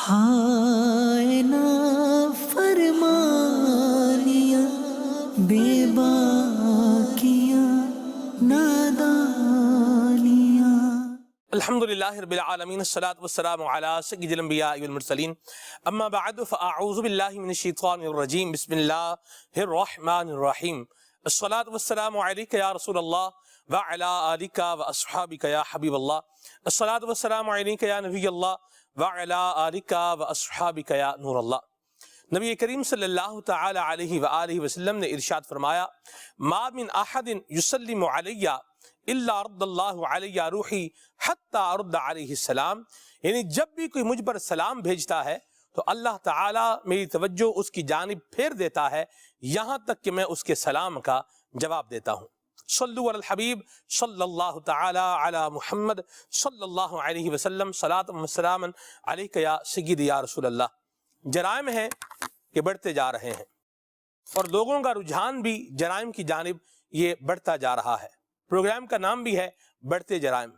ہائے نا فرمانیاں بے باکیاں نادانیاں۔ الحمدللہ رب العالمین، الصلاۃ والسلام علی سید الانبیاء والمرسلین، اما بعد فاعوذ باللہ من الشیطان الرجیم، بسم اللہ الرحمن الرحیم۔ الصلاۃ والسلام علیک یا رسول اللہ وعلی آلک واصحابک یا حبیب اللہ۔ الصلاۃ والسلام علیک یا نبی اللہ وعلی آلک واصحابک یا نور اللہ۔ نبی کریم صلی اللہ تعالی علیہ وآلہ وسلم نے ارشاد فرمایا، ما من احد یسلم علی الا رد اللہ علیہ روحی حتی ارد علیہ السلام، یعنی جب بھی کوئی مجھ پر سلام بھیجتا ہے تو اللہ تعالیٰ میری توجہ اس کی جانب پھیر دیتا ہے یہاں تک کہ میں اس کے سلام کا جواب دیتا ہوں۔ صلو علی الحبیب صلی اللہ تعالی علی محمد صلی اللہ علیہ وسلم، صلاۃ و سلام علیک یا سید یا رسول اللہ۔ جرائم ہیں کہ بڑھتے جا رہے ہیں اور لوگوں کا رجحان بھی جرائم کی جانب یہ بڑھتا جا رہا ہے۔ پروگرام کا نام بھی ہے بڑھتے جرائم۔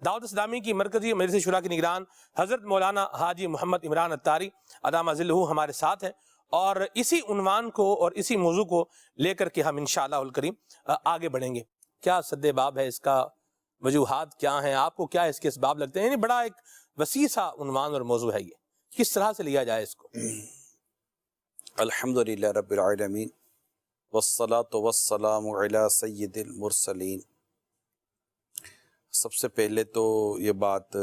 دعوت اسلامی کی مرکزی مجلس شورا کے نگران حضرت مولانا حاجی محمد عمران اتاری ادام ذلہ ہمارے ساتھ ہیں، اور اسی عنوان کو اور اسی موضوع کو لے کر کے ہم انشاءاللہ الکریم آگے بڑھیں گے۔ کیا سد باب ہے اس کا، وجوہات کیا ہیں، آپ کو کیا اس کے اسباب لگتے ہیں؟ یعنی بڑا ایک وسیع سا عنوان اور موضوع ہے، یہ کس طرح سے لیا جائے اس کو؟ الحمدللہ رب العالمین والصلاة والسلام علی سید المرسلین۔ سب سے پہلے تو یہ بات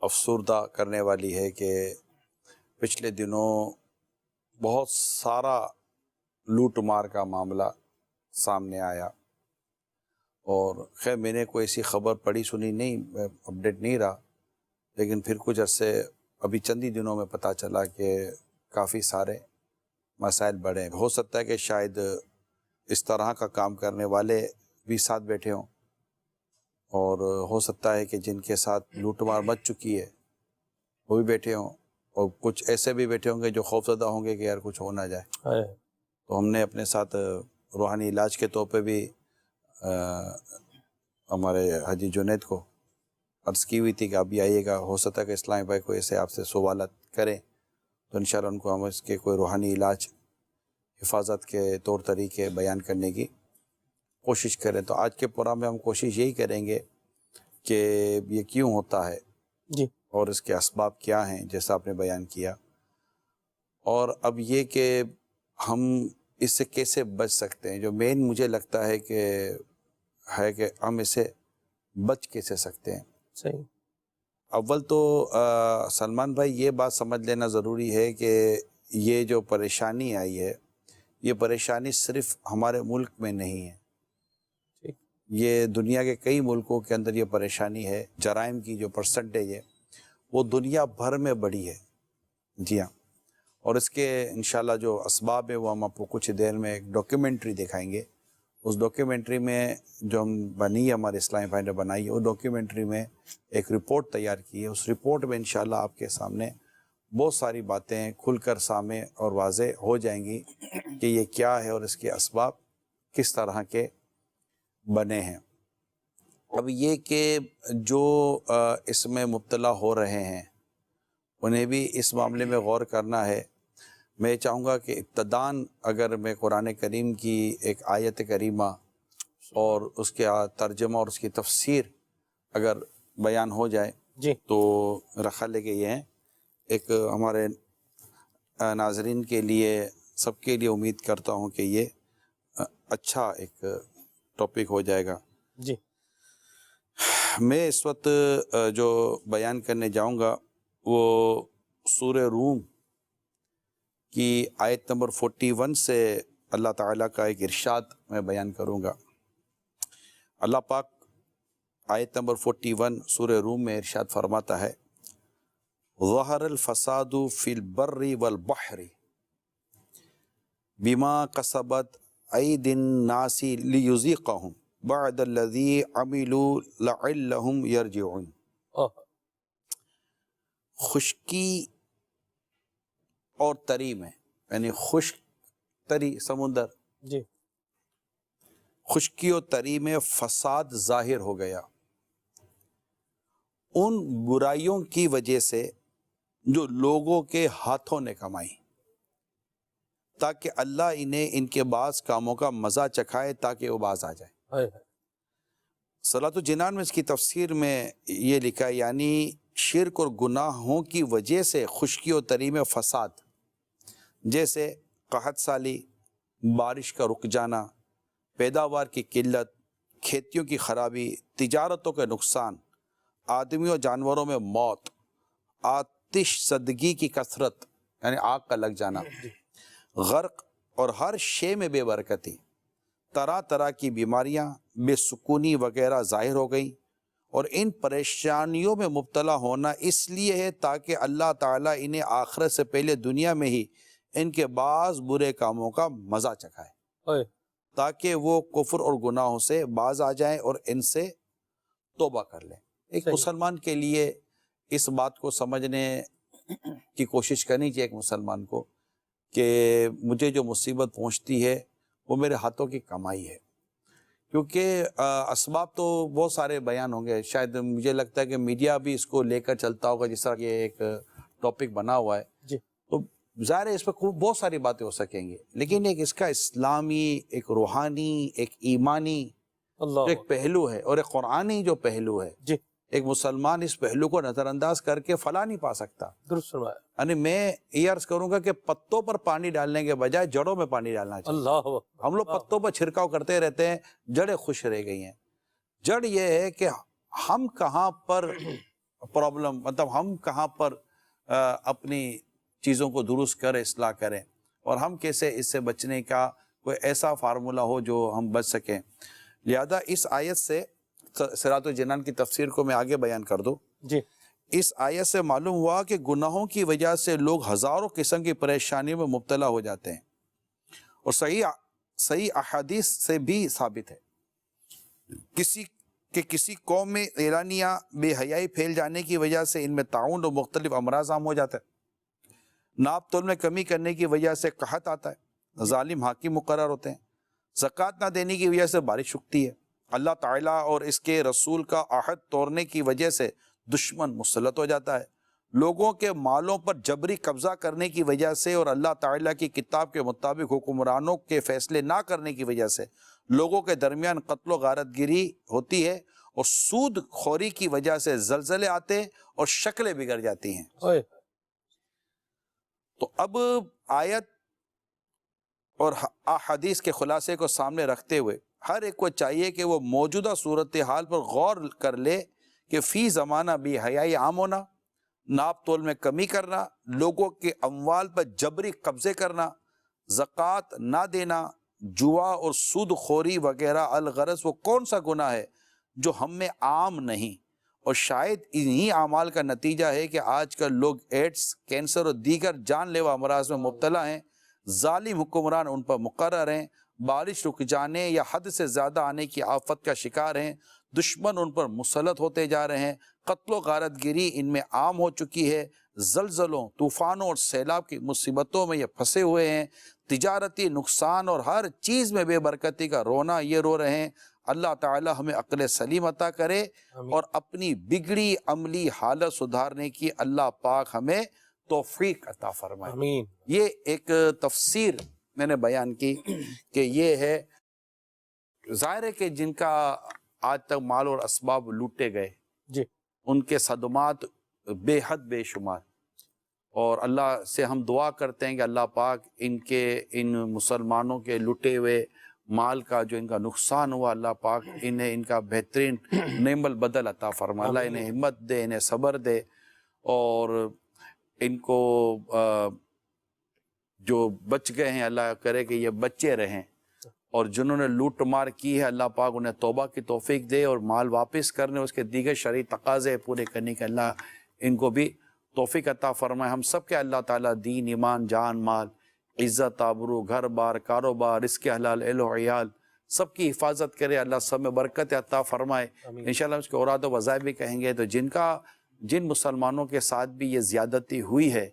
افسردہ کرنے والی ہے کہ پچھلے دنوں بہت سارا لوٹ مار کا معاملہ سامنے آیا، اور خیر میں نے کوئی ایسی خبر پڑھی سنی نہیں، اپڈیٹ نہیں رہا، لیکن پھر کچھ عرصے ابھی چند ہی دنوں میں پتہ چلا کہ کافی سارے مسائل بڑھے۔ ہو سکتا ہے کہ شاید اس طرح کا کام کرنے والے بھی ساتھ بیٹھے ہوں، اور ہو سکتا ہے کہ جن کے ساتھ لوٹ مار مچ چکی ہے وہ بھی بیٹھے ہوں، اور کچھ ایسے بھی بیٹھے ہوں گے جو خوفزدہ ہوں گے کہ یار کچھ ہو نہ جائے۔ تو ہم نے اپنے ساتھ روحانی علاج کے طور پہ بھی ہمارے حاجی جنید کو عرض کی ہوئی تھی کہ آپ بھی آئیے گا، ہو سکتا ہے کہ اسلامی بھائی کو ایسے آپ سے سوالات کریں تو انشاءاللہ ان کو ہم اس کے کوئی روحانی علاج، حفاظت کے طور طریقے بیان کرنے کی کوشش کریں۔ تو آج کے پروگرام میں ہم کوشش یہی کریں گے کہ یہ کیوں ہوتا ہے جی، اور اس کے اسباب کیا ہیں جیسا آپ نے بیان کیا، اور اب یہ کہ ہم اس سے کیسے بچ سکتے ہیں۔ جو مین مجھے لگتا ہے کہ ہم اسے بچ کیسے سکتے ہیں۔ صحیح۔ اول تو سلمان بھائی یہ بات سمجھ لینا ضروری ہے کہ یہ جو پریشانی آئی ہے، یہ پریشانی صرف ہمارے ملک میں نہیں ہے، یہ دنیا کے کئی ملکوں کے اندر یہ پریشانی ہے۔ جرائم کی جو پرسنٹیج ہے وہ دنیا بھر میں بڑھی ہے، جی ہاں، اور اس کے انشاءاللہ جو اسباب ہے وہ ہم آپ کو کچھ دیر میں ایک ڈاکیومنٹری دکھائیں گے۔ اس ڈاکیومنٹری میں جو ہم بنی ہے، ہمارے اسلامی بھائی نے بنائی ہے، وہ ڈاکیومنٹری میں ایک رپورٹ تیار کی ہے۔ اس رپورٹ میں انشاءاللہ آپ کے سامنے بہت ساری باتیں کھل کر سامنے اور واضح ہو جائیں گی کہ یہ کیا ہے اور اس کے اسباب کس طرح کے بنے ہیں۔ اب یہ کہ جو اس میں مبتلا ہو رہے ہیں انہیں بھی اس معاملے میں غور کرنا ہے۔ میں چاہوں گا کہ ابتداً اگر میں قرآن کریم کی ایک آیت کریمہ اور اس کے ترجمہ اور اس کی تفسیر اگر بیان ہو جائے جی، تو میرا خیال ہے کہ یہ ایک ہمارے ناظرین کے لیے، سب کے لیے امید کرتا ہوں کہ یہ اچھا ایک ٹاپک ہو جائے گا۔ جی، میں اس وقت جو بیان کرنے جاؤں گا وہ سورہ روم کی آیت نمبر 41 سے اللہ تعالیٰ کا ایک ارشاد میں بیان کروں گا۔ اللہ پاک آیت نمبر 41 سورہ روم میں ارشاد فرماتا ہے، ظہر الفساد فی البر والبحر بما کسبت ایدی الناس لیذیقہم بعد الذی عملوا لعلہم یرجعون۔ خشکی اور تری میں، یعنی خشک تری سمندر، جی، خشکی اور تری میں فساد ظاہر ہو گیا ان برائیوں کی وجہ سے جو لوگوں کے ہاتھوں نے کمائی، تاکہ اللہ انہیں ان کے بعض کاموں کا مزہ چکھائے تاکہ وہ باز آ جائے۔ صلاۃ الجنان میں اس کی تفسیر میں یہ لکھا ہے، یعنی شرک اور گناہوں کی وجہ سے خشکی و تری میں فساد، جیسے قحط سالی، بارش کا رک جانا، پیداوار کی قلت، کھیتیوں کی خرابی، تجارتوں کے نقصان، آدمیوں اور جانوروں میں موت، آتش زدگی کی کثرت یعنی آگ کا لگ جانا، غرق اور ہر شے میں بے برکتی، طرح طرح کی بیماریاں، بے سکونی وغیرہ ظاہر ہو گئیں، اور ان پریشانیوں میں مبتلا ہونا اس لیے ہے تاکہ اللہ تعالیٰ انہیں آخرت سے پہلے دنیا میں ہی ان کے بعض برے کاموں کا مزہ چکھائے، تاکہ وہ کفر اور گناہوں سے باز آ جائیں اور ان سے توبہ کر لیں۔ ایک مسلمان کے لیے اس بات کو سمجھنے کی کوشش کرنی چاہیے ایک مسلمان کو کہ مجھے جو مصیبت پہنچتی ہے وہ میرے ہاتھوں کی کمائی ہے، کیونکہ اسباب تو بہت سارے بیان ہوں گے، شاید مجھے لگتا ہے کہ میڈیا بھی اس کو لے کر چلتا ہوگا، جس طرح کہ ایک ٹاپک بنا ہوا ہے، تو ظاہر ہے اس پہ بہت ساری باتیں ہو سکیں گی، لیکن ایک اس کا اسلامی، ایک روحانی، ایک ایمانی ایک پہلو ہے اور ایک قرآنی جو پہلو ہے، ایک مسلمان اس پہلو کو نظر انداز کر کے فلاح نہیں پا سکتا۔ درست فرمایا۔ یعنی میں یہ عرض کروں گا کہ پتوں پر پانی ڈالنے کے بجائے جڑوں میں پانی ڈالنا چاہیے۔ اللہ ہم لوگ پتوں پر چھڑکاؤ کرتے رہتے ہیں، جڑیں خوش رہ گئی ہیں۔ جڑ یہ ہے کہ ہم کہاں پر پرابلم، مطلب ہم کہاں پر اپنی چیزوں کو درست کریں، اصلاح کریں، اور ہم کیسے اس سے بچنے کا کوئی ایسا فارمولہ ہو جو ہم بچ سکیں۔ لہذا اس آیت سے صراط الجنان کی تفسیر کو میں آگے بیان کر دوں۔ اس آیت سے معلوم ہوا کہ گناہوں کی وجہ سے لوگ ہزاروں قسم کی پریشانی میں مبتلا ہو جاتے ہیں، اور صحیح احادیث سے بھی ثابت ہے کسی قوم میں اعلانیہ بے حیائی پھیل جانے کی وجہ سے ان میں طاعون اور مختلف امراض عام ہو جاتا ہے، ناپ تول میں کمی کرنے کی وجہ سے قحط آتا ہے، ظالم حاکم مقرر ہوتے ہیں، زکوٰۃ نہ دینے کی وجہ سے بارش رکتی ہے، اللہ تعالیٰ اور اس کے رسول کا عہد توڑنے کی وجہ سے دشمن مسلط ہو جاتا ہے، لوگوں کے مالوں پر جبری قبضہ کرنے کی وجہ سے اور اللہ تعالیٰ کی کتاب کے مطابق حکمرانوں کے فیصلے نہ کرنے کی وجہ سے لوگوں کے درمیان قتل و غارت گری ہوتی ہے، اور سود خوری کی وجہ سے زلزلے آتے ہیں اور شکلیں بگڑ جاتی ہیں۔ تو اب آیت اور احادیث کے خلاصے کو سامنے رکھتے ہوئے ہر ایک کو چاہیے کہ وہ موجودہ صورتحال پر غور کر لے کہ فی زمانہ بے حیائی عام ہونا، ناپ تول میں کمی کرنا، لوگوں کے اموال پر جبری قبضے کرنا، زکوٰۃ نہ دینا، جوا اور سود خوری وغیرہ، الغرض وہ کون سا گناہ ہے جو ہم میں عام نہیں، اور شاید انہی اعمال کا نتیجہ ہے کہ آج کل لوگ ایڈز، کینسر اور دیگر جان لیوا امراض میں مبتلا ہیں، ظالم حکمران ان پر مقرر ہیں، بارش رک جانے یا حد سے زیادہ آنے کی آفت کا شکار ہیں، دشمن ان پر مسلط ہوتے جا رہے ہیں، قتل و غارت گری ان میں عام ہو چکی ہے، زلزلوں، طوفانوں اور سیلاب کی مصیبتوں میں یہ پھنسے ہوئے ہیں، تجارتی نقصان اور ہر چیز میں بے برکتی کا رونا یہ رو رہے ہیں۔ اللہ تعالی ہمیں عقل سلیم عطا کرے اور اپنی بگڑی عملی حالت سدھارنے کی اللہ پاک ہمیں توفیق عطا فرمائے۔ آمین۔ یہ ایک تفسیر میں نے بیان کی کہ یہ ہے، ظاہر ہے کہ جن کا آج تک مال اور اسباب لوٹے گئے ان کے صدمات بے حد بے شمار، اور اللہ سے ہم دعا کرتے ہیں کہ اللہ پاک ان مسلمانوں کے لوٹے ہوئے مال کا جو ان کا نقصان ہوا، اللہ پاک انہیں ان کا بہترین نعم البدل عطا فرمائے، اللہ انہیں ہمت دے، انہیں صبر دے، اور ان کو جو بچ گئے ہیں اللہ کرے کہ یہ بچے رہیں، اور جنہوں نے لوٹ مار کی ہے اللہ پاک انہیں توبہ کی توفیق دے، اور مال واپس کرنے اس کے دیگر شرعی تقاضے پورے کرنے کے اللہ ان کو بھی توفیق عطا فرمائے۔ ہم سب کے اللہ تعالیٰ دین، ایمان، جان، مال، عزت، آبرو، گھر بار، کاروبار، رزق حلال، اہل و عیال سب کی حفاظت کرے، اللہ سب میں برکت عطا فرمائے۔ انشاءاللہ اس کے اوراد و وظائف بھی کہیں گے، تو جن مسلمانوں کے ساتھ بھی یہ زیادتی ہوئی ہے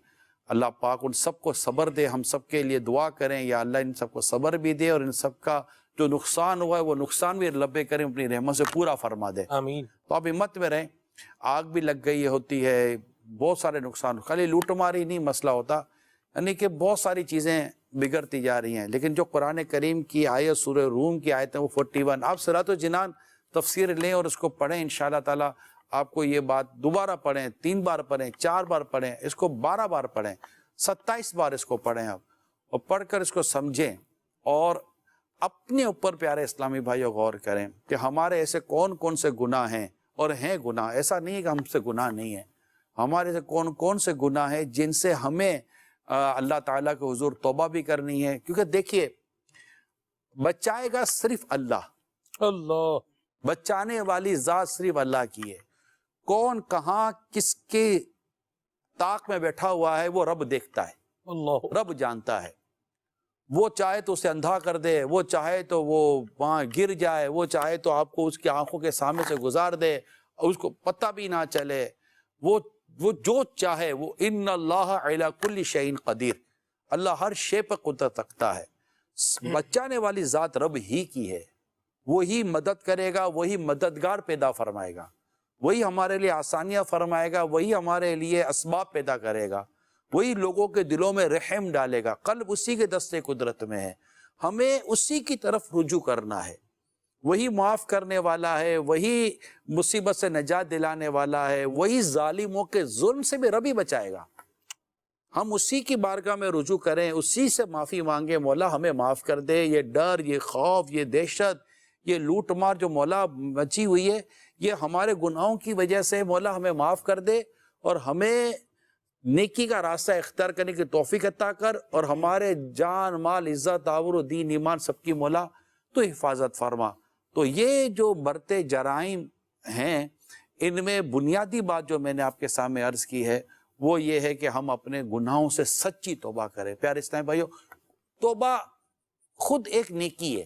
اللہ پاک ان سب کو صبر دے، ہم سب کے لیے دعا کریں یا اللہ ان سب کو صبر بھی دے، اور ان سب کا جو نقصان ہوا ہے وہ نقصان بھی لبے کریں، اپنی رحمت سے پورا فرما دے۔ آمین۔ تو آپ ہمت میں رہیں، آگ بھی لگ گئی ہوتی ہے، بہت سارے نقصان، خالی لوٹ ماری نہیں مسئلہ ہوتا، یعنی کہ بہت ساری چیزیں بگڑتی جا رہی ہیں. لیکن جو قرآن کریم کی آیت سورہ روم کی آیت ہے وہ 41، آپ صراط الجنان تفسیر لیں اور اس کو پڑھیں، انشاءاللہ تعالیٰ آپ کو یہ بات دوبارہ پڑھیں، 3 بار پڑھیں، 4 بار پڑھیں، اس کو 12 بار پڑھیں، 27 بار اس کو پڑھیں آپ، اور پڑھ کر اس کو سمجھیں اور اپنے اوپر پیارے اسلامی بھائیوں غور کریں کہ ہمارے ایسے کون کون سے گناہ ہیں، اور ہیں گناہ، ایسا نہیں ہے کہ ہم سے گناہ نہیں ہے، ہمارے سے کون کون سے گناہ ہیں جن سے ہمیں اللہ تعالیٰ کے حضور توبہ بھی کرنی ہے. کیونکہ دیکھیے بچائے گا صرف اللہ، اللہ بچانے والی ذات صرف اللہ کی ہے. کون کہاں کس کے طاق میں بیٹھا ہوا ہے وہ رب دیکھتا ہے، اللہ رب جانتا ہے. وہ چاہے تو اسے اندھا کر دے، وہ چاہے تو وہ وہاں گر جائے، وہ چاہے تو آپ کو اس کی آنکھوں کے سامنے سے گزار دے اور اس کو پتہ بھی نہ چلے. وہ جو چاہے، وہ ان اللہ علی کل شیء قدیر، اللہ ہر شے پر قدرت رکھتا ہے. بچانے والی ذات رب ہی کی ہے، وہی مدد کرے گا، وہی مددگار پیدا فرمائے گا، وہی ہمارے لیے آسانیاں فرمائے گا، وہی ہمارے لیے اسباب پیدا کرے گا، وہی لوگوں کے دلوں میں رحم ڈالے گا. قلب اسی کے دستے قدرت میں ہے، ہمیں اسی کی طرف رجوع کرنا ہے. وہی معاف کرنے والا ہے، وہی مصیبت سے نجات دلانے والا ہے، وہی ظالموں کے ظلم سے بھی رب ہی بچائے گا. ہم اسی کی بارگاہ میں رجوع کریں، اسی سے معافی مانگیں، مولا ہمیں معاف کر دے. یہ ڈر، یہ خوف، یہ دہشت، یہ لوٹ مار جو مولا مچی ہوئی ہے، یہ ہمارے گناہوں کی وجہ سے. مولا ہمیں معاف کر دے اور ہمیں نیکی کا راستہ اختیار کرنے کی توفیق عطا کر، اور ہمارے جان، مال، عزت، آبرو، دین، ایمان سب کی مولا تو حفاظت فرما. تو یہ جو بڑھتے جرائم ہیں، ان میں بنیادی بات جو میں نے آپ کے سامنے عرض کی ہے وہ یہ ہے کہ ہم اپنے گناہوں سے سچی توبہ کریں. پیارے اسلامی بھائیو، توبہ خود ایک نیکی ہے،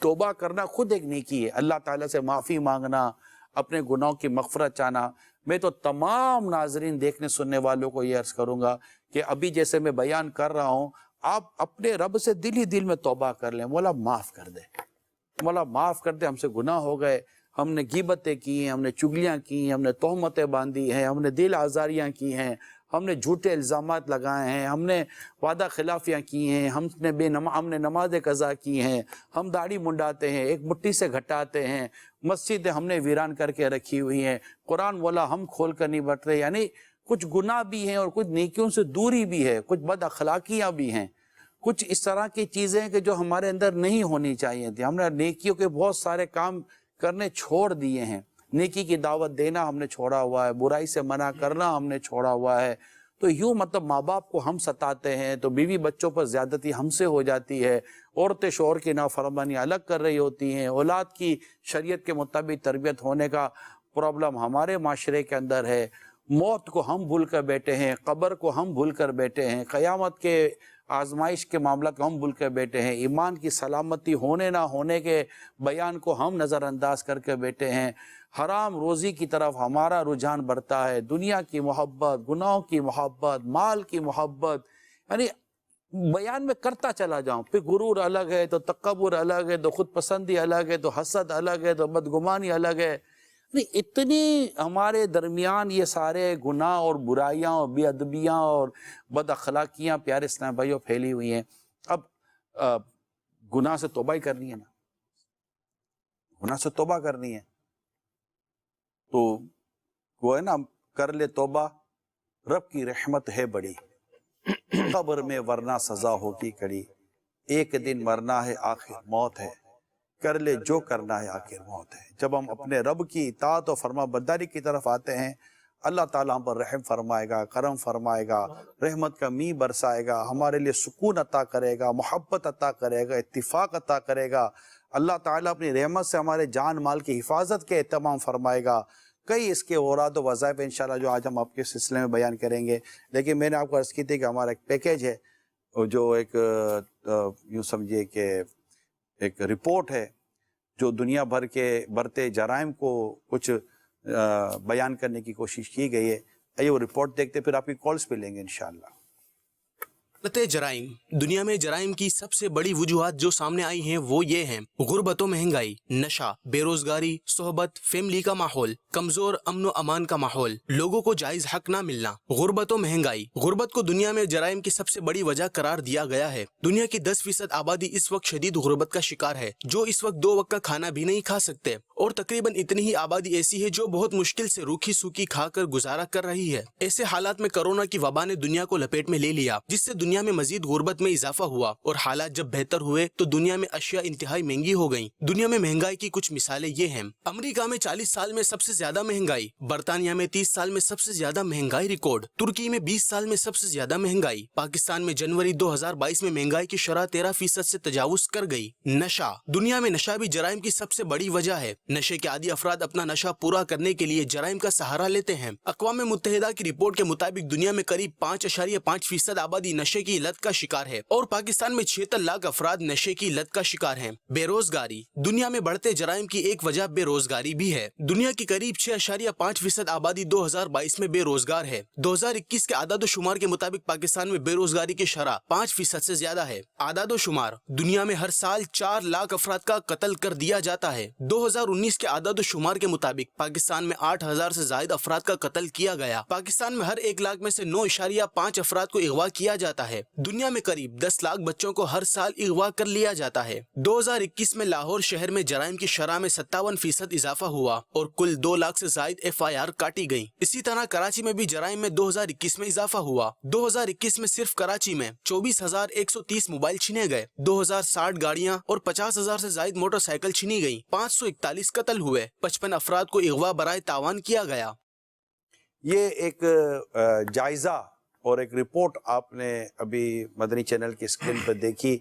توبہ کرنا خود ایک نیکی ہے. اللہ تعالیٰ سے معافی مانگنا، اپنے گناہوں کی مغفرت چاہنا. میں تو تمام ناظرین دیکھنے سننے والوں کو یہ عرض کروں گا کہ ابھی جیسے میں بیان کر رہا ہوں، آپ اپنے رب سے دل ہی دل میں توبہ کر لیں، مولا معاف کر دے، مولا معاف کر دے، ہم سے گناہ ہو گئے، ہم نے غیبتیں کی ہیں، ہم نے چگلیاں کی ہیں، ہم نے تہمتیں باندھی ہیں، ہم نے دل آزاریاں کی ہیں، ہم نے جھوٹے الزامات لگائے ہیں، ہم نے وعدہ خلافیاں کی ہیں، ہم نے نماز قضا کی ہیں، ہم داڑھی منڈاتے ہیں، ایک مٹھی سے گھٹاتے ہیں، مسجدیں ہم نے ویران کر کے رکھی ہوئی ہیں، قرآن والا ہم کھول کر نہیں بٹ رہے. یعنی کچھ گناہ بھی ہیں اور کچھ نیکیوں سے دوری بھی ہے، کچھ بد اخلاقیاں بھی ہیں، کچھ اس طرح کی چیزیں کہ جو ہمارے اندر نہیں ہونی چاہیے تھی. ہم نے نیکیوں کے بہت سارے کام کرنے چھوڑ دیے ہیں، نیکی کی دعوت دینا ہم نے چھوڑا ہوا ہے، برائی سے منع کرنا ہم نے چھوڑا ہوا ہے. تو یوں مطلب ماں باپ کو ہم ستاتے ہیں تو بیوی بچوں پر زیادتی ہم سے ہو جاتی ہے، عورتیں شوہر کی نافرمانی الگ کر رہی ہوتی ہیں، اولاد کی شریعت کے مطابق تربیت ہونے کا پرابلم ہمارے معاشرے کے اندر ہے. موت کو ہم بھول کر بیٹھے ہیں، قبر کو ہم بھول کر بیٹھے ہیں، قیامت کے آزمائش کے معاملہ کو ہم بھول کر بیٹھے ہیں، ایمان کی سلامتی ہونے نہ ہونے کے بیان کو ہم نظر انداز کر کے بیٹھے ہیں. حرام روزی کی طرف ہمارا رجحان بڑھتا ہے، دنیا کی محبت، گناہوں کی محبت، مال کی محبت. یعنی بیان میں کرتا چلا جاؤں، پھر غرور الگ ہے تو تکبر الگ ہے تو خود پسندی الگ ہے تو حسد الگ ہے تو بدگمانی الگ ہے. اتنی ہمارے درمیان یہ سارے گناہ اور برائیاں اور بے ادبیاں اور بد اخلاقیاں پیارے اسلام بھائیوں پھیلی ہوئی ہیں. اب گناہ سے توبہ ہی کرنی ہے نا، گناہ سے توبہ کرنی ہے تو وہ ہے نا، کر لے توبہ، رب کی رحمت ہے بڑی، قبر میں ورنہ سزا ہوگی کڑی، ایک دن مرنا ہے آخر موت ہے، کر لے جو کرنا ہے آخر موت ہے. جب ہم اپنے رب کی اطاعت و فرما برداری کی طرف آتے ہیں، اللہ تعالیٰ ہم پر رحم فرمائے گا، کرم فرمائے گا، رحمت کا می برسائے گا، ہمارے لیے سکون عطا کرے گا، محبت عطا کرے گا، اتفاق عطا کرے گا. اللہ تعالیٰ اپنی رحمت سے ہمارے جان مال کی حفاظت کے اہتمام فرمائے گا. کئی اس کے اوراد و وظائف انشاءاللہ جو آج ہم آپ کے سلسلے میں بیان کریں گے. لیکن میں نے آپ کو عرض کی تھی کہ ہمارا ایک پیکیج ہے جو ایک یوں سمجھیے کہ ایک رپورٹ ہے جو دنیا بھر کے بڑھتے جرائم کو کچھ بیان کرنے کی کوشش کی گئی ہے. آئیے وہ رپورٹ دیکھتے پھر آپ کی کالز پہ لیں گے انشاءاللہ. جرائم دنیا میں جرائم کی سب سے بڑی وجوہات جو سامنے آئی ہیں وہ یہ ہیں: غربت و مہنگائی، نشہ، بے روزگاری، صحبت، فیملی کا ماحول، کمزور امن و امان کا ماحول، لوگوں کو جائز حق نہ ملنا۔ غربت و مہنگائی، غربت کو دنیا میں جرائم کی سب سے بڑی وجہ قرار دیا گیا ہے۔ دنیا کی 10% آبادی اس وقت شدید غربت کا شکار ہے، جو اس وقت 2 وقت کا کھانا بھی نہیں کھا سکتے، اور تقریباً اتنی ہی آبادی ایسی ہے جو بہت مشکل سے روکھی سوکھی کھا کر گزارا کر رہی ہے۔ ایسے حالات میں کرونا کی وبا نے دنیا کو لپیٹ میں لے لیا، جس سے دنیا میں مزید غربت میں اضافہ ہوا، اور حالات جب بہتر ہوئے تو دنیا میں اشیاء انتہائی مہنگی ہو گئیں۔ دنیا میں مہنگائی کی کچھ مثالیں یہ ہیں: امریکہ میں 40 سال میں سب سے زیادہ مہنگائی، برطانیہ میں 30 سال میں سب سے زیادہ مہنگائی ریکارڈ، ترکی میں 20 سال میں سب سے زیادہ مہنگائی، پاکستان میں جنوری 2022 میں مہنگائی کی شرح 13% سے تجاوز کر گئی۔ نشہ، دنیا میں نشہ بھی جرائم کی سب سے بڑی وجہ ہے۔ نشے کے عادی افراد اپنا نشہ پورا کرنے کے لیے جرائم کا سہارا لیتے ہیں۔ اقوام متحدہ کی رپورٹ کے مطابق دنیا میں قریب 5.5% آبادی نشے کی لت کا شکار ہے، اور پاکستان میں 76 لاکھ افراد نشے کی لت کا شکار ہیں۔ بے روزگاری، دنیا میں بڑھتے جرائم کی ایک وجہ بے روزگاری بھی ہے۔ دنیا کی قریب 6.5% آبادی 2022 میں بے روزگار ہے۔ 2021 کے اعداد و شمار کے مطابق پاکستان میں بے روزگاری کی شرح 5% سے زیادہ ہے۔ اعداد و شمار، دنیا میں ہر سال 4 لاکھ افراد کا قتل کر دیا جاتا ہے۔ 2019 کے اعداد و شمار کے مطابق پاکستان میں 8,000 سے زائد افراد کا قتل کیا گیا۔ پاکستان میں ہر 1 لاکھ میں سے 9.5 افراد کو اغوا کیا جاتا ہے۔ دنیا میں قریب 10 لاکھ بچوں کو ہر سال اغوا کر لیا جاتا ہے۔ 2021 میں لاہور شہر میں جرائم کی شرح میں 57% اضافہ ہوا، اور کل 2 لاکھ سے زائد FIR کاٹی گئی۔ اسی طرح کراچی میں بھی جرائم میں 2021 میں اضافہ ہوا۔ 2021 میں صرف کراچی میں 24,130 موبائل چھینے گئے، 2,060 گاڑیاں اور 50,000 سے زائد موٹر سائیکل چھینی گئی، 541 قتل ہوئے، 55 افراد کو اغوا برائے تاوان کیا گیا۔ یہ ایک جائزہ اور ایک رپورٹ آپ نے ابھی مدنی چینل کی اسکرین پہ دیکھی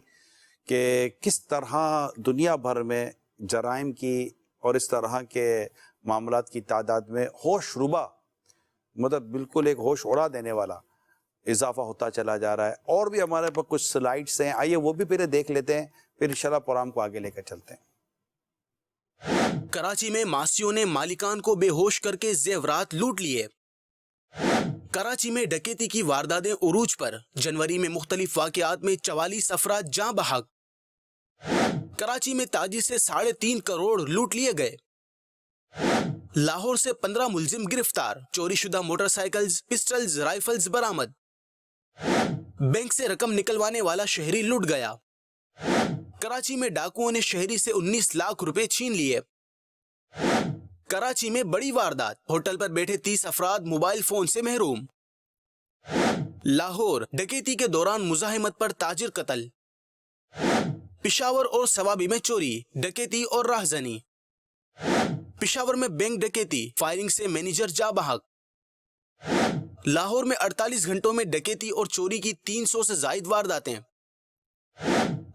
کہ کس طرح دنیا بھر میں جرائم کی اور اس طرح کے معاملات کی تعداد میں ہوش ربا، مطلب بالکل ایک ہوش اڑا دینے والا اضافہ ہوتا چلا جا رہا ہے۔ اور بھی ہمارے پاس کچھ سلائیڈز ہیں، آئیے وہ بھی پھر دیکھ لیتے ہیں، پھر انشاءاللہ پروگرام کو آگے لے کر چلتے ہیں۔ کراچی میں ماسیوں نے مالکان کو بے ہوش کر کے زیورات لوٹ لیے۔ کراچی میں ڈکیتی کی وارداتیں عروج پر، جنوری میں مختلف واقعات میں 44 افراد جاں بحق۔ کراچی میں تاجر سے 3.5 کروڑ لوٹ لیے گئے۔ لاہور سے 15 ملزم گرفتار، چوری شدہ موٹر سائیکلز، پسٹلز، رائفلز برآمد۔ بینک سے رقم نکلوانے والا شہری لٹ گیا۔ کراچی میں ڈاکوؤں نے شہری سے 19 لاکھ روپے چھین لیے۔ کراچی میں بڑی واردات، ہوٹل پر بیٹھے 30 افراد موبائل فون سے محروم۔ لاہور، ڈکیتی کے دوران مزاحمت پر تاجر قتل۔ پشاور اور سوابی میں چوری، ڈکیتی اور راہزنی۔ پشاور میں بینک ڈکیتی، فائرنگ سے مینیجر جاں بحق۔ لاہور میں 48 گھنٹوں میں ڈکیتی اور چوری کی 300 سے زائد وارداتیں۔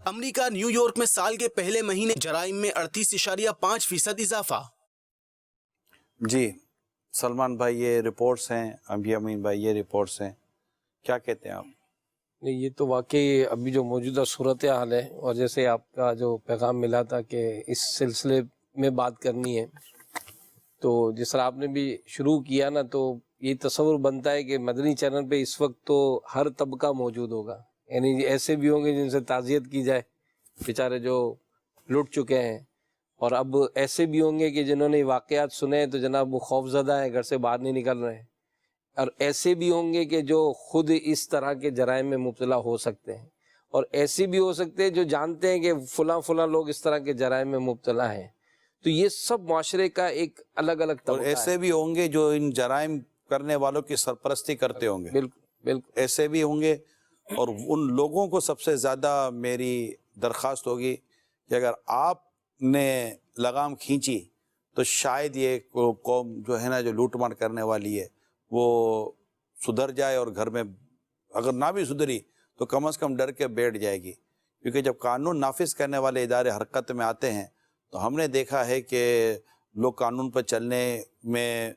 امریکہ نیو یارک میں سال کے پہلے مہینے جرائم میں 38.5% اضافہ۔ جی سلمان بھائی، یہ رپورٹس ہیں، ابھی امین بھائی یہ رپورٹس ہیں، کیا کہتے ہیں آپ؟ نہیں، یہ تو واقعی ابھی جو موجودہ صورتحال ہے، اور جیسے آپ کا جو پیغام ملا تھا کہ اس سلسلے میں بات کرنی ہے، تو جس طرح آپ نے بھی شروع کیا نا، تو یہ تصور بنتا ہے کہ مدنی چینل پہ اس وقت تو ہر طبقہ موجود ہوگا، یعنی ایسے بھی ہوں گے جن سے تعزیت کی جائے، بیچارے جو لٹ چکے ہیں، اور اب ایسے بھی ہوں گے کہ جنہوں نے واقعات سنے ہیں تو جناب وہ خوف زدہ ہیں، گھر سے باہر نہیں نکل رہے ہیں، اور ایسے بھی ہوں گے کہ جو خود اس طرح کے جرائم میں مبتلا ہو سکتے ہیں، اور ایسے بھی ہو سکتے ہیں جو جانتے ہیں کہ فلاں لوگ اس طرح کے جرائم میں مبتلا ہیں۔ تو یہ سب معاشرے کا ایک الگ الگ طبقہ اور ایسے بھی ہوں گے جو ان جرائم کرنے والوں کی سرپرستی کرتے ہوں گے، بالکل بالکل ایسے بھی ہوں گے۔ اور ان لوگوں کو سب سے زیادہ میری درخواست ہوگی کہ اگر آپ نے لگام کھینچی تو شاید یہ قوم جو ہے نا، جو لوٹ مار کرنے والی ہے، وہ سدھر جائے، اور گھر میں اگر نہ بھی سدھری تو کم از کم ڈر کے بیٹھ جائے گی۔ کیونکہ جب قانون نافذ کرنے والے ادارے حرکت میں آتے ہیں تو ہم نے دیکھا ہے کہ لوگ قانون پر چلنے میں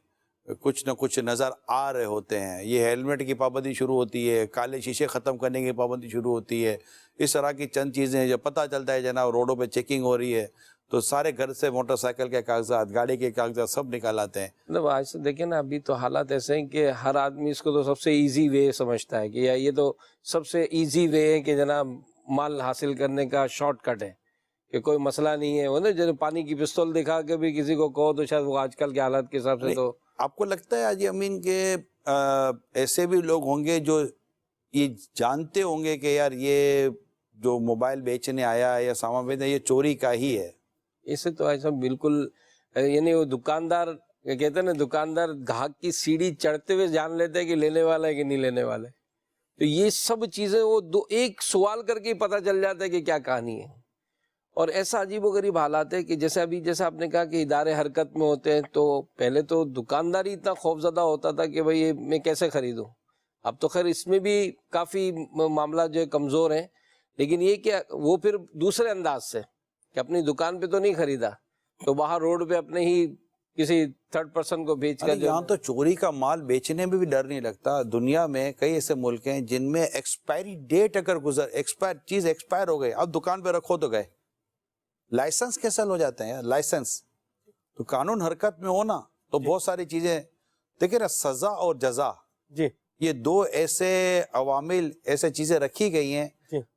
کچھ نہ کچھ نظر آ رہے ہوتے ہیں۔ یہ ہیلمٹ کی پابندی شروع ہوتی ہے، کالے شیشے ختم کرنے کی پابندی شروع ہوتی ہے، اس طرح کی چند چیزیں جب پتہ چلتا ہے جناب روڈوں پہ چیکنگ ہو رہی ہے تو سارے گھر سے موٹر سائیکل کے کاغذات، گاڑی کے کاغذات سب نکال آتے ہیں. مطلب آج سے دیکھیں نا، ابھی تو حالات ایسے ہیں کہ ہر آدمی اس کو تو سب سے ایزی وے سمجھتا ہے کہ یا یہ تو سب سے ایزی وے ہے کہ جناب مال حاصل کرنے کا شارٹ کٹ ہے، کہ کوئی مسئلہ نہیں ہے. وہ نا جو پانی کی پستول دکھا کے بھی کسی کو کہو تو شاید وہ آج کل کے حالات کے حساب سے تو. آپ کو لگتا ہے حاجی امین کہ ایسے بھی لوگ ہوں گے جو یہ جانتے ہوں گے کہ یار یہ جو موبائل بیچنے آیا ہے یا سامان بیچنے یہ چوری کا ہی ہے؟ اسے تو ایسا بالکل، یعنی وہ دکاندار کہتے ہیں نا، دکاندار گاہک کی سیڑھی چڑھتے ہوئے جان لیتے ہیں کہ لینے والا ہے کہ نہیں لینے والا ہے. تو یہ سب چیزیں وہ ایک سوال کر کے پتہ چل جاتا ہے کہ کیا کہانی ہے. اور ایسا عجیب و غریب حالات ہے کہ جیسے آپ نے کہا کہ ادارے حرکت میں ہوتے ہیں، تو پہلے تو دکاندار ہی اتنا خوف زدہ ہوتا تھا کہ بھئی یہ میں کیسے خریدوں. اب تو خیر اس میں بھی کافی معاملات جو ہے کمزور ہیں، لیکن یہ کہ وہ پھر دوسرے انداز سے کہ اپنی دکان پہ تو نہیں خریدا، تو باہر روڈ پہ اپنے ہی کسی تھرڈ پرسن کو بھیج کر. یہاں تو چوری کا مال بیچنے میں بھی ڈر نہیں لگتا. دنیا میں کئی ایسے ملک ہیں جن میں ایکسپائری ڈیٹ اگر چیز ایکسپائر ہو گئی، اب دکان پہ رکھو تو گئے. لائسنس کیسل ہو جاتے ہیں یار، لائسنس تو قانون حرکت میں ہونا تو بہت ساری چیزیں. دیکھیں نا، سزا اور جزا، جی یہ دو ایسے عوامل، ایسے چیزیں رکھی گئی ہیں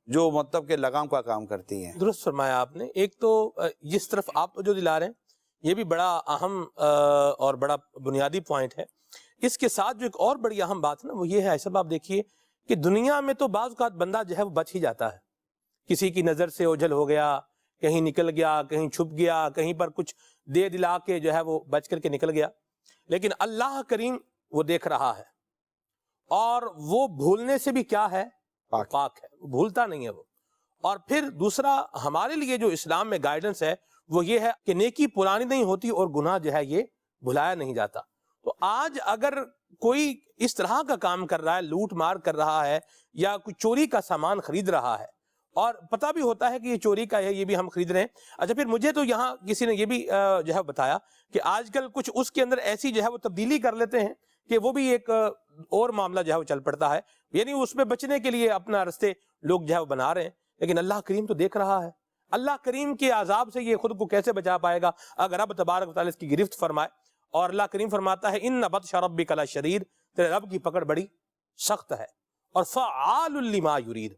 جو مطلب کہ لگام کا کام کرتی ہیں. درست فرمایا آپ نے. ایک تو جس طرف آپ جو دلا رہے ہیں یہ بھی بڑا اہم اور بڑا بنیادی پوائنٹ ہے. اس کے ساتھ جو ایک اور بڑی اہم بات ہے نا، وہ یہ ہے ایسا آپ دیکھیے کہ دنیا میں تو بعض اوقات بندہ جو ہے وہ بچ ہی جاتا ہے. کسی کی نظر سے اوجھل ہو گیا، کہیں نکل گیا، کہیں چھپ گیا، کہیں پر کچھ دے دلا کے جو ہے وہ بچ کر کے نکل گیا. لیکن اللہ کریم وہ دیکھ رہا ہے، اور وہ بھولنے سے بھی کیا ہے؟ پاک ہے، وہ بھولتا نہیں ہے وہ. اور پھر دوسرا ہمارے لیے جو اسلام میں گائیڈنس ہے وہ یہ ہے کہ نیکی پرانی نہیں ہوتی اور گناہ جو ہے یہ بھلایا نہیں جاتا. تو آج اگر کوئی اس طرح کا کام کر رہا ہے، لوٹ مار کر رہا ہے یا کوئی چوری کا سامان خرید رہا ہے، اور پتہ بھی ہوتا ہے کہ یہ چوری کا ہے، یہ بھی ہم خرید رہے ہیں. اچھا، پھر مجھے تو یہاں کسی نے یہ بھی جو ہے بتایا کہ آج کل کچھ اس کے اندر ایسی جو ہے وہ تبدیلی کر لیتے ہیں کہ وہ بھی ایک اور معاملہ جو ہے وہ چل پڑتا ہے. یعنی اس میں بچنے کے لیے اپنا رستے لوگ جو ہے وہ بنا رہے ہیں. لیکن اللہ کریم تو دیکھ رہا ہے. اللہ کریم کے عذاب سے یہ خود کو کیسے بچا پائے گا اگر رب تبارک و تعالیٰ اس کی گرفت فرمائے. اور اللہ کریم فرماتا ہے ان بطش ربک لشدید، تیرے رب کی پکڑ بڑی سخت ہے. اور فعال لما یرید،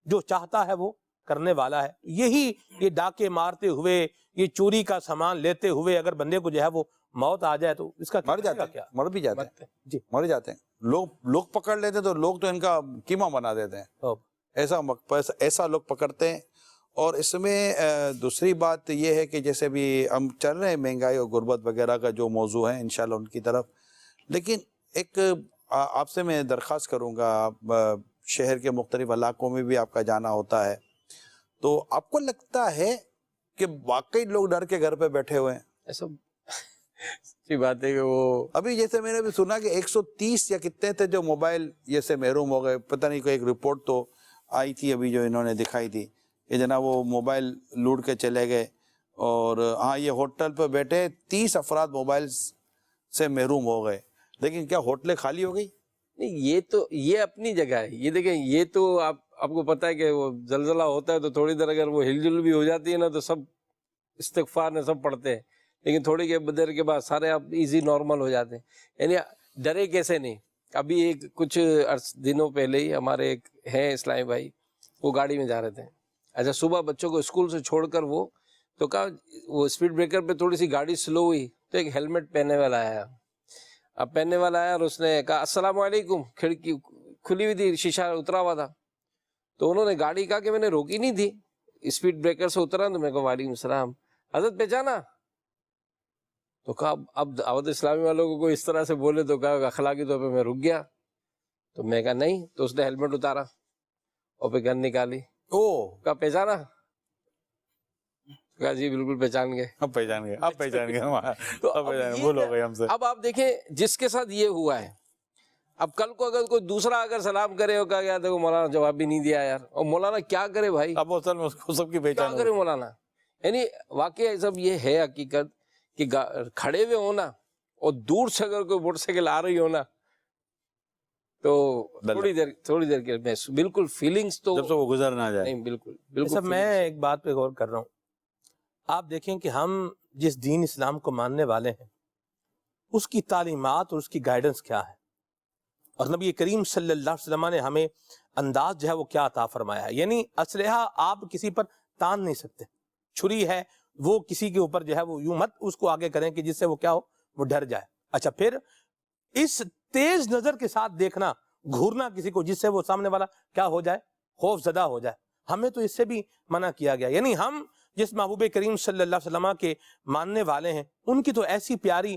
جو چاہتا ہے وہ کرنے والا ہے. یہی یہ ڈاکے مارتے ہوئے، یہ چوری کا سامان لیتے ہوئے اگر بندے کو جو ہے وہ موت آ جائے تو اس کا مر جاتا کیا؟ مر بھی جاتے ہیں جی مر جاتے ہیں. لوگ پکڑ لیتے ہیں تو لوگ تو ان کا قیمہ بنا دیتے ہیں. ایسا لوگ پکڑتے ہیں. اور اس میں دوسری بات یہ ہے کہ جیسے بھی ہم چل رہے ہیں مہنگائی اور غربت وغیرہ کا جو موضوع ہے انشاءاللہ ان کی طرف، لیکن ایک آپ سے میں درخواست کروں گا، شہر کے مختلف علاقوں میں بھی آپ کا جانا ہوتا ہے، تو آپ کو لگتا ہے کہ واقعی لوگ ڈر کے گھر پہ بیٹھے ہوئے ہیں؟ ایسا اچھی بات ہے کہ وہ ابھی جیسے میں نے بھی سنا کہ 130 یا کتنے تھے جو موبائل یہ سے محروم ہو گئے. پتہ نہیں کوئی ایک رپورٹ تو آئی تھی ابھی جو انہوں نے دکھائی تھی کہ جناب وہ موبائل لوٹ کے چلے گئے. اور ہاں، یہ ہوٹل پہ بیٹھے 30 افراد موبائل سے محروم ہو گئے. لیکن کیا ہوٹلیں خالی ہو گئی؟ نہیں، یہ اپنی جگہ ہے. یہ دیکھیں، یہ تو آپ کو پتہ ہے کہ وہ زلزلہ ہوتا ہے تو تھوڑی دیر اگر وہ ہل جل بھی ہو جاتی ہے نا تو سب استغفار نے سب پڑھتے ہیں، لیکن تھوڑی دیر کے بعد سارے آپ ایزی نارمل ہو جاتے ہیں. یعنی ڈرے کیسے نہیں. ابھی ایک کچھ دنوں پہلے ہی ہمارے ایک ہیں اسلامی بھائی، وہ گاڑی میں جا رہے تھے. اچھا، صبح بچوں کو اسکول سے چھوڑ کر وہ تو کہا وہ اسپیڈ بریکر پہ تھوڑی سی گاڑی سلو ہوئی تو ایک ہیلمٹ پہننے والا آیا. اب پہننے والا آیا اور اس نے کہا السلام علیکم. کھڑکی کھلی ہوئی تھی، شیشہ اترا ہوا تھا. تو انہوں نے گاڑی کہا کہ میں نے روکی نہیں تھی، اسپیڈ بریکر سے اترا. تو میں کہا وعلیکم السلام. حضرت پہچانا؟ تو کہا اب دعوت اسلامی والوں کو کوئی اس طرح سے بولے تو کہا اخلاقی طور پہ میں رک گیا. تو میں کہا نہیں. تو اس نے ہیلمٹ اتارا اور پھر گن نکالی. کہا پہچانا؟ کہا جی بالکل پہچان گئے. اب پہچان گئے تو بھول ہو گئے ہم سے. اب آپ دیکھیں جس کے ساتھ یہ ہوا ہے، اب کل کو اگر کوئی دوسرا اگر سلام کرے ہو کہا دیکھو مولانا جواب بھی نہیں دیا یار. اور مولانا کیا کرے بھائی، اب اصل میں اس کو سب کی کیا پہچان کرے مولانا. یعنی واقعی سب یہ ہے حقیقت کہ کھڑے ہوئے ہونا اور دور سے اگر کوئی موٹر سائیکل آ رہی ہونا تو تھوڑی دیر کے بالکل فیلنگز تو جب سے وہ گزر نہ جائے. نہیں، بالکل سب میں ایک بات پہ غور کر رہا ہوں. آپ دیکھیں کہ ہم جس دین اسلام کو ماننے والے ہیں اس کی تعلیمات اور اس کی گائیڈنس کیا ہے، اور نبی کریم صلی اللہ علیہ وسلم نے ہمیں انداز جو ہے وہ کیا عطا فرمایا ہے. یعنی اسلحہ آپ کسی پر تان نہیں سکتے. چھری ہے وہ کسی کے اوپر جو ہے وہ یوں مت اس کو آگے کریں کہ جس سے وہ کیا ہو، وہ ڈر جائے. اچھا، پھر اس تیز نظر کے ساتھ دیکھنا، گھورنا کسی کو جس سے وہ سامنے والا کیا ہو جائے، خوف زدہ ہو جائے، ہمیں تو اس سے بھی منع کیا گیا. یعنی ہم جس محبوب کریم صلی اللہ علیہ وسلم کے ماننے والے ہیں ان کی تو ایسی پیاری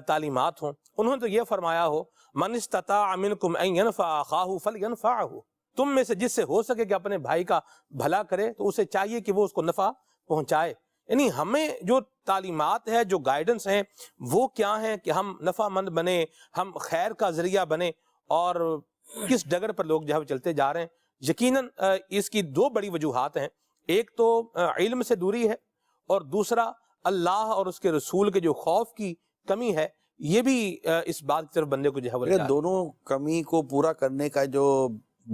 تعلیمات ہوں. انہوں نے تو یہ فرمایا ہو، من استطاع منکم ان ينفع اخاہ فلینفعہ، تم میں سے جس سے ہو سکے کہ اپنے بھائی کا بھلا کرے تو اسے چاہیے کہ وہ اس کو نفع پہنچائے. یعنی ہمیں جو تعلیمات ہے، جو گائیڈنس ہیں، وہ کیا ہیں کہ ہم نفع مند بنے، ہم خیر کا ذریعہ بنے، اور کس ڈگر پر لوگ جو ہے چلتے جا رہے ہیں. یقیناً اس کی دو بڑی وجوہات ہیں. ایک تو علم سے دوری ہے، اور دوسرا اللہ اور اس کے رسول کے جو خوف کی کمی ہے، یہ بھی اس بات کی طرف بندے کو جو ہے وہ یہ دونوں کمی کو پورا کرنے کا جو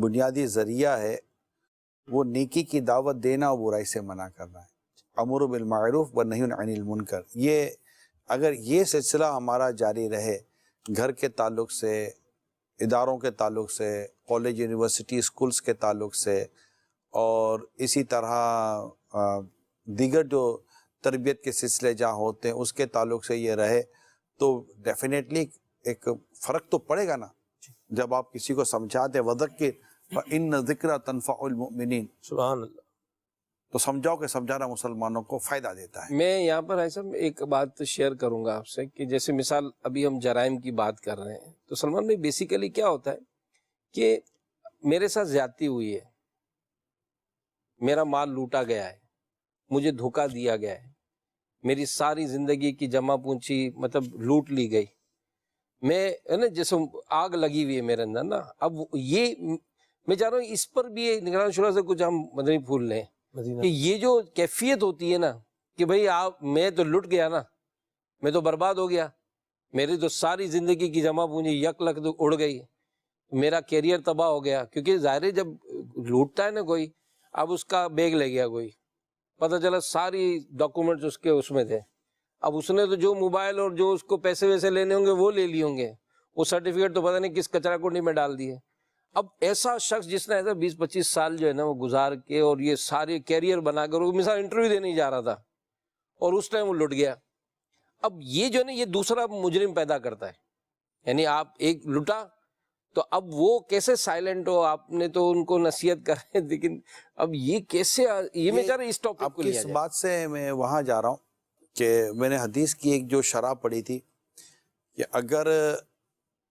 بنیادی ذریعہ ہے وہ نیکی کی دعوت دینا اور برائی سے منع کرنا ہے. امر بالمعروف ونہی عن المنکر. یہ اگر یہ سلسلہ ہمارا جاری رہے، گھر کے تعلق سے، اداروں کے تعلق سے، کالج یونیورسٹی اسکولز کے تعلق سے، اور اسی طرح دیگر جو تربیت کے سلسلے جہاں ہوتے ہیں اس کے تعلق سے یہ رہے، تو ڈیفینیٹلی ایک فرق تو پڑے گا نا. جب آپ کسی کو سمجھاتے وذکر فإن ذکر تنفع المؤمنین، سبحان اللہ، تو سمجھاؤ کہ سمجھانا مسلمانوں کو فائدہ دیتا ہے. میں یہاں پر ایسا ایک بات شیئر کروں گا آپ سے کہ جیسے مثال ابھی ہم جرائم کی بات کر رہے ہیں، تو سلمان بھائی بیسیکلی کیا ہوتا ہے کہ میرے ساتھ زیادتی ہوئی ہے، میرا مال لوٹا گیا ہے، مجھے دھوکہ دیا گیا ہے، میری ساری زندگی کی جمع پونچی مطلب لوٹ لی گئی، میں جیسے آگ لگی ہوئی ہے میرے اندر نا. اب یہ میں چاہ رہا ہوں اس پر بھی نگران شورا سے کچھ ہم مدنی پھول لیں کہ یہ جو کیفیت ہوتی ہے نا کہ بھئی آپ، میں تو لٹ گیا نا، میں تو برباد ہو گیا، میری تو ساری زندگی کی جمع پونجی یک لک تو اڑ گئی، میرا کیریئر تباہ ہو گیا. کیونکہ ظاہر ہے جب لوٹتا ہے نا کوئی، اب اس کا بیگ لے گیا کوئی، پتہ چلا ساری ڈاکومنٹس اس کے اس میں تھے، اب اس نے تو جو موبائل اور جو اس کو پیسے ویسے لینے ہوں گے وہ لے لیے ہوں گے، وہ سرٹیفکیٹ تو پتہ نہیں کس کچرا کنڈی میں ڈال دیے. اب ایسا شخص جس نے ایسا 20-25 سال جو ہے نا وہ گزار کے اور یہ سارے کیریئر بنا کر، وہ مثال انٹرویو دینے جا رہا تھا اور اس ٹائم وہ لٹ گیا. اب یہ جو ہے نا یہ دوسرا مجرم پیدا کرتا ہے. یعنی آپ ایک لٹا تو اب وہ کیسے سائلنٹ ہو، آپ نے تو ان کو نصیحت کر رہے، لیکن اب یہ کیسے، یہ میں چاہ رہا اس ٹاپک آپ کو کی لیا اس جائے. بات سے میں وہاں جا رہا ہوں کہ میں نے حدیث کی ایک جو شرح پڑھی تھی کہ اگر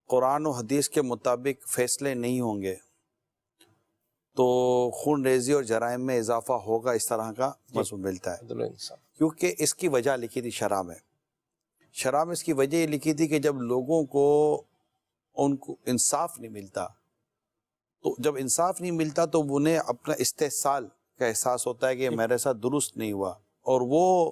قرآن و حدیث کے مطابق فیصلے نہیں ہوں گے تو خون ریزی اور جرائم میں اضافہ ہوگا، اس طرح کا مضمون ملتا ہے. عدل و انصاف. کیونکہ اس کی وجہ لکھی تھی شرح میں اس کی وجہ یہ لکھی تھی کہ جب لوگوں کو ان کو انصاف نہیں ملتا، تو جب انصاف نہیں ملتا تو انہیں اپنا استحصال کا احساس ہوتا ہے کہ میرے ساتھ درست نہیں ہوا، اور وہ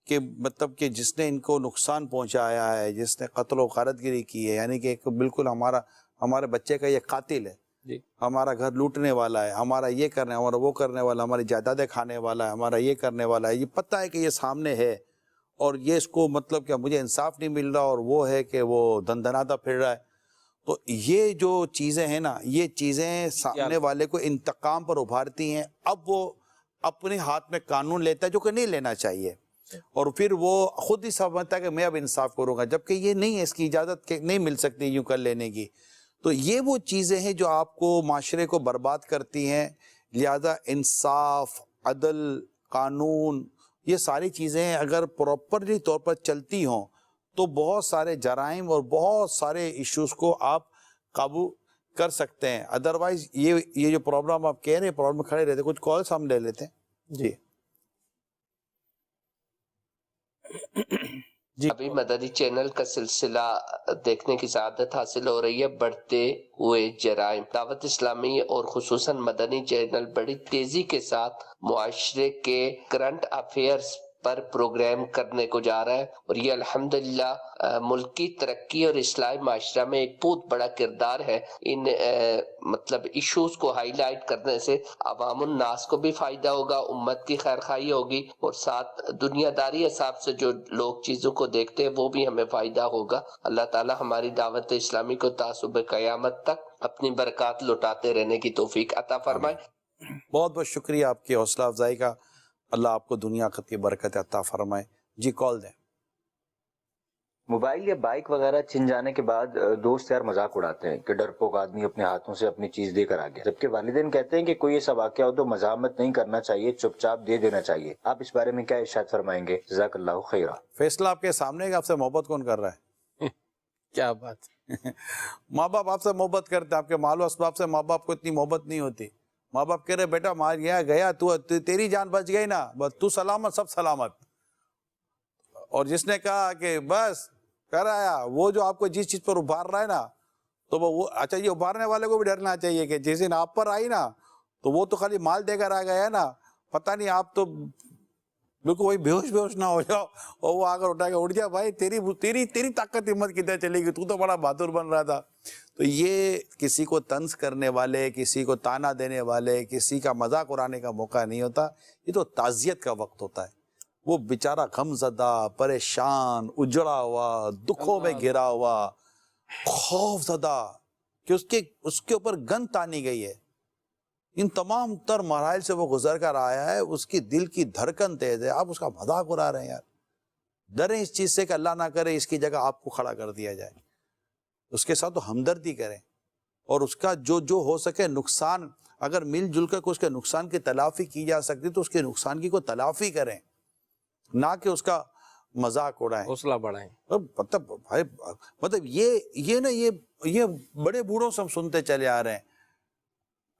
کہ مطلب کہ جس نے ان کو نقصان پہنچایا ہے، جس نے قتل و غارت گری کی ہے، یعنی کہ ایک بالکل ہمارے بچے کا یہ قاتل ہے، جی، ہمارا گھر لوٹنے والا ہے، ہمارا یہ کرنے، ہمارا وہ کرنے والا، ہماری جائیدادیں کھانے والا ہے، ہمارا یہ کرنے والا ہے، یہ پتہ ہے کہ یہ سامنے ہے، اور یہ اس کو مطلب کہ مجھے انصاف نہیں مل رہا، اور وہ ہے کہ وہ دندناتا پھر رہا ہے. تو یہ جو چیزیں ہیں نا، یہ چیزیں سامنے والے کو انتقام پر ابھارتی ہیں. اب وہ اپنے ہاتھ میں قانون لیتا ہے جو کہ نہیں لینا چاہیے، اور پھر وہ خود ہی سمجھتا ہے کہ میں اب انصاف کروں گا، جبکہ یہ نہیں ہے، اس کی اجازت نہیں مل سکتی یوں کر لینے کی. تو یہ وہ چیزیں ہیں جو آپ کو معاشرے کو برباد کرتی ہیں. لہذا انصاف، عدل، قانون، یہ ساری چیزیں اگر پراپرلی طور پر چلتی ہوں تو بہت سارے جرائم اور بہت سارے ایشوز کو آپ قابو کر سکتے ہیں. ادروائز یہ جو پرابلم آپ کہہ رہے ہیں، پرابلم کھڑے رہتے. کچھ کالس ہم لے لیتے ہیں. جی جی، ابھی مدنی چینل کا سلسلہ دیکھنے کی سعادت حاصل ہو رہی ہے. بڑھتے ہوئے جرائم، دعوت اسلامی اور خصوصاً مدنی چینل بڑی تیزی کے ساتھ معاشرے کے کرنٹ افیئرز پر پروگرام کرنے کو جا رہا ہے، اور یہ الحمدللہ ملک کی ترقی اور اصلاح معاشرہ میں ایک بہت بڑا کردار ہے۔ ان مطلب ایشوز کو ہائی لائٹ کرنے سے عوام الناس کو بھی فائدہ ہوگا، امت کی خیر خواہی ہوگی، اور ساتھ دنیا داری حساب سے جو لوگ چیزوں کو دیکھتے ہیں وہ بھی ہمیں فائدہ ہوگا۔ اللہ تعالی ہماری دعوت اسلامی کو تعصب قیامت تک اپنی برکات لوٹاتے رہنے کی توفیق عطا فرمائے۔ بہت بہت شکریہ آپ کی حوصلہ افزائی کا، اللہ آپ کو دنیا آخرت کی برکت عطا فرمائے۔ جی کال دیں۔ موبائل یا بائک وغیرہ چھن جانے کے بعد دوست یار مذاق اڑاتے ہیں کہ ڈرپوک آدمی اپنے ہاتھوں سے اپنی چیز دے کر آ گیا، جبکہ والدین کہتے ہیں کہ کوئی ایسا واقعہ ہو تو مزاحمت نہیں کرنا چاہیے، چپ چاپ دے دینا چاہیے۔ آپ اس بارے میں کیا ارشاد فرمائیں گے؟ جزاک اللہ خیرہ۔ فیصلہ آپ کے سامنے ہے کہ آپ سے محبت کون کر رہا ہے؟ کیا بات، ماں باپ آپ سے محبت کرتے ہیں، آپ کے مال و اسباب سے ماں باپ کو اتنی محبت نہیں ہوتی۔ ماں باپ کہہ رہے بیٹا مار گیا تو تیری جان بچ گئی نا، بس تو سلامت سب سلامت۔ اور جس نے کہا کہ بس کر آیا، وہ جو آپ کو جس چیز پر ابھار رہا ہے نا، تو وہ اچھا یہ ابھارنے والے کو بھی ڈرنا چاہیے کہ جس دن آپ پر آئی نا تو وہ تو خالی مال دے کر آ گیا ہے نا، پتہ نہیں آپ تو بالکل وہی بیہوش نہ ہو جاؤ اور وہ آ کر اٹھا کے اٹھ جا بھائی تیری طاقت ہمت کدھر چلے گی، تو بڑا بہادر بن رہا تھا۔ تو یہ کسی کو طنز کرنے والے، کسی کو تانا دینے والے، کسی کا مذاق اڑانے کا موقع نہیں ہوتا، یہ تو تعزیت کا وقت ہوتا ہے۔ وہ بیچارہ غم زدہ، پریشان، اجڑا ہوا، دکھوں میں گھرا ہوا، خوف زدہ کہ اس کے اوپر گند تانی گئی ہے، ان تمام تر مراحل سے وہ گزر کر آیا ہے، اس کی دل کی دھڑکن تیز ہے، آپ اس کا مذاق اڑا رہے ہیں یار۔ ڈریں اس چیز سے کہ اللہ نہ کرے اس کی جگہ آپ کو کھڑا کر دیا جائے، اس کے ساتھ تو ہمدردی کریں، اور اس کا جو ہو سکے نقصان، اگر مل جل کر اس کے نقصان کی تلافی کی جا سکتی تو اس کے نقصان کی کوئی تلافی کریں، نہ کہ اس کا مذاق اڑائیں، حوصلہ بڑھائیں۔ مطلب یہ بڑے بوڑھوں سے ہم سنتے چلے آ رہے ہیں،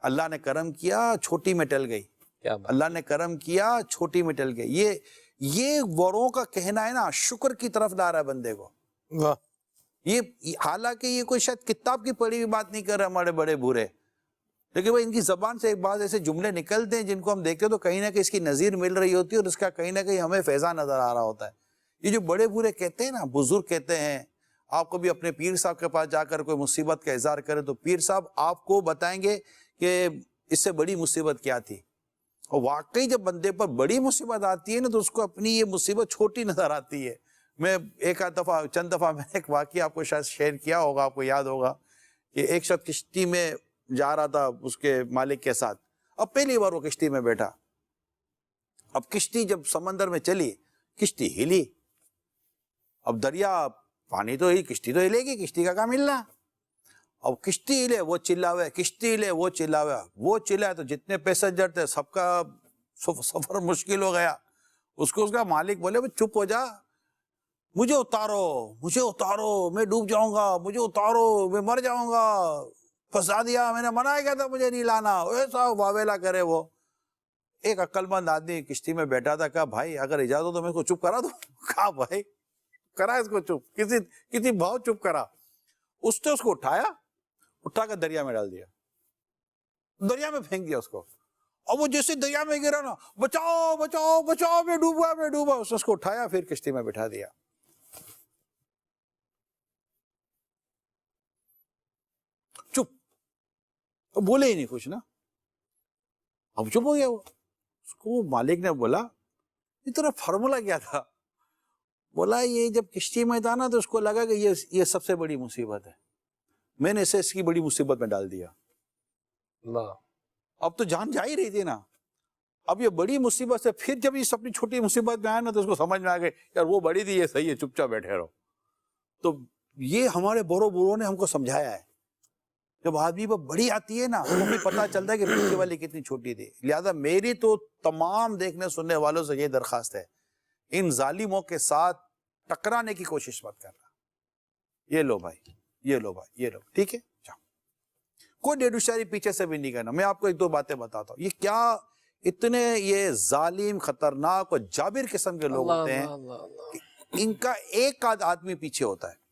اللہ نے کرم کیا چھوٹی میں ٹل گئی، کیا بات، اللہ نے کرم کیا چھوٹی میں ٹل گئی، یہ وروں کا کہنا ہے نا، شکر کی طرف لا رہا ہے بندے کو۔ یہ حالانکہ یہ کوئی شاید کتاب کی پڑھی ہوئی بات نہیں کر رہے ہمارے بڑے بوڑھے، لیکن وہ ان کی زبان سے ایک بات ایسے جملے نکلتے ہیں جن کو ہم دیکھتے تو کہیں نہ کہیں اس کی نظیر مل رہی ہوتی ہے، اور اس کا کہیں نہ کہیں ہمیں فیضان نظر آ رہا ہوتا ہے۔ یہ جو بڑے بوڑھے کہتے ہیں نا، بزرگ کہتے ہیں، آپ کو بھی اپنے پیر صاحب کے پاس جا کر کوئی مصیبت کا اظہار کرے تو پیر صاحب آپ کو بتائیں گے کہ اس سے بڑی مصیبت کیا تھی، اور واقعی جب بندے پر بڑی مصیبت آتی ہے نا تو اس کو اپنی یہ مصیبت چھوٹی نظر آتی ہے۔ میں چند دفعہ میں نے ایک واقعہ آپ کو شاید شیئر کیا ہوگا، آپ کو یاد ہوگا کہ ایک شخص کشتی میں جا رہا تھا اس کے مالک کے ساتھ، اب پہلی بار وہ کشتی میں بیٹھا، اب کشتی جب سمندر میں چلی، کشتی ہلی، اب دریا پانی تو ہی، کشتی تو ہلے گی، کشتی کا کام ہلنا، اب کشتی ہلے وہ چلاوے، کشتی ہلے وہ چلاوے، وہ چلائے تو جتنے پیسنجر تھے سب کا سفر مشکل ہو گیا۔ اس کو اس کا مالک بولے وہ چپ ہو جا، مجھے اتارو، میں ڈوب جاؤں گا، مجھے اتارو، میں مر جاؤں گا، پھنسا دیا، میں نے منع کیا تھا مجھے نہیں لانا، ایسا واویلا کرے وہ۔ ایک عقل مند آدمی کشتی میں بیٹھا تھا، کہا بھائی اگر اجازت ہو تو میں اس کو چپ کرا دوں۔ کہا بھائی کرا اس کو چپ، کسی بھاؤ چپ کرا۔ اس نے اس کو اٹھا کر دریا میں ڈال دیا، دریا میں پھینک دیا اس کو، اور وہ جیسے دریا میں گرا نا، بچاؤ بچاؤ بچاؤ، میں ڈوبا، اس کو اٹھایا پھر کشتی میں بٹھا دیا۔ چپ، بولے ہی نہیں کچھ نا، اب چپ ہو گیا وہ۔ اس کو مالک نے بولا یہ تیرا فارمولا کیا تھا؟ بولا یہ جب کشتی میں تھا نا تو اس کو لگا کہ یہ سب سے بڑی مصیبت ہے، میں نے اسے اس کی بڑی مصیبت میں ڈال دیا۔ اللہ، اب تو جان جا ہی رہی تھی نا، اب یہ بڑی مصیبت سے پھر جب یہ اپنی چھوٹی مصیبت میں آیا نا تو اس کو سمجھ میں آ گئی یار وہ بڑی تھی، یہ صحیح ہے، چپ چاپ بیٹھے رہو۔ تو یہ ہمارے بڑوں نے ہم کو سمجھایا ہے، جب آدمی پر بڑی آتی ہے نا تو ہمیں پتہ چلتا ہے کہ پیچھے والی کتنی چھوٹی تھی۔ لہذا میری تو تمام دیکھنے سننے والوں سے یہ درخواست ہے، ان ظالموں کے ساتھ ٹکرانے کی کوشش مت کرنا۔ یہ لو بھائی، یہ لو بھائی، یہ لو، ٹھیک ہے، جاؤ، کوئی ڈیڈو شاعری پیچھے سے بھی نہیں کرنا۔ میں آپ کو ایک دو باتیں بتاتا ہوں، یہ کیا اتنے یہ ظالم، خطرناک اور جابر قسم کے لوگ ہوتے ہیں کہ ان کا ایک آدھ آدمی پیچھے ہوتا ہے،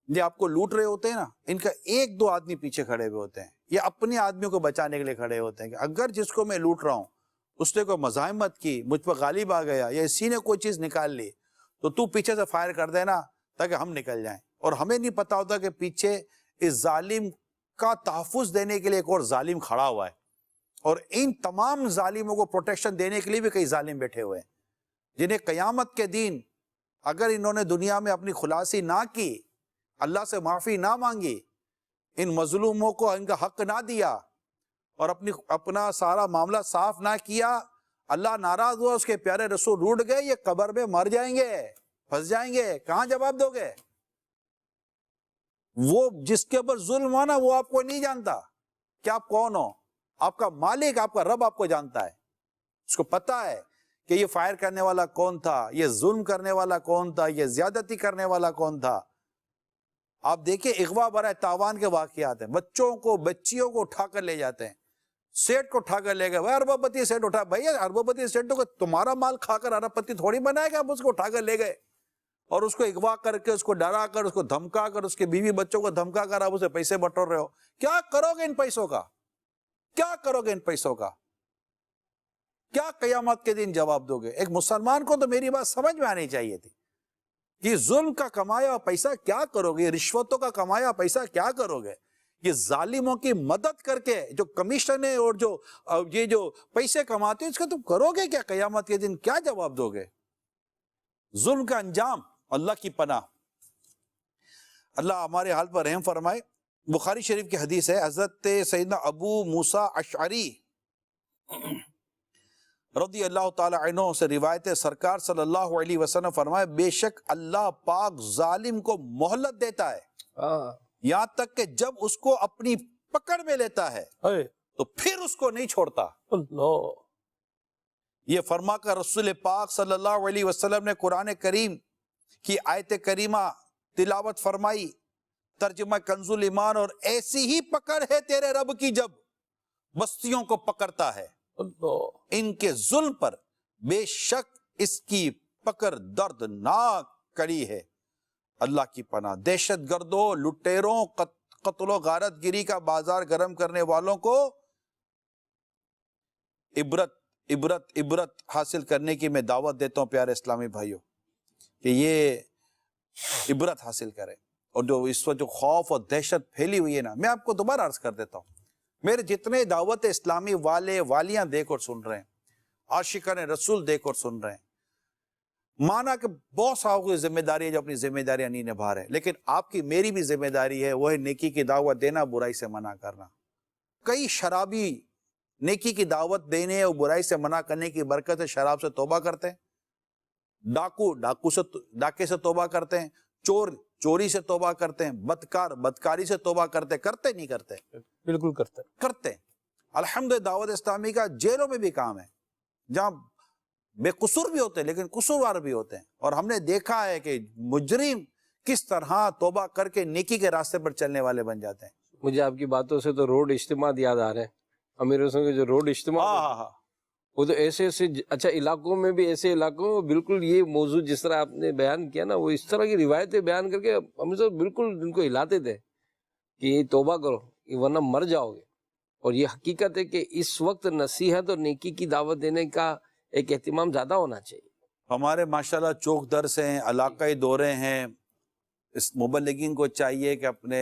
یہ آپ کو لوٹ رہے ہوتے ہیں نا، ان کا ایک دو آدمی پیچھے کھڑے ہوئے ہوتے ہیں، یہ اپنے آدمیوں کو بچانے کے لیے کھڑے ہوتے ہیں کہ اگر جس کو میں لوٹ رہا ہوں اس نے کوئی مزاحمت کی، مجھ پر غالب آ گیا، یا اسی نے کوئی چیز نکال لی، تو تو پیچھے سے فائر کر دینا تاکہ ہم نکل جائیں. اور ہمیں نہیں پتا ہوتا کہ پیچھے اس ظالم کا تحفظ دینے کے لیے ایک اور ظالم کھڑا ہوا ہے، اور ان تمام ظالموں کو پروٹیکشن دینے کے لیے بھی کئی ظالم بیٹھے ہوئے ہیں، جنہیں قیامت کے دن اگر انہوں نے دنیا میں اپنی خلاصی نہ کی، اللہ سے معافی نہ مانگی، ان مظلوموں کو ان کا حق نہ دیا، اور اپنا سارا معاملہ صاف نہ کیا، اللہ ناراض ہوا، اس کے پیارے رسول روٹ گئے، یہ قبر میں مر جائیں گے، پھنس جائیں گے. کہاں جواب دو گے؟ وہ جس کے اوپر ظلم ہو نا، وہ آپ کو نہیں جانتا کہ آپ کون ہو. آپ کا مالک، آپ کا رب آپ کو جانتا ہے. اس کو پتا ہے کہ یہ فائر کرنے والا کون تھا، یہ ظلم کرنے والا کون تھا، یہ زیادتی کرنے والا کون تھا. آپ دیکھیں اغوا برائے تاوان کے واقعات ہیں، بچوں کو بچیوں کو اٹھا کر لے جاتے ہیں، سیٹ کو اٹھا کر لے گئے، بھائی اربوں پتی سیٹ اٹھا، بھائی اربوں پتی سیٹ کو تمہارا مال کھا کر ارب پتی تھوڑی بنائے گا، آپ اس کو اٹھا کر لے گئے اور اس کو اغوا کر کے، اس کو ڈرا کر، اس کو دھمکا کر، اس کے بیوی بچوں کو دھمکا کر آپ اسے پیسے بٹور رہے ہو. کیا کرو گے ان پیسوں کا؟ کیا کرو گے ان پیسوں کا؟ کیا قیامت کے دن جواب دو گے؟ ایک مسلمان کو تو میری بات سمجھ میں آنی چاہیے تھی کہ ظلم کا کمایا پیسہ کیا کرو گے، رشوتوں کا کمایا پیسہ کیا کرو گے، یہ ظالموں کی مدد کر کے جو کمیشنیں اور یہ جو پیسے کماتے ہیں، اس کا تم کرو گے کیا؟ قیامت کے دن کیا جواب دو گے؟ ظلم کا انجام، اللہ کی پناہ. اللہ ہمارے حال پر رحم فرمائے. بخاری شریف کی حدیث ہے، حضرت سیدنا ابو موسیٰ اشعری رضی اللہ تعالی عنہ سے روایت ہے، سرکار صلی اللہ علیہ وسلم فرمائے، بے شک اللہ پاک ظالم کو مہلت دیتا ہے یہاں تک کہ جب اس کو اپنی پکڑ میں لیتا ہے تو پھر اس کو نہیں چھوڑتا. یہ فرما کر رسول پاک صلی اللہ علیہ وسلم نے قرآن کریم کی آیت کریمہ تلاوت فرمائی، ترجمہ کنز الایمان، اور ایسی ہی پکڑ ہے تیرے رب کی جب بستیوں کو پکڑتا ہے ان کے ظلم پر، بے شک اس کی پکڑ دردناک کڑی ہے. اللہ کی پناہ. دہشت گردوں، لٹیروں، قتل و غارت گیری کا بازار گرم کرنے والوں کو عبرت حاصل کرنے کی میں دعوت دیتا ہوں پیارے اسلامی بھائیوں، کہ یہ عبرت حاصل کریں. اور جو اس وقت جو خوف اور دہشت پھیلی ہوئی ہے نا، میں آپ کو دوبارہ عرض کر دیتا ہوں، میرے جتنے دعوت اسلامی والے والیاں دیکھ اور سن رہے ہیں، عاشقان رسول دیکھ اور سن رہے ہیں، مانا کہ بہت ساروں کی ذمہ داری ہے جو اپنی ذمہ داریاں نہیں نبھا رہے، لیکن آپ کی میری بھی ذمہ داری ہے، وہ ہے نیکی کی دعوت دینا، برائی سے منع کرنا. کئی شرابی نیکی کی دعوت دینے اور برائی سے منع کرنے کی برکت سے شراب سے توبہ کرتے ہیں، ڈاکے سے توبہ کرتے ہیں، چور چوری سے توبہ کرتے ہیں، بدکار بدکاری سے توبہ کرتے نہیں کرتے؟ بالکل کرتے. الحمدللہ دعوت اسلامی کا جیلوں میں بھی کام ہے، جہاں بے قصور بھی ہوتے ہیں لیکن قصوروار بھی ہوتے ہیں، اور ہم نے دیکھا ہے کہ مجرم کس طرح توبہ کر کے نیکی کے راستے پر چلنے والے بن جاتے ہیں. مجھے آپ کی باتوں سے تو روڈ اجتماع یاد آ رہے ہیں. امیر حسن کے جو روڈ اجتماع وہ تو ایسے اچھا علاقوں میں بھی، ایسے علاقوں میں بالکل یہ موضوع جس طرح آپ نے بیان کیا نا، وہ اس طرح کی روایتیں بیان کر کے امیر صاحب بالکل ان کو ہلاتے تھے کہ یہ توبہ کرو ورنہ مر جاؤ گے. اور یہ حقیقت ہے کہ اس وقت نصیحت اور نیکی کی دعوت دینے کا ایک اہتمام زیادہ ہونا چاہیے. ہمارے ماشاءاللہ چوک درس ہیں، علاقائی دورے ہیں. اس مبلغین کو چاہیے کہ اپنے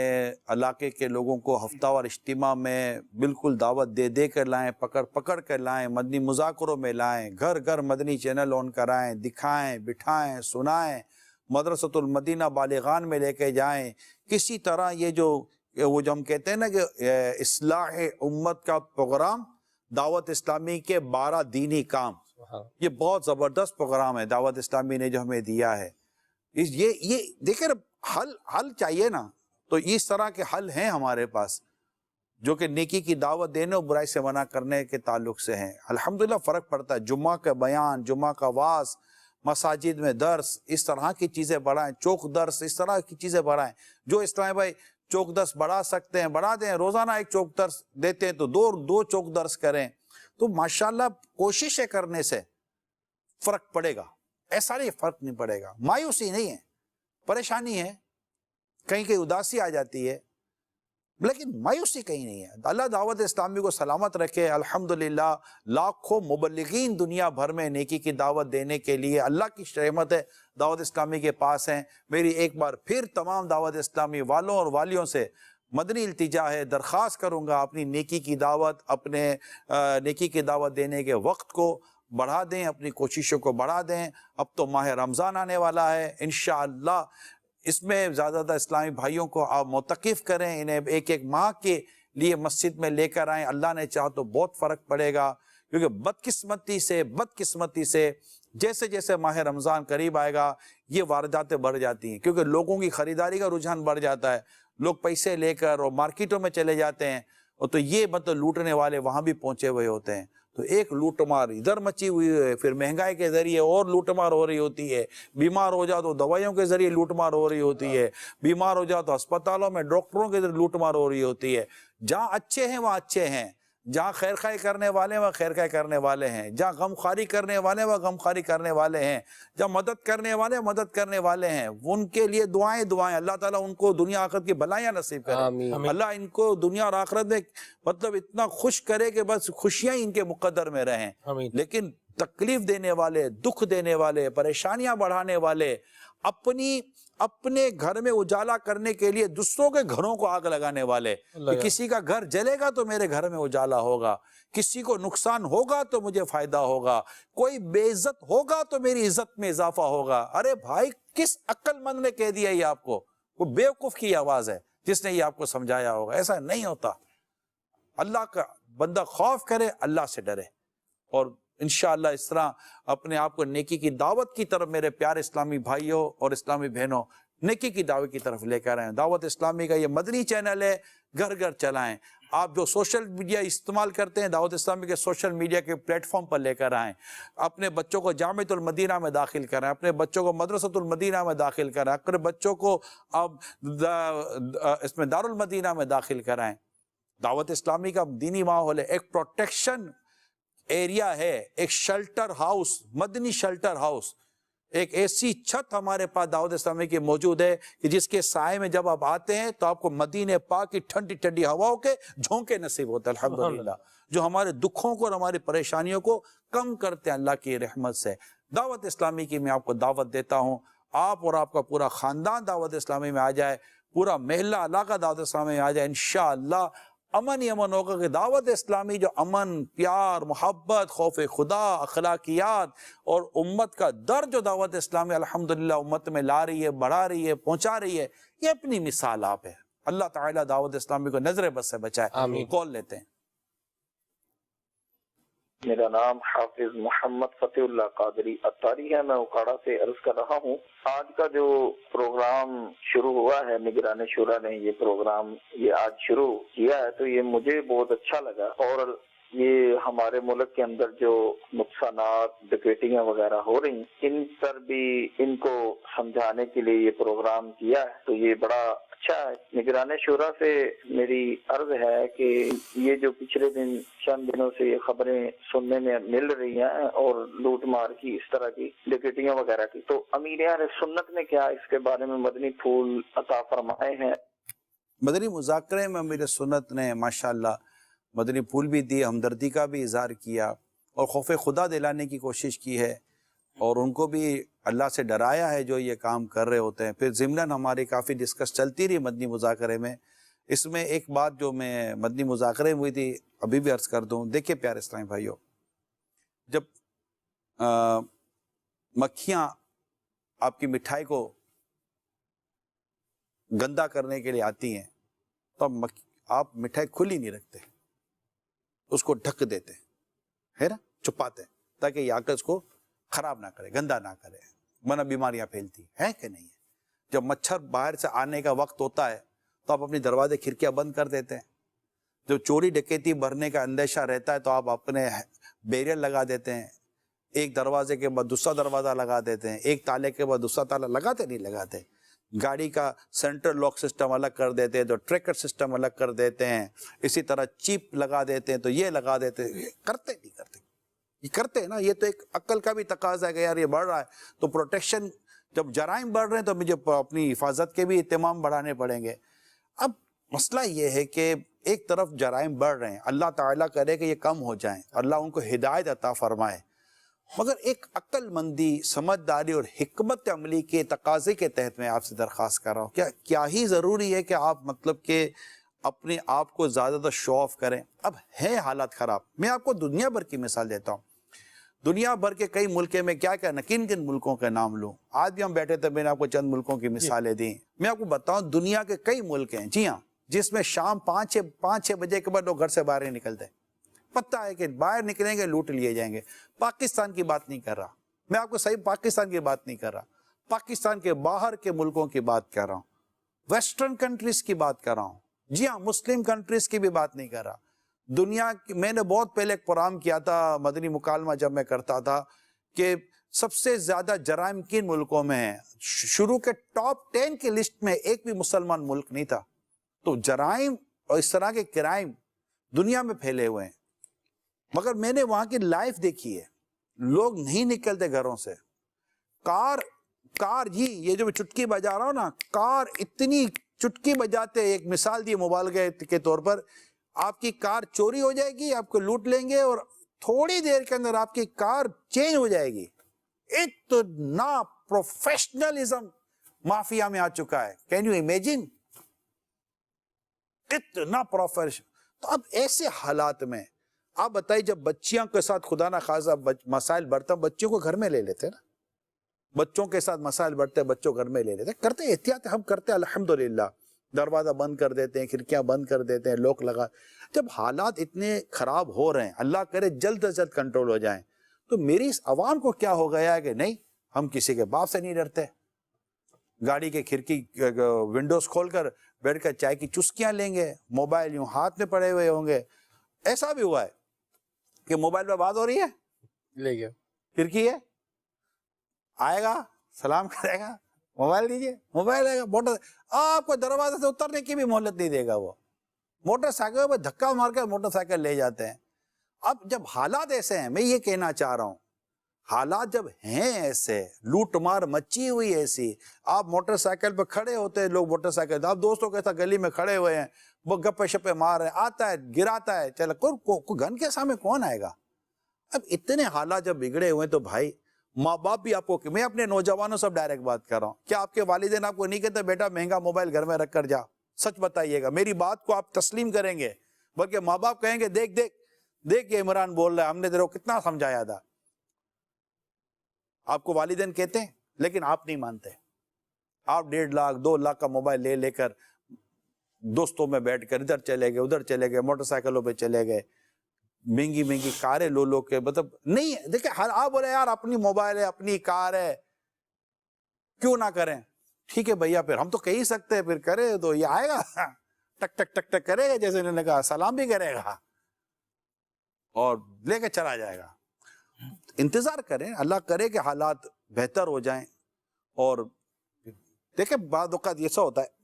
علاقے کے لوگوں کو ہفتہ وار اجتماع میں بالکل دعوت دے کر لائیں، پکڑ کر لائیں، مدنی مذاکروں میں لائیں، گھر گھر مدنی چینل آن کرائیں، دکھائیں، بٹھائیں، سنائیں، مدرسۃ المدینہ بالغان میں لے کے جائیں. کسی طرح یہ جو ہم کہتے ہیں نا کہ اصلاح امت کا پروگرام، دعوت اسلامی کے 12 دینی کام، یہ بہت زبردست پروگرام ہے دعوت اسلامی نے جو ہمیں دیا ہے. یہ دیکھیں حل چاہیے نا، تو اس طرح کے حل ہیں ہمارے پاس جو کہ نیکی کی دعوت دینے اور برائی سے منع کرنے کے تعلق سے ہیں. الحمدللہ فرق پڑتا ہے. جمعہ کا بیان، جمعہ کا واعظ، مساجد میں درس، اس طرح کی چیزیں بڑھائیں، چوک درس، اس طرح کی چیزیں بڑھائیں. جو اس طرح بھائی چوک درس بڑھا سکتے ہیں بڑھا دیں، روزانہ ایک چوک درس دیتے ہیں تو دو چوک درس کریں، تو ماشاءاللہ کوششیں کرنے سے فرق پڑے گا. ایسا نہیں فرق نہیں پڑے گا. مایوسی نہیں ہے، پریشانی ہے، کہیں اداسی آ جاتی ہے، لیکن مایوسی کہیں نہیں ہے. اللہ دعوت اسلامی کو سلامت رکھے. الحمدللہ لاکھوں مبلغین دنیا بھر میں نیکی کی دعوت دینے کے لیے اللہ کی رحمت ہے دعوت اسلامی کے پاس ہیں. میری ایک بار پھر تمام دعوت اسلامی والوں اور والیوں سے مدنی التجا ہے, درخواست کروں گا اپنی نیکی کی دعوت, اپنے نیکی کی دعوت دینے کے وقت کو بڑھا دیں, اپنی کوششوں کو بڑھا دیں. اب تو ماہ رمضان آنے والا ہے, انشاءاللہ اس میں زیادہ تر اسلامی بھائیوں کو آپ متقف کریں, انہیں ایک ایک ماہ کے لیے مسجد میں لے کر آئیں. اللہ نے چاہا تو بہت فرق پڑے گا, کیونکہ بدقسمتی سے جیسے جیسے ماہ رمضان قریب آئے گا یہ وارداتیں بڑھ جاتی ہیں, کیونکہ لوگوں کی خریداری کا رجحان بڑھ جاتا ہے, لوگ پیسے لے کر اور مارکیٹوں میں چلے جاتے ہیں, اور تو یہ مطلب لوٹنے والے وہاں بھی پہنچے ہوئے ہوتے ہیں. تو ایک لوٹ مار ادھر مچی ہوئی ہے, پھر مہنگائی کے ذریعے اور لوٹ مار ہو رہی ہوتی ہے, بیمار ہو جاؤ تو دوائیوں کے ذریعے لوٹ مار ہو رہی ہوتی ہے, بیمار ہو جاؤ تو اسپتالوں میں ڈاکٹروں کے ذریعے لوٹ مار ہو رہی ہوتی ہے. جہاں اچھے ہیں وہاں اچھے ہیں, جہاں خیر خواہی کرنے والے ہیں وہاں خیر خواہی کرنے والے ہیں, جہاں غم خواری کرنے والے ہیں وہاں غم خواری کرنے والے ہیں, جہاں مدد کرنے والے ہیں مدد کرنے والے ہیں. ان کے لیے دعائیں. اللہ تعالیٰ ان کو دنیا آخرت کی بھلائیاں نصیب کرے. آمین. اللہ ان کو دنیا اور آخرت میں مطلب اتنا خوش کرے کہ بس خوشیاں ان کے مقدر میں رہیں. آمین. لیکن تکلیف دینے والے, دکھ دینے والے, پریشانیاں بڑھانے والے, اپنے گھر میں اجالا کرنے کے لیے دوسروں کے گھروں کو آگ لگانے والے, کہ کسی کا گھر جلے گا تو میرے گھر میں اجالا ہوگا, کسی کو نقصان ہوگا تو مجھے فائدہ ہوگا, کوئی بے عزت ہوگا تو میری عزت میں اضافہ ہوگا. ارے بھائی کس عقل مند نے کہہ دیا یہ آپ کو؟ وہ بیوقوف کی آواز ہے جس نے یہ آپ کو سمجھایا ہوگا. ایسا نہیں ہوتا. اللہ کا بندہ خوف کرے, اللہ سے ڈرے, اور انشاءاللہ اس طرح اپنے آپ کو نیکی کی دعوت کی طرف میرے پیارے اسلامی بھائیوں اور اسلامی بہنوں نیکی کی دعوت کی طرف لے کر آئیں. دعوت اسلامی کا یہ مدنی چینل ہے, گھر گھر چلائیں. آپ جو سوشل میڈیا استعمال کرتے ہیں دعوت اسلامی کے سوشل میڈیا کے پلیٹ فارم پر لے کر آئیں. اپنے بچوں کو جامعۃ المدینہ میں داخل کرائیں, اپنے بچوں کو مدرسۃ المدینہ میں داخل کرائیں, اپنے بچوں کو آپ اس میں دارالمدینہ میں داخل کرائیں. دعوت اسلامی کا دینی ماحول ہے, ایک پروٹیکشن ایریا ہے, ایک شیلٹر ہاؤس, مدنی شیلٹر ہاؤس, ایک ایسی چھت ہمارے پاس دعوت اسلامی کی موجود ہے کہ جس کے سائے میں جب آپ آتے ہیں تو آپ کو مدینہ پاک کی ٹھنڈی ٹھنڈی ہواؤں کے جھونکے نصیب ہوتے ہیں الحمدللہ, جو ہمارے دکھوں کو اور ہماری پریشانیوں کو کم کرتے ہیں اللہ کی رحمت سے. دعوت اسلامی کی میں آپ کو دعوت دیتا ہوں, آپ اور آپ کا پورا خاندان دعوت اسلامی میں آ جائے, پورا محلہ علاقہ دعوت اسلامی میں آ جائے. انشاءاللہ امن ہی امن ہوگا, کہ دعوت اسلامی جو امن, پیار, محبت, خوف خدا, اخلاقیات اور امت کا در جو دعوت اسلامی الحمدللہ امت میں لا رہی ہے, بڑھا رہی ہے, پہنچا رہی ہے, یہ اپنی مثال آپ ہے. اللہ تعالیٰ دعوت اسلامی کو نظر بد سے بچائے. آمین. کال لیتے ہیں. میرا نام حافظ محمد فتح اللہ قادری اتاری ہے, میں اکاڑا سے عرض کر رہا ہوں. آج کا جو پروگرام شروع ہوا ہے, نگران شورا نے یہ پروگرام یہ آج شروع کیا ہے, تو یہ مجھے بہت اچھا لگا. اور یہ ہمارے ملک کے اندر جو نقصانات, ڈکیٹیاں وغیرہ ہو رہی ہیں, ان پر بھی ان کو سمجھانے کے لیے یہ پروگرام کیا ہے, تو یہ بڑا اچھا ہے. نگران شورا سے میری عرض ہے کہ یہ جو پچھلے چند دنوں سے یہ خبریں سننے میں مل رہی ہیں اور لوٹ مار کی, اس طرح کی ڈکیٹیاں وغیرہ کی, تو امیر اہل سنت نے کیا اس کے بارے میں مدنی پھول عطا فرمائے ہیں؟ مدنی مذاکرے میں امیر سنت نے ماشاءاللہ مدنی پھول بھی دی, ہمدردی کا بھی اظہار کیا اور خوف خدا دلانے کی کوشش کی ہے, اور ان کو بھی اللہ سے ڈرایا ہے جو یہ کام کر رہے ہوتے ہیں. پھر ضمناً ہماری کافی ڈسکس چلتی رہی مدنی مذاکرے میں. اس میں ایک بات جو میں مدنی مذاکرے میں ہوئی تھی ابھی بھی عرض کر دوں. دیکھیں پیارے اسلامی بھائیوں, جب مکھیاں آپ کی مٹھائی کو گندا کرنے کے لیے آتی ہیں تو آپ مٹھائی کھلی نہیں رکھتے, اس کو ڈھک دیتے ہے نا, چھپاتے ہیں تاکہ یہ آکر اس کو خراب نہ کرے, گندا نہ کرے, ورنہ بیماریاں پھیلتی ہیں کہ نہیں ہے. جب مچھر باہر سے آنے کا وقت ہوتا ہے تو آپ اپنی دروازے کھڑکیاں بند کر دیتے ہیں. جب چوری ڈکیتی بھرنے کا اندیشہ رہتا ہے تو آپ اپنے بیریئر لگا دیتے ہیں, ایک دروازے کے بعد دوسرا دروازہ لگا دیتے ہیں, ایک تالے کے بعد دوسرا تالا لگاتے نہیں لگاتے. گاڑی کا سینٹر لاک سسٹم الگ کر دیتے ہیں, تو ٹریکر سسٹم الگ کر دیتے ہیں, اسی طرح چیپ لگا دیتے ہیں, تو یہ لگا دیتے ہیں. کرتے نہیں کرتے, یہ کرتے ہیں نا. یہ تو ایک عقل کا بھی تقاضا ہے کہ یار یہ بڑھ رہا ہے تو پروٹیکشن, جب جرائم بڑھ رہے ہیں تو مجھے اپنی حفاظت کے بھی اہتمام بڑھانے پڑیں گے. اب مسئلہ یہ ہے کہ ایک طرف جرائم بڑھ رہے ہیں، اللہ تعالیٰ کرے کہ یہ کم ہو جائیں، اللہ ان کو ہدایت عطا فرمائے، مگر ایک عقل مندی، سمجھداری اور حکمت عملی کے تقاضے کے تحت میں آپ سے درخواست کر رہا ہوں، کیا ہی ضروری ہے کہ آپ مطلب کہ اپنے آپ کو زیادہ شو آف کریں؟ اب ہے حالات خراب. میں آپ کو دنیا بھر کی مثال دیتا ہوں. دنیا بھر کے کئی ملکوں میں کیا کن ملکوں کے نام لوں. آج بھی ہم بیٹھے تھے، میں نے آپ کو چند ملکوں کی مثالیں دیں. میں آپ کو بتاؤں دنیا کے کئی ملک ہیں، جی ہاں، جس میں شام 5-6 بجے کے بعد لوگ گھر سے باہر نہیں نکلتے. پتہ ہے کہ باہر نکلیں گے لوٹ لیے جائیں گے. پاکستان کی بات نہیں کر رہا میں، آپ کو صحیح پاکستان کی بات نہیں کر رہا، پاکستان کے باہر کے ملکوں کی بات کر رہا ہوں، ویسٹرن کنٹریز کی بات کر رہا ہوں. جی ہاں، مسلم کنٹریز کی بھی بات نہیں کر رہا. دنیا کی میں نے بہت پہلے ایک پروگرام کیا تھا، مدنی مکالمہ جب میں کرتا تھا، کہ سب سے زیادہ جرائم کن ملکوں میں ہیں. شروع کے ٹاپ 10 کی لسٹ میں ایک بھی مسلمان ملک نہیں تھا. تو جرائم اور اس طرح کے کرائم دنیا میں پھیلے ہوئے ہیں. مگر میں نے وہاں کی لائف دیکھی ہے، لوگ نہیں نکلتے گھروں سے. کار جی، یہ جو میں چٹکی بجا رہا ہوں نا، کار اتنی چٹکی بجاتے، ایک مثال دی مبالغے کے طور پر، آپ کی کار چوری ہو جائے گی، آپ کو لوٹ لیں گے، اور تھوڑی دیر کے اندر آپ کی کار چینج ہو جائے گی. اتنا پروفیشنلزم مافیا میں آ چکا ہے. Can you imagine? اتنا پروفیشنل. تو اب ایسے حالات میں آپ بتائیے، جب بچیاں کے ساتھ خدا نہ خواستہ مسائل بڑھتا، بچوں کو گھر میں لے لیتے نا، بچوں کے ساتھ مسائل بڑھتے بچوں گھر میں لے لیتے. کرتے احتیاط ہم کرتے الحمدللہ، دروازہ بند کر دیتے ہیں، کھڑکیاں بند کر دیتے ہیں، لوک لگا. جب حالات اتنے خراب ہو رہے ہیں، اللہ کرے جلد از جلد کنٹرول ہو جائیں، تو میری اس عوام کو کیا ہو گیا ہے کہ نہیں، ہم کسی کے باپ سے نہیں ڈرتے. گاڑی کے کھڑکی ونڈوز کھول کر بیٹھ کر چائے کی چسکیاں لیں گے، موبائل یوں ہاتھ میں پڑے ہوئے ہوں گے. ایسا بھی ہوا ہے کہ موبائل پہ بات ہو رہی ہے، لے گیا کھڑکی ہے، آئے گا سلام کرے گا، موبائل دیجئے، موبائل آئے گا. آپ کو دروازے سے اترنے کی بھی مہلت نہیں دے گا. وہ موٹر سائیکل پہ دھکا مار کر موٹر سائیکل لے جاتے ہیں. اب جب حالات ایسے ہیں، میں یہ کہنا چاہ رہا ہوں، حالات جب ہیں ایسے، لوٹ مار مچی ہوئی ایسی، آپ موٹر سائیکل پہ کھڑے ہوتے ہیں، لوگ موٹر سائیکل، آپ دوستوں کے ساتھ گلی میں کھڑے ہوئے ہیں، وہ گپے شپے مار رہے ہیں، آتا ہے گراتا ہے، چلو گن کے سامنے کون آئے گا. اب اتنے حالات جب بگڑے ہوئے تو بھائی ماں باپ بھی آپ کو، میں اپنے نوجوانوں سے ڈائریکٹ بات کر رہا ہوں، کیا آپ کے والدین آپ کو نہیں کہتے بیٹا مہنگا موبائل گھر میں رکھ کر جا؟ سچ بتائیے گا، میری بات کو آپ تسلیم کریں گے؟ بلکہ ماں باپ کہیں گے دیکھ یہ عمران بول رہا ہے، ہم نے تیرے کو کتنا سمجھایا تھا. آپ کو والدین کہتے ہیں، لیکن آپ نہیں مانتے. آپ 1.5 لاکھ 2 لاکھ کا موبائل لے کر دوستوں میں بیٹھ کر ادھر چلے گئے ادھر چلے گئے، موٹر سائیکلوں پہ چلے گئے، مہنگی کاریں لو کے، مطلب نہیں. دیکھیں آپ بولے یار اپنی موبائل ہے اپنی کار ہے، کیوں نہ کریں؟ ٹھیک ہے بھیا، پھر ہم تو کہہ ہی سکتے ہیں، پھر کرے تو یہ آئے گا ٹک ٹک ٹک ٹک کرے گا، جیسے انہوں نے کہا سلام بھی کرے گا اور لے کے چلا جائے گا. انتظار کریں، اللہ کرے کہ حالات بہتر ہو جائیں. اور دیکھیں بعض اوقات ایسا ہوتا ہے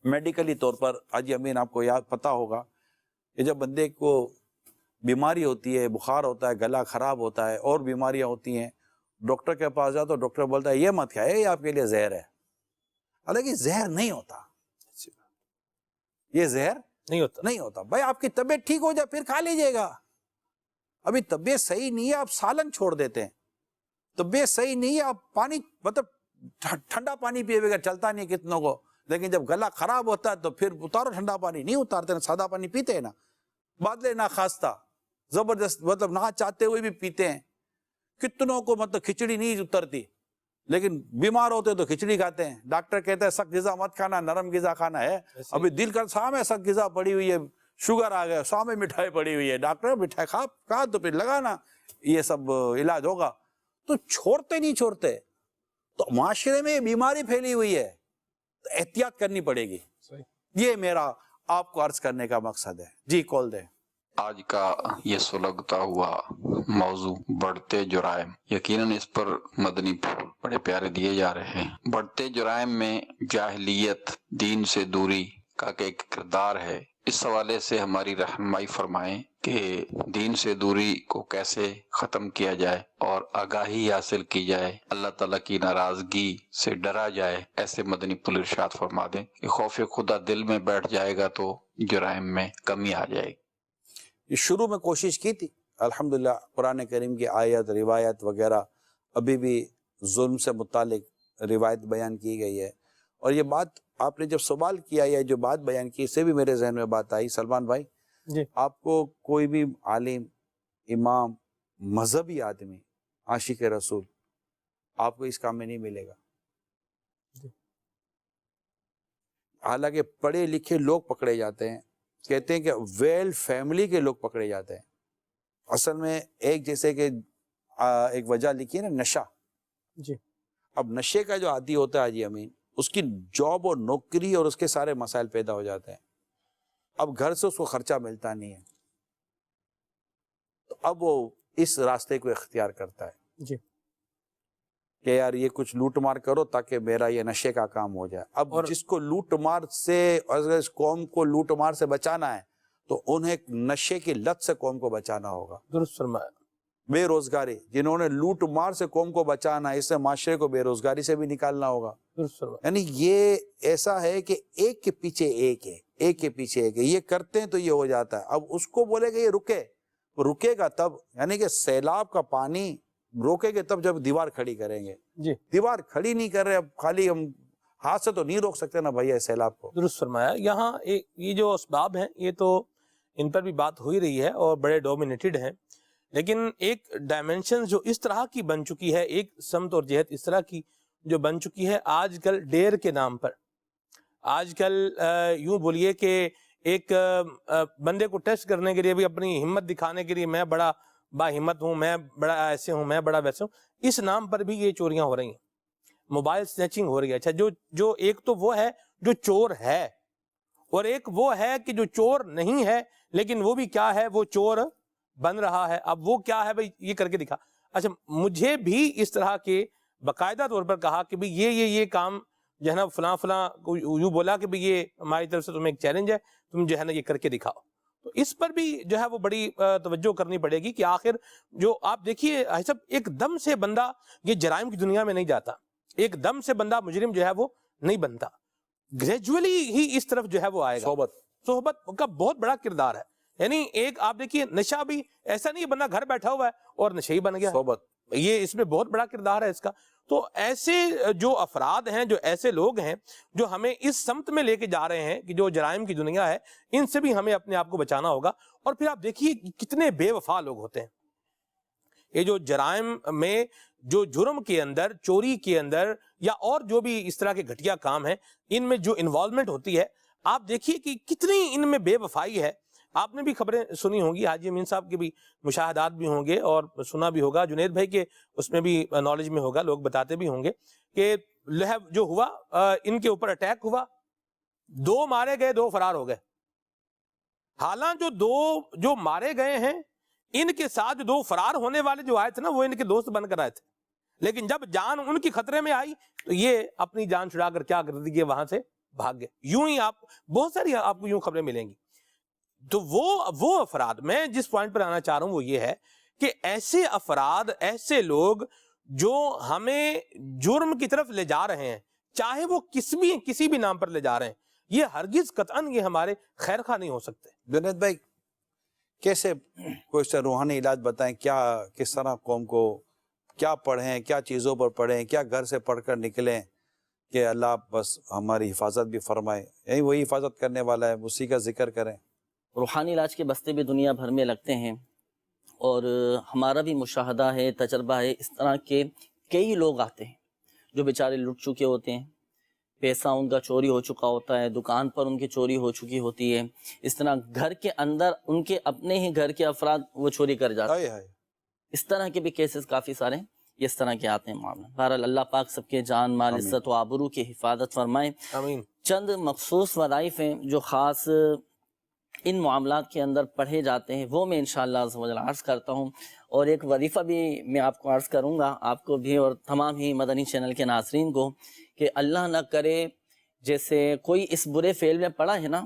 میڈیکلی طور پر، حاجی امین آپ کو یاد پتا ہوگا، کہ جب بندے کو بیماری ہوتی ہے، بخار ہوتا ہے، گلا خراب ہوتا ہے، اور بیماریاں ہوتی ہیں، ڈاکٹر کے پاس جاؤ تو ڈاکٹر بولتا ہے یہ مت کھائے، یہ آپ کے لیے زہر ہے. حالانکہ زہر نہیں ہوتا، یہ زہر نہیں ہوتا. بھائی آپ کی طبیعت ٹھیک ہو جائے پھر کھا لیجئے گا. ابھی طبیعت صحیح نہیں ہے، آپ سالن چھوڑ دیتے ہیں. طبیعت صحیح نہیں ہے، آپ پانی مطلب ٹھنڈا پانی پیے بغیر چلتا نہیں کتنوں کو، لیکن جب گلا خراب ہوتا ہے تو پھر اتارو ٹھنڈا پانی. نہیں اتارتے نا، سادہ پانی پیتے ہیں نا. بادلے نہ خواستہ زبردست مطلب نہ چاہتے ہوئے بھی پیتے ہیں. کتنوں کو مطلب کھچڑی نہیں اترتی، لیکن بیمار ہوتے تو کھچڑی کھاتے ہیں. ڈاکٹر کہتا ہے سخت غذا مت کھانا، نرم غذا کھانا ہے. ابھی دل کا سامنے سخت غذا پڑی ہوئی ہے، شوگر آ گیا، سامنے مٹھائی پڑی ہوئی ہے، ڈاکٹر مٹھائی کھا تو پھر لگانا، یہ سب علاج ہوگا. تو چھوڑتے نہیں چھوڑتے. تو معاشرے میں یہ بیماری پھیلی ہوئی ہے، تو احتیاط کرنی پڑے گی. یہ میرا آپ کو عرض کرنے کا مقصد ہے. جی کال دیں. آج کا یہ سلگتا ہوا موضوع بڑھتے جرائم، یقیناً اس پر مدنی پھول بڑے پیارے دیے جا رہے ہیں. بڑھتے جرائم میں جاہلیت، دین سے دوری کا ایک کردار ہے. اس حوالے سے ہماری رہنمائی فرمائیں کہ دین سے دوری کو کیسے ختم کیا جائے اور آگاہی حاصل کی جائے، اللہ تعالیٰ کی ناراضگی سے ڈرا جائے، ایسے مدنی پھول ارشاد فرما دیں کہ خوف خدا دل میں بیٹھ جائے گا تو جرائم میں کمی آ جائے گی۔ شروع میں کوشش کی تھی، الحمدللہ قرآن کریم کی آیت روایت وغیرہ ابھی بھی ظلم سے متعلق روایت بیان کی گئی ہے، اور یہ بات آپ نے جب سوال کیا یا جو بات بیان کی، اس سے بھی میرے ذہن میں بات آئی سلمان بھائی، جی آپ کو کوئی بھی عالم، امام، مذہبی آدمی، عاشق رسول آپ کو اس کام میں نہیں ملے گا۔ حالانکہ پڑھے لکھے لوگ پکڑے جاتے ہیں، کہتے ہیں کہ ویل فیملی کے لوگ پکڑے جاتے ہیں، اصل میں ایک جیسے کہ ایک وجہ لکھی ہے نا، نشہ۔ جی اب نشے کا جو عادی ہوتا ہے حاجی امین، اس کی جاب اور نوکری اور اس کے سارے مسائل پیدا ہو جاتے ہیں، اب گھر سے اس کو خرچہ ملتا نہیں ہے، تو اب وہ اس راستے کو اختیار کرتا ہے جی کہ یار یہ کچھ لوٹ مار کرو تاکہ میرا یہ نشے کا کام ہو جائے۔ اب جس کو لوٹ مار سے، اگر اس قوم کو لوٹ مار سے بچانا ہے تو انہیں نشے کی لت سے قوم کو بچانا ہوگا۔ درست فرمایا۔ بے روزگاری، جنہوں نے لوٹ مار سے قوم کو بچانا ہے، اس سے معاشرے کو بے روزگاری سے بھی نکالنا ہوگا۔ درست فرمایا۔ یعنی یہ ایسا ہے کہ ایک کے پیچھے ایک ہے، ایک کے پیچھے ایک ہے، یہ کرتے ہیں تو یہ ہو جاتا ہے۔ اب اس کو بولے کہ یہ رکے گا تب، یعنی کہ سیلاب کا پانی روکے گے تب جب دیوار کھڑی کریں گے۔ جی دیوار کھڑی نہیں کر رہے، اب خالی ہم ہاتھ سے تو نہیں روک سکتے نا بھائی سیلاب کو۔ درست فرمایا۔ یہاں یہ جو اسباب ہیں یہ تو ان پر بھی بات ہو ہی رہی ہے اور بڑے ڈومینیٹڈ ہیں، لیکن ایک ڈائمنشن جو اس طرح کی بن چکی ہے، ایک سمت اور جہت اس طرح کی جو بن چکی ہے آج کل ڈیر کے نام پر، آج کل یوں بولیے کہ ایک بندے کو ٹیسٹ کرنے کے لیے بھی، اپنی ہمت دکھانے کے لیے، میں بڑا با ہمت ہوں، میں بڑا ایسے ہوں، میں بڑا ویسے ہوں، اس نام پر بھی یہ چوریاں ہو رہی ہیں، موبائل سنیچنگ ہو رہی ہے۔ اچھا جو ایک تو وہ ہے جو چور ہے، اور ایک وہ ہے کہ جو چور نہیں ہے لیکن وہ بھی کیا ہے، وہ چور بن رہا ہے۔ اب وہ کیا ہے بھائی، یہ کر کے دکھا۔ اچھا مجھے بھی اس طرح کے باقاعدہ طور پر کہا کہ بھئی یہ کام جو ہے نا فلاں کو یوں بولا کہ بھئی یہ ہماری طرف سے تمہیں ایک چیلنج ہے، تم جو ہے نا یہ کر کے دکھاؤ۔ تو اس پر بھی جو ہے وہ بڑی توجہ کرنی پڑے گی کہ آخر جو آپ دیکھیے صاحب، ایک دم سے بندہ یہ جرائم کی دنیا میں نہیں جاتا، ایک دم سے بندہ مجرم جو ہے وہ نہیں بنتا، گریجولی ہی اس طرف جو ہے وہ آئے گا۔ صحبت کا بہت بڑا کردار ہے، یعنی ایک آپ دیکھیے نشہ بھی ایسا نہیں ہے بندہ گھر بیٹھا ہوا ہے اور نشئی بن گیا، صحبت، یہ اس میں بہت بڑا کردار ہے اس کا۔ تو ایسے جو افراد ہیں، جو ایسے لوگ ہیں جو ہمیں اس سمت میں لے کے جا رہے ہیں کہ جو جرائم کی دنیا ہے، ان سے بھی ہمیں اپنے آپ کو بچانا ہوگا۔ اور پھر آپ دیکھیے کتنے بے وفا لوگ ہوتے ہیں، یہ جو جرائم میں، جو جرم کے اندر، چوری کے اندر، یا اور جو بھی اس طرح کے گھٹیا کام ہیں، ان میں جو انوالومنٹ ہوتی ہے، آپ دیکھیے کہ کتنی ان میں بے وفائی ہے۔ آپ نے بھی خبریں سنی ہوں گی، حاجی امین صاحب کے بھی مشاہدات بھی ہوں گے اور سنا بھی ہوگا، جنید بھائی کے اس میں بھی نالج میں ہوگا، لوگ بتاتے بھی ہوں گے کہ لہب جو ہوا، ان کے اوپر اٹیک ہوا، 2 مارے گئے، 2 فرار ہو گئے۔ حالانکہ جو مارے گئے ہیں، ان کے ساتھ 2 فرار ہونے والے جو آئے تھے نا، وہ ان کے دوست بن کر آئے تھے، لیکن جب جان ان کی خطرے میں آئی تو یہ اپنی جان چھڑا کر کیا کر دیے، وہاں سے بھاگ گئے۔ یوں ہی آپ بہت ساری آپ کو یوں خبریں ملیں گی۔ تو وہ افراد، میں جس پوائنٹ پر آنا چاہ رہا ہوں وہ یہ ہے کہ ایسے افراد، ایسے لوگ جو ہمیں جرم کی طرف لے جا رہے ہیں، چاہے وہ کسی بھی نام پر لے جا رہے ہیں، یہ ہرگز قطعاً یہ ہمارے خیر خواہ نہیں ہو سکتے۔ جنید بھائی کیسے کوئی سے روحانی علاج بتائیں، کس طرح قوم کو کیا پڑھیں، کیا چیزوں پر پڑھیں، کیا گھر سے پڑھ کر نکلیں کہ اللہ بس ہماری حفاظت بھی فرمائے، یہی وہی حفاظت کرنے والا ہے، اسی کا ذکر کریں۔ روحانی علاج کے بستے بھی دنیا بھر میں لگتے ہیں، اور ہمارا بھی مشاہدہ ہے، تجربہ ہے، اس طرح کے کئی لوگ آتے ہیں جو بیچارے لٹ چکے ہوتے ہیں، پیسہ ان کا چوری ہو چکا ہوتا ہے، دکان پر ان کی چوری ہو چکی ہوتی ہے، اس طرح گھر کے اندر ان کے اپنے ہی گھر کے افراد وہ چوری کر جاتے ہیں۔ اس طرح کے بھی کیسز کافی سارے اس طرح کے آتے ہیں معاملہ۔ بہرحال اللہ پاک سب کے جان مال عزت و آبرو کی حفاظت فرمائے۔ آمین۔ چند مخصوص وظائف ہیں جو خاص ان معاملات کے اندر پڑھے جاتے ہیں، وہ میں انشاءاللہ عز و جل عرض کرتا ہوں، اور ایک وظیفہ بھی میں آپ کو عرض کروں گا، آپ کو بھی اور تمام ہی مدنی چینل کے ناظرین کو، کہ اللہ نہ کرے جیسے کوئی اس برے فعل میں پڑا ہے نا،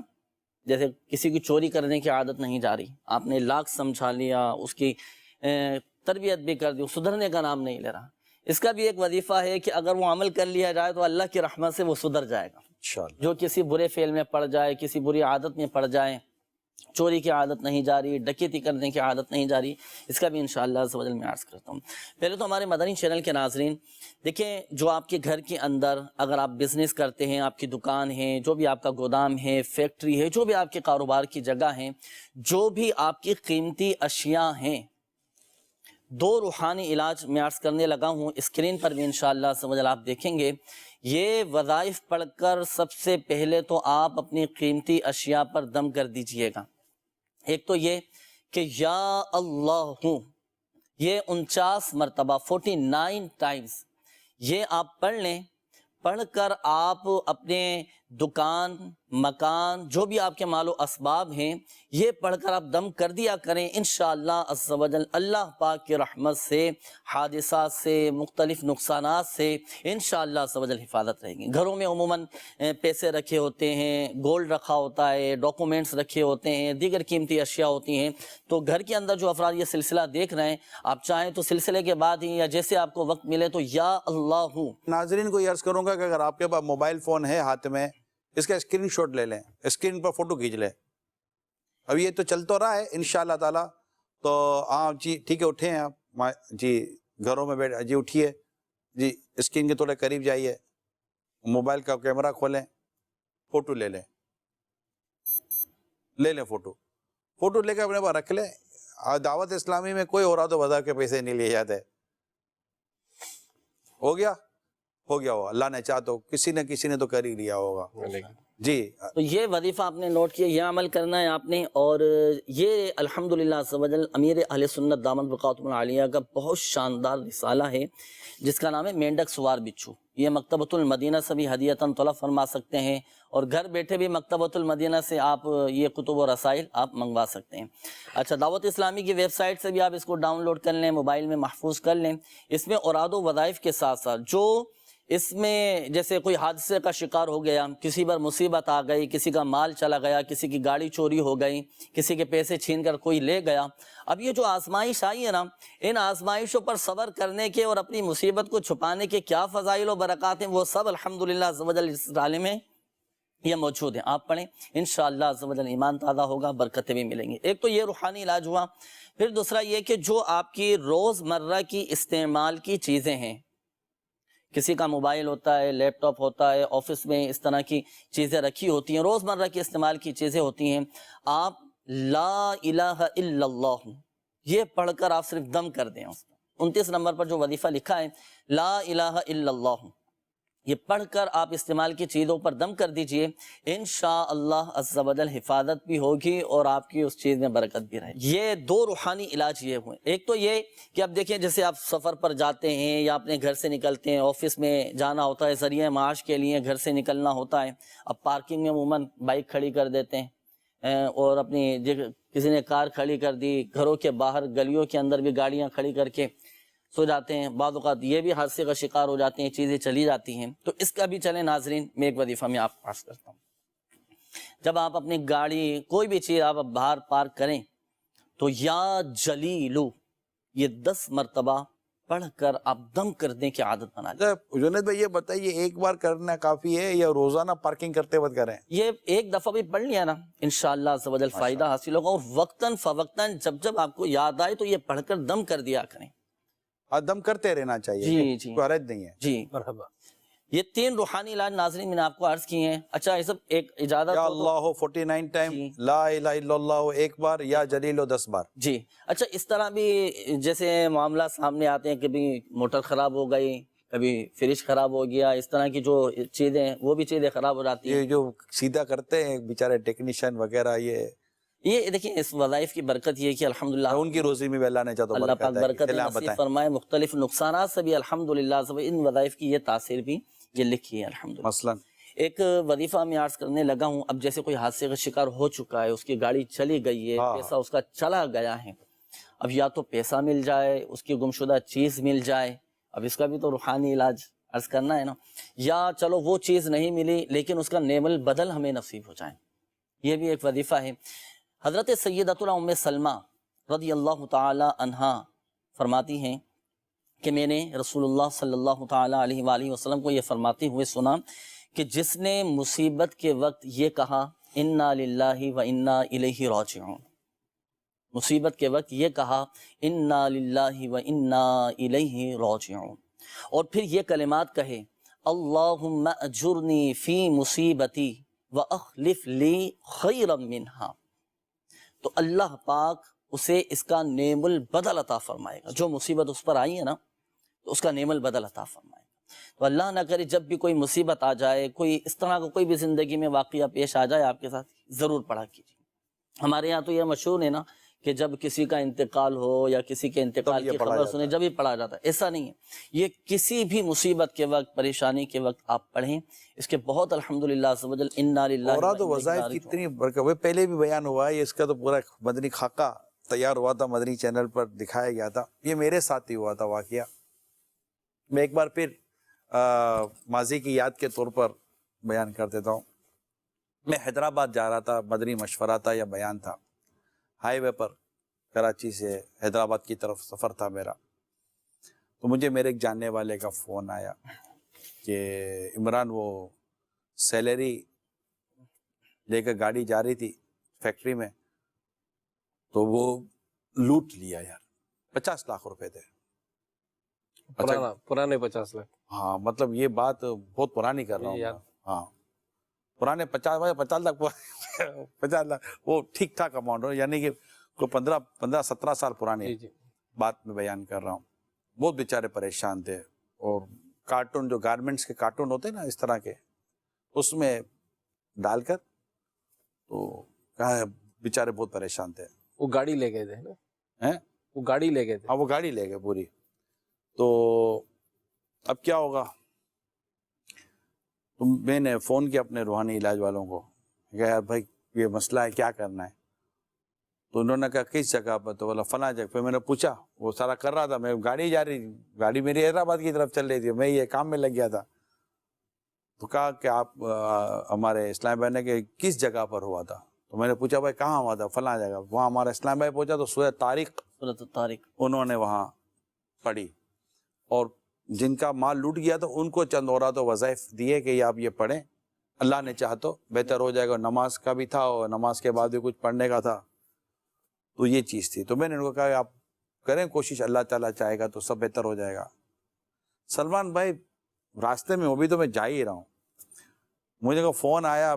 جیسے کسی کی چوری کرنے کی عادت نہیں جا رہی، آپ نے لاکھ سمجھا لیا، اس کی تربیت بھی کر دی، سدھرنے کا نام نہیں لے رہا، اس کا بھی ایک وظیفہ ہے کہ اگر وہ عمل کر لیا جائے تو اللہ کی رحمت سے وہ سدھر جائے گا۔ انشاءاللہ۔ جو کسی برے فعل میں پڑ جائے، کسی بری عادت میں پڑ جائے، چوری کی عادت نہیں جا رہی، ڈکیتی کرنے کی عادت نہیں جا رہی، اس کا بھی انشاءاللہ عز و جل میں عرض کرتا ہوں۔ پہلے تو ہمارے مدنی چینل کے ناظرین دیکھیں، جو آپ کے گھر کے اندر اگر آپ بزنس کرتے ہیں، آپ کی دکان ہے، جو بھی آپ کا گودام ہے، فیکٹری ہے، جو بھی آپ کے کاروبار کی جگہ ہیں، جو بھی آپ کی قیمتی اشیاء ہیں، 2 روحانی علاج میں عرض کرنے لگا ہوں، اسکرین پر بھی انشاءاللہ عز و جل آپ دیکھیں گے۔ یہ وظائف پڑھ کر سب سے پہلے تو آپ اپنی قیمتی اشیاء پر دم کر دیجئے گا۔ ایک تو یہ کہ یا اللہ، یہ 49 مرتبہ 49 ٹائمز یہ آپ پڑھ لیں۔ پڑھ کر آپ اپنے دکان، مکان، جو بھی آپ کے مال و اسباب ہیں، یہ پڑھ کر آپ دم کر دیا کریں۔ انشاءاللہ عز و جل اللہ پاک کی رحمت سے حادثات سے، مختلف نقصانات سے انشاءاللہ عز و جل حفاظت رہے گی۔ گھروں میں عموماً پیسے رکھے ہوتے ہیں، گولڈ رکھا ہوتا ہے، ڈاکومنٹس رکھے ہوتے ہیں، دیگر قیمتی اشیاء ہوتی ہیں، تو گھر کے اندر جو افراد یہ سلسلہ دیکھ رہے ہیں، آپ چاہیں تو سلسلے کے بعد ہی یا جیسے آپ کو وقت ملے تو یا اللہ۔ ناظرین کو یہ عرض کروں گا کہ اگر آپ کے پاس موبائل فون ہے ہاتھ میں، اس کا اسکرین شاٹ لے لیں، اسکرین پر فوٹو کھینچ لیں۔ اب یہ تو چل تو رہا ہے انشاءاللہ تعالیٰ، تو آپ جی ٹھیک ہے، اٹھیں آپ جی، گھروں میں بیٹھ جی، اٹھیے جی، اسکرین کے تھوڑے قریب جائیے، موبائل کا کیمرہ کھولیں، فوٹو لے لیں، فوٹو لے کے اپنے پاس رکھ لیں۔ دعوت اسلامی میں کوئی اوراد و وضع کے پیسے نہیں لیے جاتے۔ ہو گیا ہوگا، اللہ نے چاہ تو کسی نے تو کر ہی لیا ہوگا جی۔ تو یہ وظیفہ آپ نے نوٹ کیا، یہ عمل کرنا ہے آپ نے، اور یہ الحمدللہ عز و جل امیر اہل سنت دامت برکاتہم العالیہ کا بہت شاندار رسالہ ہے جس کا نام ہے مینڈک سوار بچھو۔ یہ مکتبۃ المدینہ سے بھی ہدیتاً طلب فرما سکتے ہیں، اور گھر بیٹھے بھی مکتبۃ المدینہ سے آپ یہ کتب و رسائل آپ منگوا سکتے ہیں۔ اچھا، دعوت اسلامی کی ویب سائٹ سے بھی آپ اس کو ڈاؤن لوڈ کر لیں، موبائل میں محفوظ کر لیں۔ اس میں اوراد و وظائف کے ساتھ ساتھ جو اس میں جیسے کوئی حادثے کا شکار ہو گیا، کسی پر مصیبت آ گئی، کسی کا مال چلا گیا، کسی کی گاڑی چوری ہو گئی، کسی کے پیسے چھین کر کوئی لے گیا، اب یہ جو آزمائش آئی ہے نا، ان آزمائشوں پر صبر کرنے کے اور اپنی مصیبت کو چھپانے کے کیا فضائل و برکات ہیں، وہ سب الحمدللہ عز و جل اس رسالے میں یہ موجود ہیں۔ آپ پڑھیں، انشاءاللہ عز و جل ایمان تازہ ہوگا، برکتیں بھی ملیں گی۔ ایک تو یہ روحانی علاج ہوا، پھر دوسرا یہ کہ جو آپ کی روز مرہ کی استعمال کی چیزیں ہیں، کسی کا موبائل ہوتا ہے، لیپ ٹاپ ہوتا ہے، آفس میں اس طرح کی چیزیں رکھی ہوتی ہیں، روز مرہ کی استعمال کی چیزیں ہوتی ہیں، آپ لا الہ الا اللہ یہ پڑھ کر آپ صرف دم کر دیں۔ 29 نمبر پر جو وظیفہ لکھا ہے لا الہ الا اللہ، یہ پڑھ کر آپ استعمال کی چیزوں پر دم کر دیجئے، انشاءاللہ عز و جل حفاظت بھی ہوگی اور آپ کی اس چیز میں برکت بھی رہے گی۔ یہ 2 روحانی علاج یہ ہوئے۔ ایک تو یہ کہ اب دیکھیں، جیسے آپ سفر پر جاتے ہیں یا اپنے گھر سے نکلتے ہیں، آفس میں جانا ہوتا ہے، ذریعہ معاش کے لیے گھر سے نکلنا ہوتا ہے، اب پارکنگ میں عموماً بائک کھڑی کر دیتے ہیں، اور اپنی کسی نے کار کھڑی کر دی، گھروں کے باہر گلیوں کے اندر بھی گاڑیاں کھڑی کر کے سو جاتے ہیں، بعض اوقات یہ بھی حادثے کا شکار ہو جاتے ہیں، چیزیں چلی جاتی ہیں۔ تو اس کا بھی چلیں ناظرین، میں ایک وظیفہ میں آپ پاس کرتا ہوں۔ جب آپ اپنی گاڑی کوئی بھی چیز آپ باہر پارک کریں تو یا جلیلو یہ 10 مرتبہ پڑھ کر آپ دم کرنے کی عادت بنا لیں۔ جنید بھائی یہ بتائیے، ایک بار کرنا کافی ہے یا روزانہ پارکنگ کرتے وقت کریں؟ یہ ایک دفعہ بھی پڑھ لیا نا، انشاءاللہ عز و جل فائدہ حاصل ہوگا، اور وقتاً فوقتاً جب آپ کو یاد آئے تو یہ پڑھ کر دم کر دیا کریں۔ دم کرتے رہنا چاہیے، جی کوئی حرج نہیں ہے۔ جی مرحبا۔ یہ 3 روحانی علاج ناظرین میں نے آپ کو عرض کی ہیں۔ اچھا، یہ سب ایک اجازت یا ہو تو اللہ 49 ٹائم، جی لا الہ الا اللہ ایک بار، یا جلیلو 10 بار۔ جی۔ اچھا، اس طرح بھی جیسے معاملہ سامنے آتے ہیں، کبھی موٹر خراب ہو گئی، کبھی فریج خراب ہو گیا، اس طرح کی جو چیزیں وہ بھی چیزیں خراب ہو جاتی ہیں۔ یہ جو سیدھا کرتے ہیں بیچارے ٹیکنیشین وغیرہ، یہ دیکھیں، اس وظائف کی برکت یہ کہ الحمدللہ ان کی روزی میں بھی اللہ نے چاہ تو اللہ پاک برکت چلیں آپ نصیب بتائیں۔ فرمائے، مختلف نقصانات سے بھی الحمدللہ ان وظائف کی یہ تاثیر بھی یہ لکھی ہے الحمدللہ۔ مثلا ایک وظیفہ میں عرض کرنے لگا ہوں، اب جیسے کوئی حادثے کا شکار ہو چکا ہے، اس کی گاڑی چلی گئی ہے، پیسہ اس کا چلا گیا ہے، اب یا تو پیسہ مل جائے، اس کی گمشدہ چیز مل جائے، اب اس کا بھی تو روحانی علاج عرض کرنا ہے نا، یا چلو وہ چیز نہیں ملی لیکن اس کا نعم البدل ہمیں نصیب ہو جائے، یہ بھی ایک وظیفہ ہے۔ حضرت سیدتنا ام سلمہ رضی اللہ تعالی عنہا فرماتی ہیں کہ میں نے رسول اللہ صلی اللہ تعالی علیہ وآلہ وسلم کو یہ فرماتے ہوئے سنا کہ جس نے مصیبت کے وقت یہ کہا انا للہ و انا الیہ راجعون، مصیبت کے وقت یہ کہا انا للہ و انا الیہ راجعون، اور پھر یہ کلمات کہے اللہم اجرنی فی مصیبتی واخلف لی خیرا منہا، تو اللہ پاک اسے اس کا نعم البدل عطا فرمائے گا۔ جو مصیبت اس پر آئی ہے نا تو اس کا نعم البدل عطا فرمائے گا۔ تو اللہ نہ کرے جب بھی کوئی مصیبت آ جائے، کوئی اس طرح کا کوئی بھی زندگی میں واقعہ پیش آ جائے آپ کے ساتھ، ضرور پڑھا کیجیے۔ ہمارے یہاں تو یہ مشہور ہے نا کہ جب کسی کا انتقال ہو یا کسی کے انتقال کی خبر سنیں جب ہی پڑھا جاتا ہے، ایسا نہیں ہے۔ یہ کسی بھی مصیبت کے وقت، پریشانی کے وقت آپ پڑھیں، اس کے بہت الحمدللہ عز و جل انا للہ اور تو وظائف کی اتنی برکت، وہ پہلے بھی بیان ہوا ہے، اس کا تو پورا مدنی خاکہ تیار ہوا تھا، مدنی چینل پر دکھایا گیا تھا۔ یہ میرے ساتھ ہی ہوا تھا واقعہ۔ میں ایک بار پھر ماضی کی یاد کے طور پر بیان کر دیتا ہوں۔ میں حیدرآباد جا رہا تھا، مدنی مشورہ تھا یا بیان تھا، ہائی وے پر کراچی سے حیدرآباد کی طرف سفر تھا میرا۔ تو مجھے میرے ایک جاننے والے کا فون آیا کہ عمران وہ سیلری لے کر گاڑی جا رہی تھی فیکٹری میں، تو وہ لوٹ لیا یار، 50 لاکھ روپے تھے، پرانے 50 لاکھ۔ ہاں مطلب یہ بات بہت پرانی کر رہا ہوں، ہاں پرانے 50 لاکھ وہ ٹھیک ٹھاک اماؤنٹ ہو، یعنی کہ کوئی 15-17 سال پرانے بات میں بیان کر رہا ہوں۔ بہت بیچارے پریشان تھے، اور کارٹون جو گارمنٹس کے کارٹون ہوتے ہیں نا اس طرح کے، اس میں ڈال کر، تو کہا بیچارے بہت پریشان تھے۔ وہ گاڑی لے گئے تھے نا، وہ گاڑی لے گئے تھے، ہاں وہ گاڑی لے گئے پوری۔ تو اب کیا ہوگا؟ تو میں نے فون کیا اپنے روحانی علاج والوں کو کہ یار بھائی یہ مسئلہ ہے، کیا کرنا ہے؟ تو انہوں نے کہا کس جگہ پر؟ تو بولا فلاں جگہ۔ پھر میں نے پوچھا، وہ سارا کر رہا تھا، میں گاڑی جا رہی، گاڑی میری حیدرآباد کی طرف چل رہی تھی، میں یہ کام میں لگ گیا تھا۔ تو کہا کہ آپ ہمارے اسلام بھائی نے کہ کس جگہ پر ہوا تھا؟ تو میں نے پوچھا بھائی کہاں ہوا تھا؟ فلاں جگہ۔ وہاں ہمارا اسلام بھائی پہنچا تو سورۃ طارق انہوں نے وہاں پڑھی، اور جن کا مال لوٹ گیا تو ان کو چند اورات و وظائف دیے کہ آپ یہ پڑھیں، اللہ نے چاہا تو بہتر ہو جائے گا۔ نماز کا بھی تھا اور نماز کے بعد بھی کچھ پڑھنے کا تھا، تو یہ چیز تھی۔ تو میں نے ان کو کہا آپ کریں کوشش، اللہ تعالیٰ چاہے گا تو سب بہتر ہو جائے گا۔ سلمان بھائی راستے میں، وہ بھی تو میں جا ہی رہا ہوں، مجھے کو فون آیا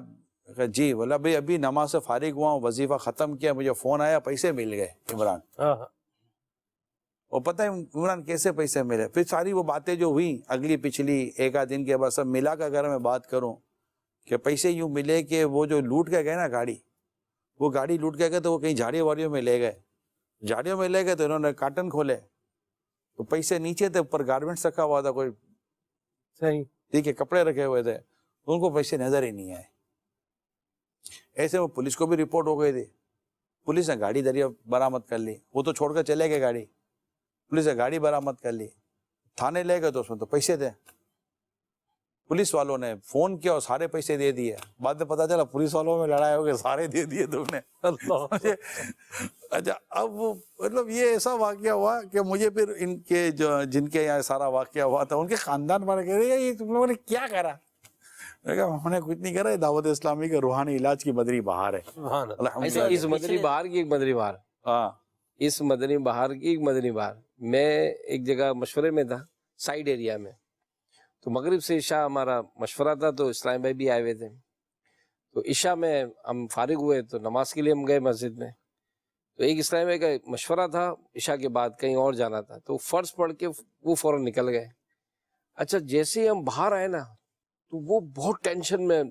کہ جی، بولا بھائی ابھی نماز سے فارغ ہوا ہوں، وظیفہ ختم کیا، مجھے فون آیا پیسے مل گئے عمران۔ اور پتہ ہے عمران کیسے پیسے ملے؟ پھر ساری وہ باتیں جو ہوئی اگلی پچھلی ایک آدھ دن کے بعد سب ملا کر اگر میں بات کروں کہ پیسے یوں ملے کہ وہ جو لوٹ کے گئے نا گاڑی، وہ گاڑی لوٹ کے گئے تو وہ کہیں جھاڑیوں واڑیوں میں لے گئے، جھاڑیوں میں لے گئے تو انہوں نے کارٹن کھولے تو پیسے نیچے تھے، اوپر گارمنٹس رکھا ہوا تھا، کوئی صحیح ٹھیک ہے کپڑے رکھے ہوئے تھے، ان کو پیسے نظر ہی نہیں آئے۔ ایسے وہ پولیس کو بھی رپورٹ ہو گئی تھی، پولیس نے گاڑی دریا برآمد کر لی، وہ تو چھوڑ کر چلے گئے گاڑی، پولیس نے گاڑی برآمد کر لی، تھانے لے گئے تو اس میں تو پیسے تھے، پولیس والوں نے فون کیا اور سارے پیسے دے دیے۔ بعد میں پتا چلا پولیس والوں میں لڑائی ہو گئی، سارے دے دیے تم نے۔ اچھا اب وہ مطلب یہ ایسا واقعہ ہوا کہ مجھے پھر ان کے جو جن کے یہاں سارا واقعہ ہوا تھا ان کے خاندان والے کہہ رہے یہ تم لوگوں نے کیا کرا؟ میں کہا ہم نے کچھ نہیں کرا، دعوت اسلامی کا روحانی علاج کی مدنی بہار ہے۔ اس مدنی بہار کی ایک مدنی بہار، ہاں اس مدنی بہار کی ایک مدنی بہار، میں ایک جگہ مشورے میں تھا سائڈ ایریا میں، تو مغرب سے عشاء ہمارا مشورہ تھا، تو اسلام بھائی بھی آئے ہوئے تھے، تو عشاء میں ہم فارغ ہوئے تو نماز کے لیے ہم گئے مسجد میں، تو ایک اسلام بھائی کا مشورہ تھا عشاء کے بعد کہیں اور جانا تھا، تو فرض پڑھ کے وہ فوراً نکل گئے۔ اچھا جیسے ہی ہم باہر آئے نا تو وہ بہت ٹینشن میں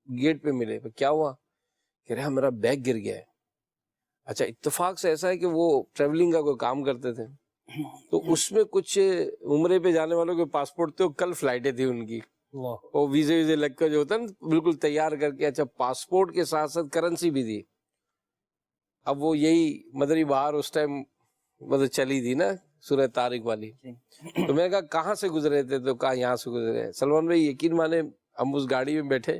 گیٹ پہ ملے، کیا ہوا؟ کہہ رہے میرا بیگ گر گیا ہے۔ اچھا اتفاق سے ایسا ہے کہ وہ ٹریولنگ کا کوئی کام کرتے تھے، تو اس میں کچھ عمرے پہ جانے والوں کے پاسپورٹ تھے، کل فلائٹیں تھی ان کی، اور ویزے لگ کر جو ہوتا ہے نا بالکل تیار کر کے، اچھا پاسپورٹ کے ساتھ ساتھ کرنسی بھی دی۔ اب وہ یہی مدنی بہار اس ٹائم مطلب چلی تھی نا سورۃ طارق والی، تو میں نے کہا کہاں سے گزرے تھے؟ تو کہا یہاں سے گزرے۔ سلمان بھائی یقین مانے ہم اس گاڑی میں بیٹھے،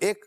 1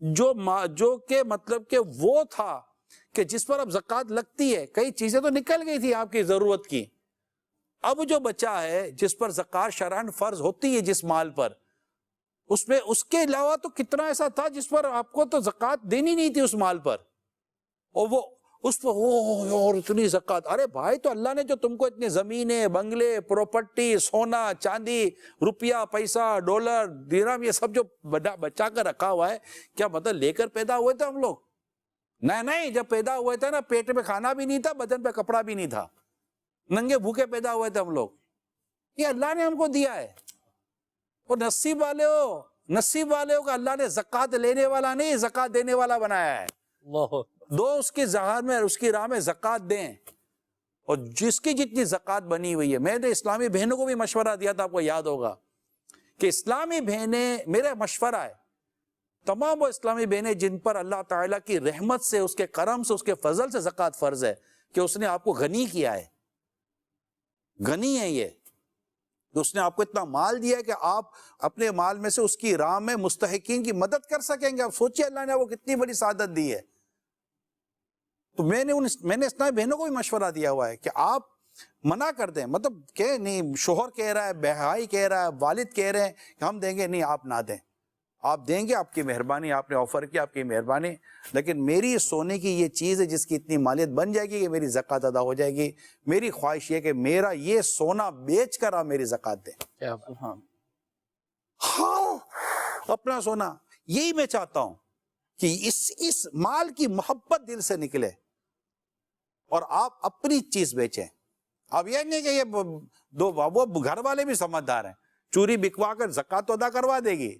جو کہ مطلب کہ وہ تھا کہ جس پر اب زکوٰۃ لگتی ہے، کئی چیزیں تو نکل گئی تھی آپ کی ضرورت کی، اب جو بچا ہے جس پر زکوٰۃ شرعاً فرض ہوتی ہے جس مال پر، اس میں اس کے علاوہ تو کتنا ایسا تھا جس پر آپ کو تو زکوٰۃ دینی نہیں تھی اس مال پر، اور وہ اس پر اور اتنی زکوٰۃ. ارے بھائی، تو اللہ نے جو تم کو اتنی زمینیں، بنگلے، پراپرٹی، سونا چاندی، روپیہ، پیسہ، ڈالر، درہم، یہ سب جو بچا کر رکھا ہوا ہے، کیا مطلب لے کر پیدا ہوئے تھے ہم لوگ؟ نہیں، جب پیدا ہوئے تھے نا، پیٹ میں کھانا بھی نہیں تھا، بدن پہ کپڑا بھی نہیں تھا، ننگے بھوکے پیدا ہوئے تھے ہم لوگ. یہ اللہ نے ہم کو دیا ہے. اور نصیب والے ہو کہ اللہ نے زکوٰۃ لینے والا نہیں، زکوٰۃ دینے والا بنایا ہے. دو اس کی ذات میں، اس کی راہ میں زکوٰۃ دیں، اور جس کی جتنی زکوٰۃ بنی ہوئی ہے. میں نے اسلامی بہنوں کو بھی مشورہ دیا تھا، آپ کو یاد ہوگا کہ اسلامی بہنیں، میرا مشورہ ہے تمام وہ اسلامی بہنیں جن پر اللہ تعالیٰ کی رحمت سے، اس کے کرم سے، اس کے فضل سے زکوٰۃ فرض ہے، کہ اس نے آپ کو غنی کیا ہے، غنی ہے یہ، اس نے آپ کو اتنا مال دیا ہے کہ آپ اپنے مال میں سے اس کی راہ میں مستحقین کی مدد کر سکیں گے. آپ سوچئے اللہ نے آپ کو کتنی بڑی سعادت دی ہے. تو میں نے اسلامی بہنوں کو بھی مشورہ دیا ہوا ہے کہ آپ منع کر دیں، مطلب کہ نہیں، شوہر کہہ رہا ہے، بہائی کہہ رہا ہے، والد کہہ رہے ہیں کہ ہم دیں گے، نہیں آپ نہ دیں، آپ دیں گے، آپ کی مہربانی، آپ نے آفر کیا، آپ کی مہربانی، لیکن میری سونے کی یہ چیز ہے جس کی اتنی مالیت بن جائے گی کہ میری زکوٰۃ ادا ہو جائے گی. میری خواہش یہ کہ میرا یہ سونا بیچ کر آپ میری زکوٰۃ دیں. ہاں، اپنا سونا. یہی میں چاہتا ہوں کہ اس مال کی محبت دل سے نکلے اور آپ اپنی چیز بیچیں. اب یہ نہیں کہ یہ وہ گھر والے بھی سمجھدار ہیں، چوری بکوا کر زکوٰۃ تو ادا کروا دے گی،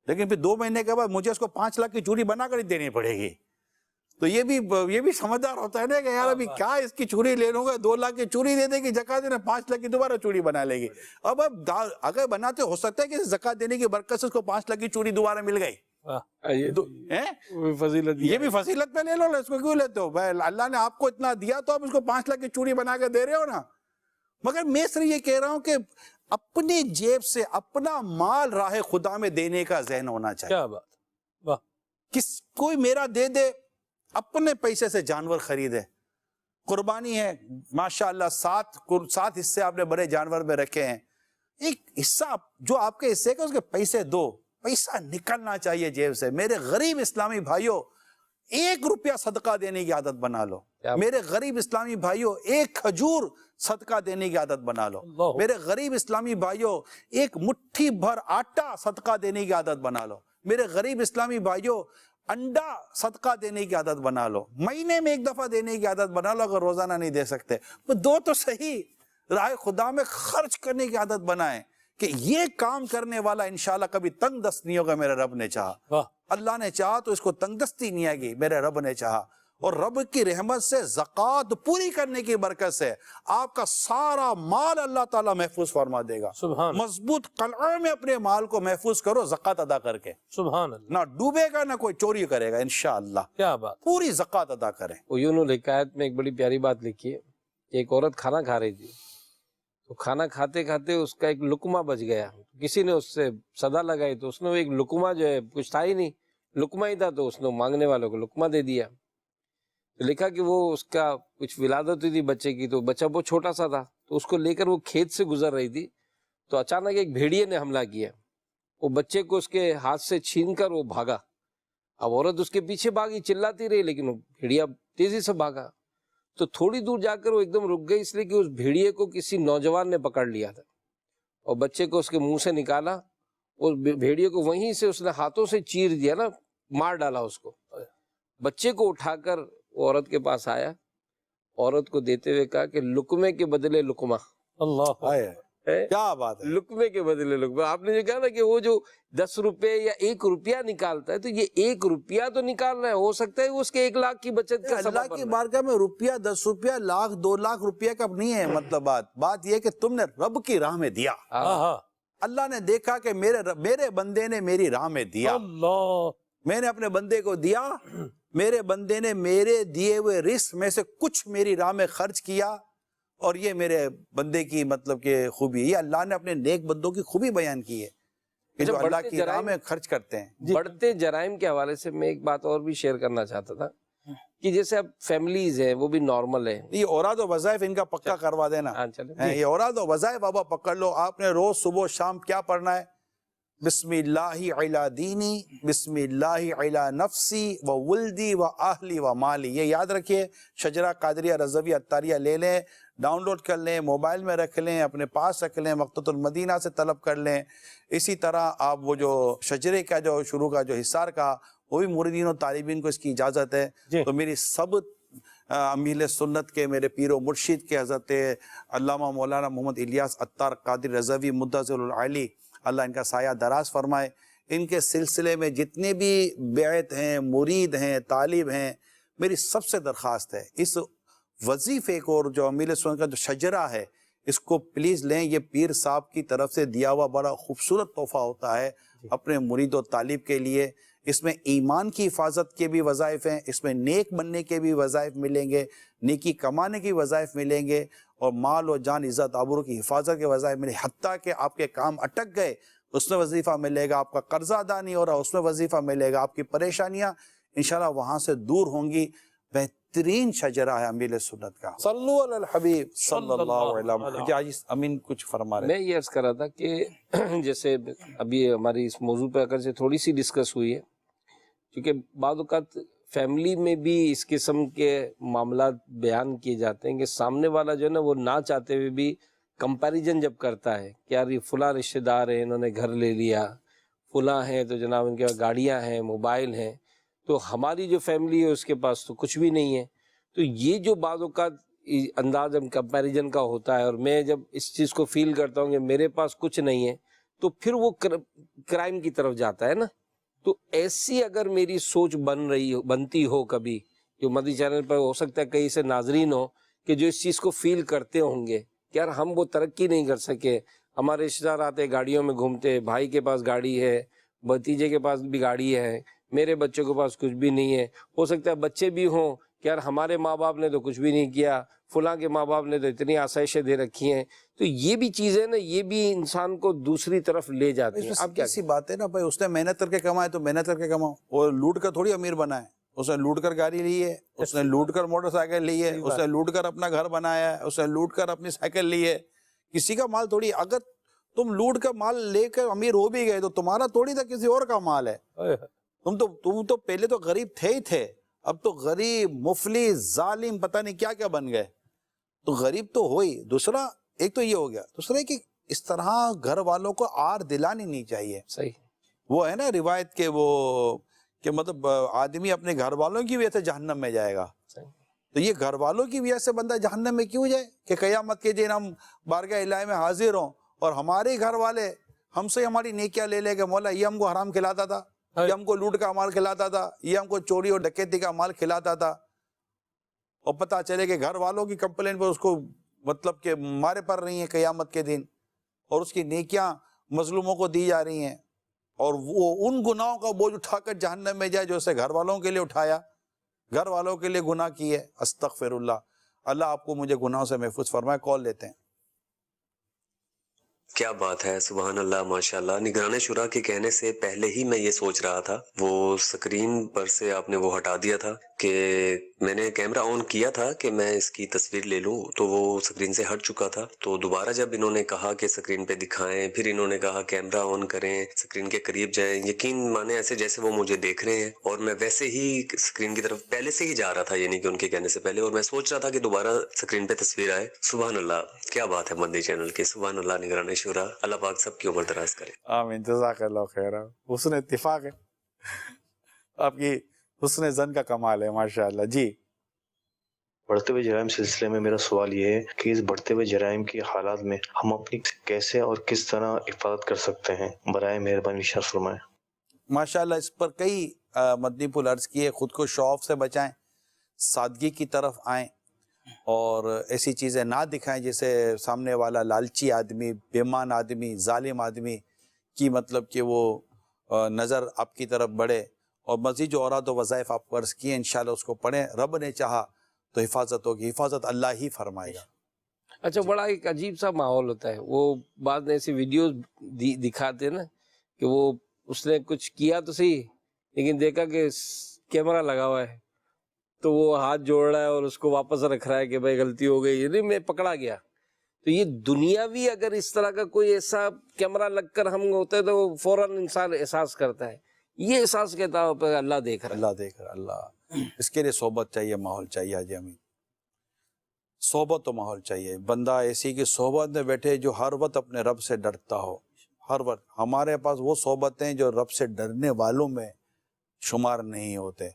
لیکن پھر 2 مہینے کے بعد مجھے اس کو 5 لاکھ کی چوری بنا کر ہی دینی پڑے گی. تو یہ بھی سمجھدار ہوتا ہے نا کہ یار ابھی کیا اس کی چوری لے لوں گا، 2 لاکھ کی چوری دے دے گی، زکوٰۃ دینا 5 لاکھ کی دوبارہ چوری بنا لے گی. اب اگر بناتے ہو سکتا ہے کہ زکوٰۃ دینے کی برکت سے اس کو 5 لاکھ کی چوری دوبارہ مل گئی. یہ بھی فضیلت پہ لے لو، اس کو کیوں لیتے ہو؟ اللہ نے آپ کو اتنا دیا تو آپ اس کو 5 لاکھ کی چوری بنا کے دے رہے ہو نا. مگر میں صرف یہ کہہ رہا ہوں کہ اپنی جیب سے اپنا مال راہ خدا میں دینے کا ذہن ہونا چاہیے. کیا بات، واہ. کوئی میرا دے دے، اپنے پیسے سے جانور خریدے، قربانی ہے ماشاءاللہ، 7 حصے آپ نے بڑے جانور میں رکھے ہیں، ایک حصہ جو آپ کے حصے کا اس کے پیسے دو، پیسہ نکلنا چاہیے جیب سے. میرے غریب اسلامی بھائیوں، 1 روپیہ صدقہ دینے کی عادت بنا لو. میرے غریب اسلامی بھائیوں، 1 کھجور صدقہ دینے کی عادت بنا لو. میرے غریب اسلامی بھائیوں، 1 مٹھی بھر آٹا صدقہ دینے کی عادت بنا لو. میرے غریب اسلامی بھائیوں، انڈا صدقہ دینے کی عادت بنا لو. مہینے میں 1 دفعہ دینے کی عادت بنا لو. اگر روزانہ نہیں دے سکتے تو 2 تو صحیح راہ خدا میں خرچ کرنے کی عادت بنائیں، کہ یہ کام کرنے والا انشاءاللہ کبھی تنگ دست نہیں ہوگا. میرے رب نے چاہا، اللہ نے چاہا تو اس کو تنگ دستی نہیں آئے گی، میرے رب نے چاہا. اور رب کی رحمت سے زکوٰۃ پوری کرنے کی برکت سے آپ کا سارا مال اللہ تعالیٰ محفوظ فرما دے گا. مضبوط قلعے میں اپنے مال کو محفوظ کرو زکوٰۃ ادا کر کے. سبحان اللہ. نہ ڈوبے گا، نہ کوئی چوری کرے گا انشاءاللہ. کیا بات. پوری زکوٰۃ ادا کریں. عیون الحکایت میں ایک بڑی پیاری بات لکھی ہے. ایک عورت کھانا کھا رہی تھی، تو کھانا کھاتے کھاتے اس کا ایک لقمہ بچ گیا. کسی نے اس سے صدا لگائی تو اس نے ایک لقمہ، جو ہے کچھ تھا ہی نہیں، لقمہ ہی تھا، تو اس نے مانگنے والوں کو لقمہ دے دیا. تو لکھا کہ وہ اس کا کچھ ولادت ہوئی تھی بچے کی، تو بچہ بہت چھوٹا سا تھا، تو اس کو لے کر وہ کھیت سے گزر رہی تھی، تو اچانک ایک بھیڑیے نے حملہ کیا. وہ بچے کو اس کے ہاتھ سے چھین کر وہ بھاگا. اب عورت اس کے پیچھے بھاگی، چلاتی رہی، لیکن وہ بھیڑیا تیزی سے بھاگا. تو تھوڑی دور جا کر وہ ایک دم رک گئی، اس لیے کہ اس بھیڑیے کو کسی نوجوان نے پکڑ لیا تھا، اور بچے کو اس کے منہ سے نکالا، اور بھیڑیے کو وہیں سے اس نے ہاتھوں سے چیر دیا نا، مار ڈالا اس کو. بچے کو اٹھا کر عورت کے پاس آیا، عورت کو دیتے ہوئے کہا کہ لقمے کے بدلے لقمہ. اللہ، کیا بات ہے. لقمے کے بدلے لقمہ. آپ نے جو کہا نا کہ وہ جو 10 روپے یا 1 روپیہ نکالتا ہے، تو یہ 1 روپیہ تو نکال رہا ہے، ہو سکتا ہے اس کے 1 لاکھ کی بچت کا سبب. اللہ کی بارگاہ میں روپیہ، 10 روپیہ، لاکھ، 2 لاکھ روپیہ کا نہیں ہے مطلب. بات یہ کہ تم نے رب کی راہ میں دیا. اللہ نے دیکھا کہ میرے بندے نے میری راہ میں دیا. میں نے اپنے بندے کو دیا، میرے بندے نے میرے دیے ہوئے رزق میں سے کچھ میری راہ میں خرچ کیا، اور یہ میرے بندے کی مطلب کہ خوبی. یہ اللہ نے اپنے نیک بندوں کی خوبی بیان کی ہے کہ جو اچھا، اللہ بڑھتے کی راہ جرائم- میں خرچ کرتے ہیں. بڑھتے جرائم کے حوالے سے میں ایک بات اور بھی شیئر کرنا چاہتا تھا کہ جیسے اب فیملیز ہیں وہ بھی نارمل ہے. یہ اوراد و وظائف ان کا پکا کروا دینا. ہاں چلیں یہ اوراد و وظائف بابا پکڑ لو. آپ نے روز صبح و شام کیا پڑھنا ہے؟ بسم اللہ علی دینی، بسم اللہ علی نفسی و ولدی و اہلی و مالی. یہ یاد رکھیے. شجرہ قادریہ رضویہ عطاریہ لے لیں، ڈاؤن لوڈ کر لیں، موبائل میں رکھ لیں، اپنے پاس رکھ لیں، مقتۃ المدینہ سے طلب کر لیں. اسی طرح آپ وہ جو شجرے کا جو شروع کا جو حصار کا، وہ بھی مریدین و طالبین کو اس کی اجازت ہے. تو میری سب امیل سنت کے، میرے پیر و مرشد کے حضرت علامہ مولانا محمد الیاس عطار قادری رضوی مدثر العالی، اللہ ان کا سایہ دراز فرمائے، ان کے سلسلے میں جتنے بھی بیعت ہیں، مرید ہیں، طالب ہیں، میری سب سے درخواست ہے اس وظیفے کو اور جو امیل سنت کا جو شجرہ ہے اس کو پلیز لیں. یہ پیر صاحب کی طرف سے دیا ہوا بڑا خوبصورت تحفہ ہوتا ہے اپنے مرید و طالب کے لیے. اس میں ایمان کی حفاظت کے بھی وظائف ہیں، اس میں نیک بننے کے بھی وظائف ملیں گے، نیکی کمانے کی وظائف ملیں گے، اور مال و جان عزت آبرو کی حفاظت کے وظائف ملیں. حتیٰ کہ آپ کے کام اٹک گئے اس میں وظیفہ ملے گا، آپ کا قرضہ ادا نہیں ہو رہا اس میں وظیفہ ملے گا، آپ کی پریشانیاں انشاءاللہ وہاں سے دور ہوں گی. بہترین شجرہ ہے امیل سنت کا. صلو علی الحبیب صلی اللہ علیہ وسلم. جی امین کچھ فرما رہے. میں یہ عرض کر رہا تھا کہ جیسے ابھی ہماری اس موضوع پہ اگر سے تھوڑی سی ڈسکس ہوئی ہے، کیونکہ بعض اوقات فیملی میں بھی اس قسم کے معاملات بیان کیے جاتے ہیں کہ سامنے والا جو ہے نا وہ نہ چاہتے ہوئے بھی کمپیریجن جب کرتا ہے کہ یار یہ فلاں رشتہ دار ہے، انہوں نے گھر لے لیا، فلاں ہیں تو جناب ان کے پاس گاڑیاں ہیں، موبائل ہیں، تو ہماری جو فیملی ہے اس کے پاس تو کچھ بھی نہیں ہے. تو یہ جو بعض اوقات انداز کمپیریجن کا ہوتا ہے، اور میں جب اس چیز کو فیل کرتا ہوں کہ میرے پاس کچھ نہیں ہے، تو پھر وہ کرائم کی طرف جاتا ہے نا. تو ایسی اگر میری سوچ بنتی ہو کبھی، جو مدنی چینل پر ہو سکتا ہے کئی سے ناظرین ہو کہ جو اس چیز کو فیل کرتے ہوں گے کہ یار ہم وہ ترقی نہیں کر سکے، ہمارے رشتہ دار آتے گاڑیوں میں گھومتے، بھائی کے پاس گاڑی ہے، بھتیجے کے پاس بھی گاڑی ہے، میرے بچوں کے پاس کچھ بھی نہیں ہے. ہو سکتا ہے بچے بھی ہوں کہ یار ہمارے ماں باپ نے تو کچھ بھی نہیں کیا، فلاں کے ماں باپ نے تو اتنی آسائشیں دے رکھی ہیں. تو یہ بھی چیزیں نا، یہ بھی انسان کو دوسری طرف لے جاتی ہیں. اب کیسی بات ہے نا بھائی، اس نے محنت کر کے کمائے تو محنت کر کے کماؤ، اور لوٹ کر تھوڑی امیر بنا ہے. اس نے لوٹ کر گاڑی لی ہے، اس نے لوٹ کر موٹر سائیکل لی ہے، اس نے لوٹ کر اپنا گھر بنایا ہے، اس نے لوٹ کر اپنی سائیکل لی ہے. کسی کا مال تھوڑی، اگر تم لوٹ کر مال لے کر امیر ہو بھی گئے تو تمہارا تھوڑی تھا، کسی اور کا مال ہے. تم تو پہلے تو غریب تھے ہی تھے، اب تو غریب، مفلس، ظالم، پتہ نہیں کیا کیا بن گئے. تو غریب تو ہوئی. دوسرا ایک تو یہ ہو گیا، دوسرا ہے کہ اس طرح گھر والوں کو آر دلانی نہیں چاہیے. صحیح وہ ہے نا روایت کے وہ کہ مطلب آدمی اپنے گھر والوں کی وجہ سے جہنم میں جائے گا. تو یہ گھر والوں کی وجہ سے بندہ جہنم میں کیوں جائے کہ قیامت کے دن ہم بارگاہ الہی میں حاضر ہوں اور ہمارے گھر والے ہم سے ہماری نیکیاں لے لے کہ مولا یہ ہم کو حرام کھلاتا تھا، یہ ہم کو لوٹ کا مال کھلاتا تھا، یہ ہم کو چوری اور ڈکیتی کا مال کھلاتا تھا. اور پتہ چلے کہ گھر والوں کی کمپلین پر اس کو مطلب کہ مارے پڑ رہی ہیں قیامت کے دن، اور اس کی نیکیاں مظلوموں کو دی جا رہی ہیں، اور وہ ان گناہوں کا بوجھ اٹھا کر جہنم میں جائے جو اسے گھر والوں کے لیے اٹھایا، گھر والوں کے لیے گناہ کیے. استغفر اللہ. اللہ آپ کو مجھے گناہوں سے محفوظ فرمائے. کال لیتے ہیں. کیا بات ہے، سبحان اللہ، ماشاءاللہ. نگران شورا کے کہنے سے پہلے ہی میں یہ سوچ رہا تھا، وہ سکرین پر سے آپ نے وہ ہٹا دیا تھا کہ میں نے کیمرہ آن کیا تھا کہ میں اس کی تصویر لے لوں، تو وہ سکرین سے ہٹ چکا تھا. تو دوبارہ جب انہوں نے کہا کہ سکرین پہ دکھائیں، پھر انہوں نے کہا کیمرہ آن کریں، سکرین کے قریب جائیں، یقین مانے ایسے جیسے وہ مجھے دیکھ رہے ہیں، اور میں ویسے ہی سکرین کی طرف پہلے سے ہی جا رہا تھا، یعنی کہ ان کے کہنے سے پہلے، اور میں سوچ رہا تھا کہ دوبارہ سکرین پہ تصویر آئے. سبحان اللہ، کیا بات ہے مدنی چینل کی. سبحان اللہ. نگران شورا، اللہ پاک سب کی عمر دراز کرے. آمین. جزاک اللہ خیر. حسن اتفاق ہے، آپ کی حسن زن کا کمال ہے، ماشاءاللہ. جی. بڑھتے ہوئے جرائم سلسلے میں میرا سوال یہ ہے کہ اس بڑھتے ہوئے جرائم کی حالات میں ہم اپنی کیسے اور کس طرح حفاظت کر سکتے ہیں؟ برائے مہربانی ارشاد فرمائیں. ماشاءاللہ اس پر کئی مدنی پھول عرض کیے. خود کو شو آف سے بچائیں، سادگی کی طرف آئیں، اور ایسی چیزیں نہ دکھائیں جیسے سامنے والا لالچی آدمی، بیمان آدمی، ظالم آدمی کی مطلب کہ وہ نظر آپ کی طرف بڑھے. اور مزید جو اوراد و وظائف آپ کو عرض کیے انشاءاللہ اس کو پڑھیں. رب نے چاہا تو حفاظت ہوگی، حفاظت اللہ ہی فرمائے گا. اچھا، بڑا ایک عجیب سا ماحول ہوتا ہے. وہ بعض ایسی ویڈیوز دکھاتے ہیں نا کہ وہ اس نے کچھ کیا تو صحیح لیکن دیکھا کہ کیمرہ لگا ہوا ہے تو وہ ہاتھ جوڑ رہا ہے اور اس کو واپس رکھ رہا ہے کہ بھائی غلطی ہو گئی، یعنی میں پکڑا گیا. تو یہ دنیاوی اگر اس طرح کا کوئی ایسا کیمرہ لگ کر ہم ہوتے تو فوراً انسان احساس کرتا ہے. یہ احساس کہتا ہے کہ اللہ دیکھ رہا ہے. اللہ دیکھ رہا، اللہ. اس کے لیے صحبت چاہیے، ماحول چاہیے. حاجی امین، صحبت و ماحول چاہیے. بندہ ایسی کی صحبت میں بیٹھے جو ہر وقت اپنے رب سے ڈرتا ہو. ہر وقت ہمارے پاس وہ صحبتیں جو رب سے ڈرنے والوں میں شمار نہیں ہوتے.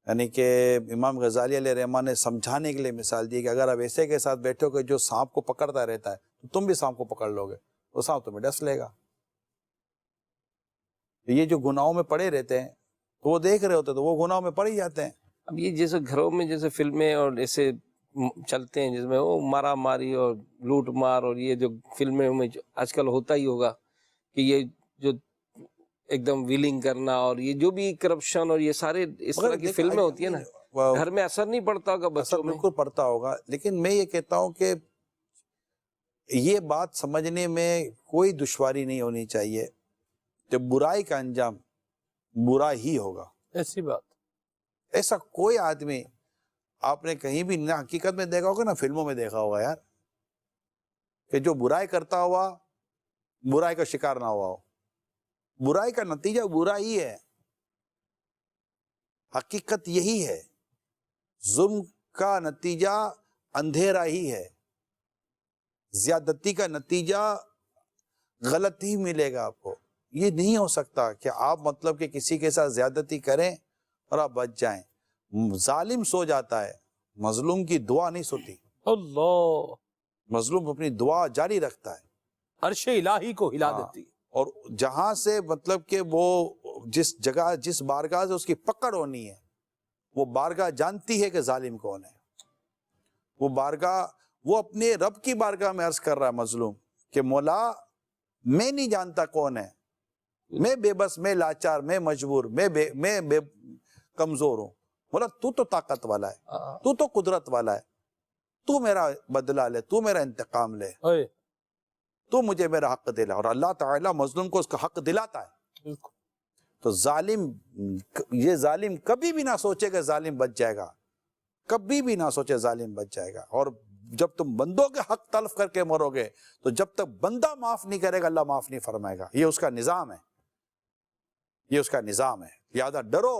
یعنی کہ امام غزالی علیہ رحمہ نے سمجھانے کے لیے مثال دی کہ اگر آپ ایسے کے ساتھ بیٹھو کہ جو سانپ کو پکڑتا رہتا ہے تو تم بھی سانپ کو پکڑ لو گے، وہ سانپ تمہیں ڈس لے گا. یہ جو گناہوں میں پڑے رہتے ہیں تو وہ دیکھ رہے ہوتے تو وہ گناہوں میں پڑ ہی جاتے ہیں. اب یہ جیسے گھروں میں جیسے فلمیں اور ایسے چلتے ہیں جس میں وہ مارا ماری اور لوٹ مار، اور یہ جو فلمیں میں آج کل ہوتا ہی ہوگا کہ یہ جو ایک دم ویلنگ کرنا اور یہ جو بھی کرپشن اور یہ سارے اس طرح کی فلمیں ہوتی ہیں نا، گھر میں اثر نہیں پڑتا ہوگا بچوں میں؟ بالکل پڑتا ہوگا، لیکن میں یہ کہتا ہوں کہ یہ بات سمجھنے میں کوئی دشواری نہیں ہونی چاہیے کہ برائی کا انجام برا ہی ہوگا. ایسی بات ایسا کوئی آدمی آپ نے کہیں بھی نہ حقیقت میں دیکھا ہوگا نہ فلموں میں دیکھا ہوگا یار، کہ جو برائی کرتا ہوا برائی کا شکار نہ ہوا ہو. برائی کا نتیجہ برا ہی ہے، حقیقت یہی ہے. ظلم کا نتیجہ اندھیرا ہی ہے، زیادتی کا نتیجہ غلط ہی ملے گا آپ کو. یہ نہیں ہو سکتا کہ آپ مطلب کہ کسی کے ساتھ زیادتی کریں اور آپ بچ جائیں. ظالم سو جاتا ہے، مظلوم کی دعا نہیں سوتی. اللہ، مظلوم اپنی دعا جاری رکھتا ہے، عرش الہی کو ہلا دیتی. اور جہاں سے مطلب کہ وہ جس جگہ جس بارگاہ سے اس کی پکڑ ہونی ہے وہ بارگاہ جانتی ہے کہ ظالم کون ہے. وہ بارگاہ وہ اپنے رب کی بارگاہ میں عرض کر رہا ہے مظلوم کہ مولا میں نہیں جانتا کون ہے، میں بے بس، میں لاچار، میں مجبور، میں کمزور ہوں. مولا تو تو طاقت والا ہے، تو تو قدرت والا ہے، تو میرا بدلہ لے، تو میرا انتقام لے، تو مجھے میرا حق دلا. اور اللہ تعالیٰ مظلوم کو اس کا حق دلاتا ہے. تو یہ ظالم کبھی بھی نہ سوچے کہ ظالم بچ جائے گا، کبھی بھی نہ سوچے ظالم بچ جائے گا. اور جب تم بندوں کے حق تلف کر کے مرو گے تو جب تک بندہ معاف نہیں کرے گا اللہ معاف نہیں فرمائے گا. یہ اس کا نظام ہے، یہ اس کا نظام ہے. لہذا ڈرو.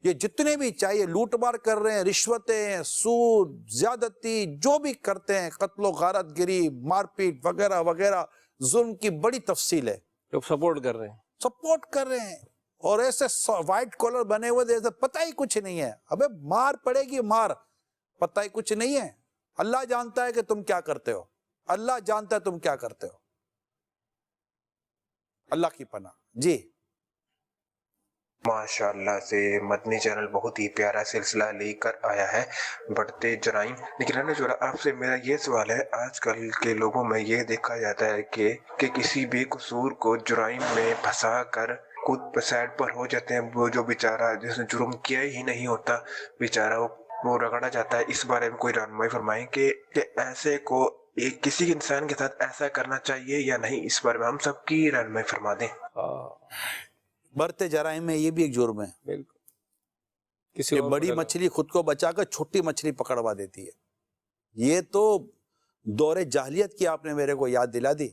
یہ جتنے بھی چاہیے لوٹ مار کر رہے ہیں، رشوتیں، سود، زیادتی، جو بھی کرتے ہیں، قتل و غارت گری، مار پیٹ وغیرہ وغیرہ، ظلم کی بڑی تفصیل ہے. لوگ سپورٹ کر رہے ہیں، سپورٹ کر رہے ہیں. اور ایسے وائٹ کالر بنے ہوئے جیسے پتہ ہی کچھ نہیں ہے. ابے مار پڑے گی مار، پتہ ہی کچھ نہیں ہے. اللہ جانتا ہے کہ تم کیا کرتے ہو، اللہ جانتا ہے تم کیا کرتے ہو. اللہ کی پناہ. جی ماشاءاللہ سے مدنی چینل بہت ہی پیارا سلسلہ لے کر آیا ہے، بڑھتے جرائم. لیکن آپ سے میرا یہ سوال ہے، آج کل کے لوگوں میں یہ دیکھا جاتا ہے کہ کسی بے قصور کو جرائم میں پھنسا کر خود سائڈ پر ہو جاتے ہیں. وہ جو بیچارہ جس نے جرم کیا ہی نہیں ہوتا بیچارہ وہ رگڑا جاتا ہے. اس بارے میں کوئی رہنمائی فرمائیں کہ ایسے کو کسی انسان کے ساتھ ایسا کرنا چاہیے یا نہیں؟ اس بارے میں ہم سب کی رہنمائی فرما دیں. بڑھتے جرائم میں یہ بھی ایک جرم ہے. بالکل، کہ بڑی مچھلی خود کو بچا کر چھوٹی مچھلی پکڑوا دیتی ہے. یہ تو دور جاہلیت کی آپ نے میرے کو یاد دلا دی.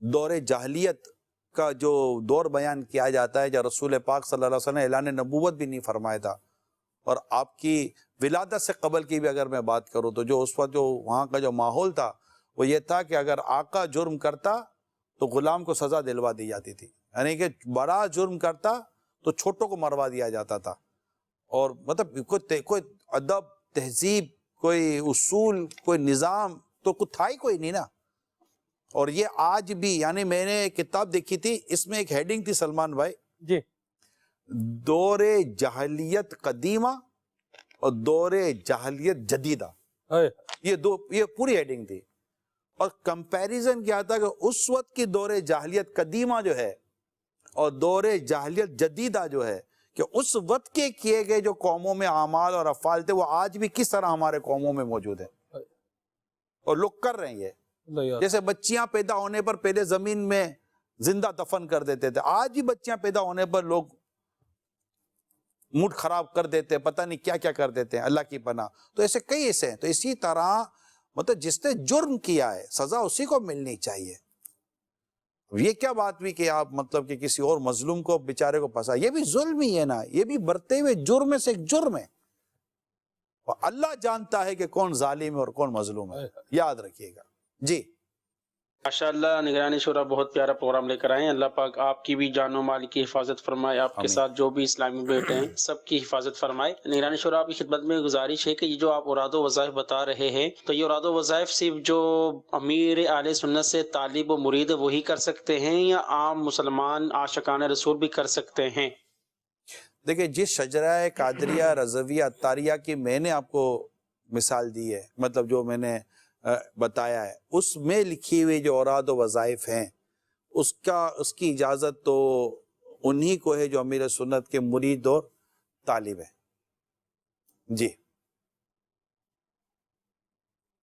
دور جاہلیت کا جو دور بیان کیا جاتا ہے، جب رسول پاک صلی اللہ علیہ وسلم نے اعلان نبوت بھی نہیں فرمایا تھا، اور آپ کی ولادت سے قبل کی بھی اگر میں بات کروں تو جو اس وقت جو وہاں کا جو ماحول تھا وہ یہ تھا کہ اگر آقا جرم کرتا تو غلام کو سزا دلوا دی جاتی تھی. یعنی کہ بڑا جرم کرتا تو چھوٹوں کو مروا دیا جاتا تھا. اور مطلب کوئی ادب، تہذیب، کوئی اصول، کوئی نظام تو کچھ تھا ہی کوئی نہیں نا. اور یہ آج بھی، یعنی میں نے ایک کتاب دیکھی تھی، اس میں ایک ہیڈنگ تھی سلمان بھائی، جی، دور جاہلیت قدیمہ اور دور جاہلیت جدیدہ. یہ پوری ہیڈنگ تھی. اور کمپیریزن کیا تھا کہ اس وقت کی دور جاہلیت قدیمہ جو ہے اور دور جاہلیت جدیدہ جو ہے، کہ اس وقت کے کیے گئے جو قوموں میں اعمال اور افعال تھے وہ آج بھی کس طرح ہمارے قوموں میں موجود ہیں. اور لوگ کر رہے ہیں یہ. جیسے بچیاں پیدا ہونے پر پہلے زمین میں زندہ دفن کر دیتے تھے. آج بھی بچیاں پیدا ہونے پر لوگ موڈ خراب کر دیتے ہیں, پتہ نہیں کیا کیا کر دیتے ہیں, اللہ کی پناہ. تو ایسے کئی ایسے ہیں. تو اسی طرح مطلب جس نے جرم کیا ہے سزا اسی کو ملنی چاہیے. یہ کیا بات ہوئی کہ آپ مطلب کہ کسی اور مظلوم کو بیچارے کو پھنسا, یہ بھی ظلم ہی ہے نا, یہ بھی بڑھتے ہوئے جرم میں سے ایک جرم ہے. اور اللہ جانتا ہے کہ کون ظالم ہے اور کون مظلوم ہے, یاد رکھیے گا. جی ماشاءاللہ نگرانی شورا بہت پیارا پروگرام لے کر آئے ہیں. اللہ پاک آپ کی بھی جان و مال کی حفاظت فرمائے, آپ کے ساتھ جو بھی اسلامی بیٹے ہیں سب کی حفاظت فرمائے. نگرانی شورا آپ کی خدمت میں گزارش ہے کہ یہ جو آپ اوراد و وظائف بتا رہے ہیں تو یہ اوراد و وظائف صرف جو امیر اہل سنت سے طالب و مرید وہی کر سکتے ہیں یا عام مسلمان عاشقان رسول بھی کر سکتے ہیں؟ دیکھیں, جس شجرہ قادریہ رضویہ عطاریہ کی میں نے آپ کو مثال دی ہے, مطلب جو میں نے بتایا ہے, اس میں لکھی ہوئی جو اوراد و وظائف ہیں اس کی اجازت تو انہی کو ہے جو امیر سنت کے مرید اور طالب ہیں. جی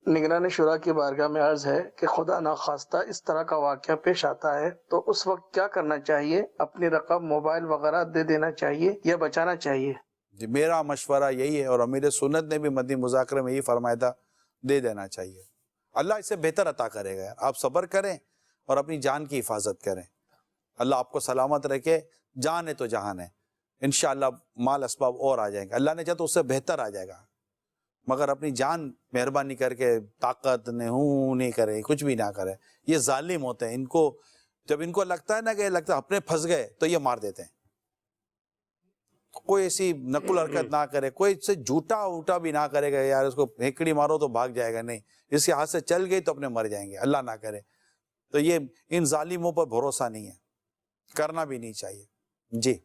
نگران شورا کی بارگاہ میں عرض ہے کہ خدا ناخواستہ اس طرح کا واقعہ پیش آتا ہے تو اس وقت کیا کرنا چاہیے؟ اپنی رقم موبائل وغیرہ دے دینا چاہیے یا بچانا چاہیے؟ جی میرا مشورہ یہی ہے, اور امیر سنت نے بھی مدنی مذاکرے میں یہی فرمایا تھا, دے دینا چاہیے. اللہ اس سے بہتر عطا کرے گا. آپ صبر کریں اور اپنی جان کی حفاظت کریں. اللہ آپ کو سلامت رکھے. جان ہے تو جہان ہے. انشاءاللہ مال اسباب اور آ جائیں گے, اللہ نے چاہا تو اس سے بہتر آ جائے گا. مگر اپنی جان مہربانی کر کے طاقت نہیں کرے, کچھ بھی نہ کرے. یہ ظالم ہوتے ہیں, ان کو جب ان کو لگتا ہے نا کہ لگتا ہے اپنے پھنس گئے تو یہ مار دیتے ہیں. کوئی ایسی نقل حرکت نہ کرے, کوئی سے جھوٹا بھی نہ کرے گا یار اس کو ہیکڑی مارو تو بھاگ جائے گا, نہیں, اس کے ہاتھ سے چل گئی تو اپنے مر جائیں گے, اللہ نہ کرے. تو یہ ان ظالموں پر بھروسہ نہیں ہے, کرنا بھی نہیں چاہیے. جی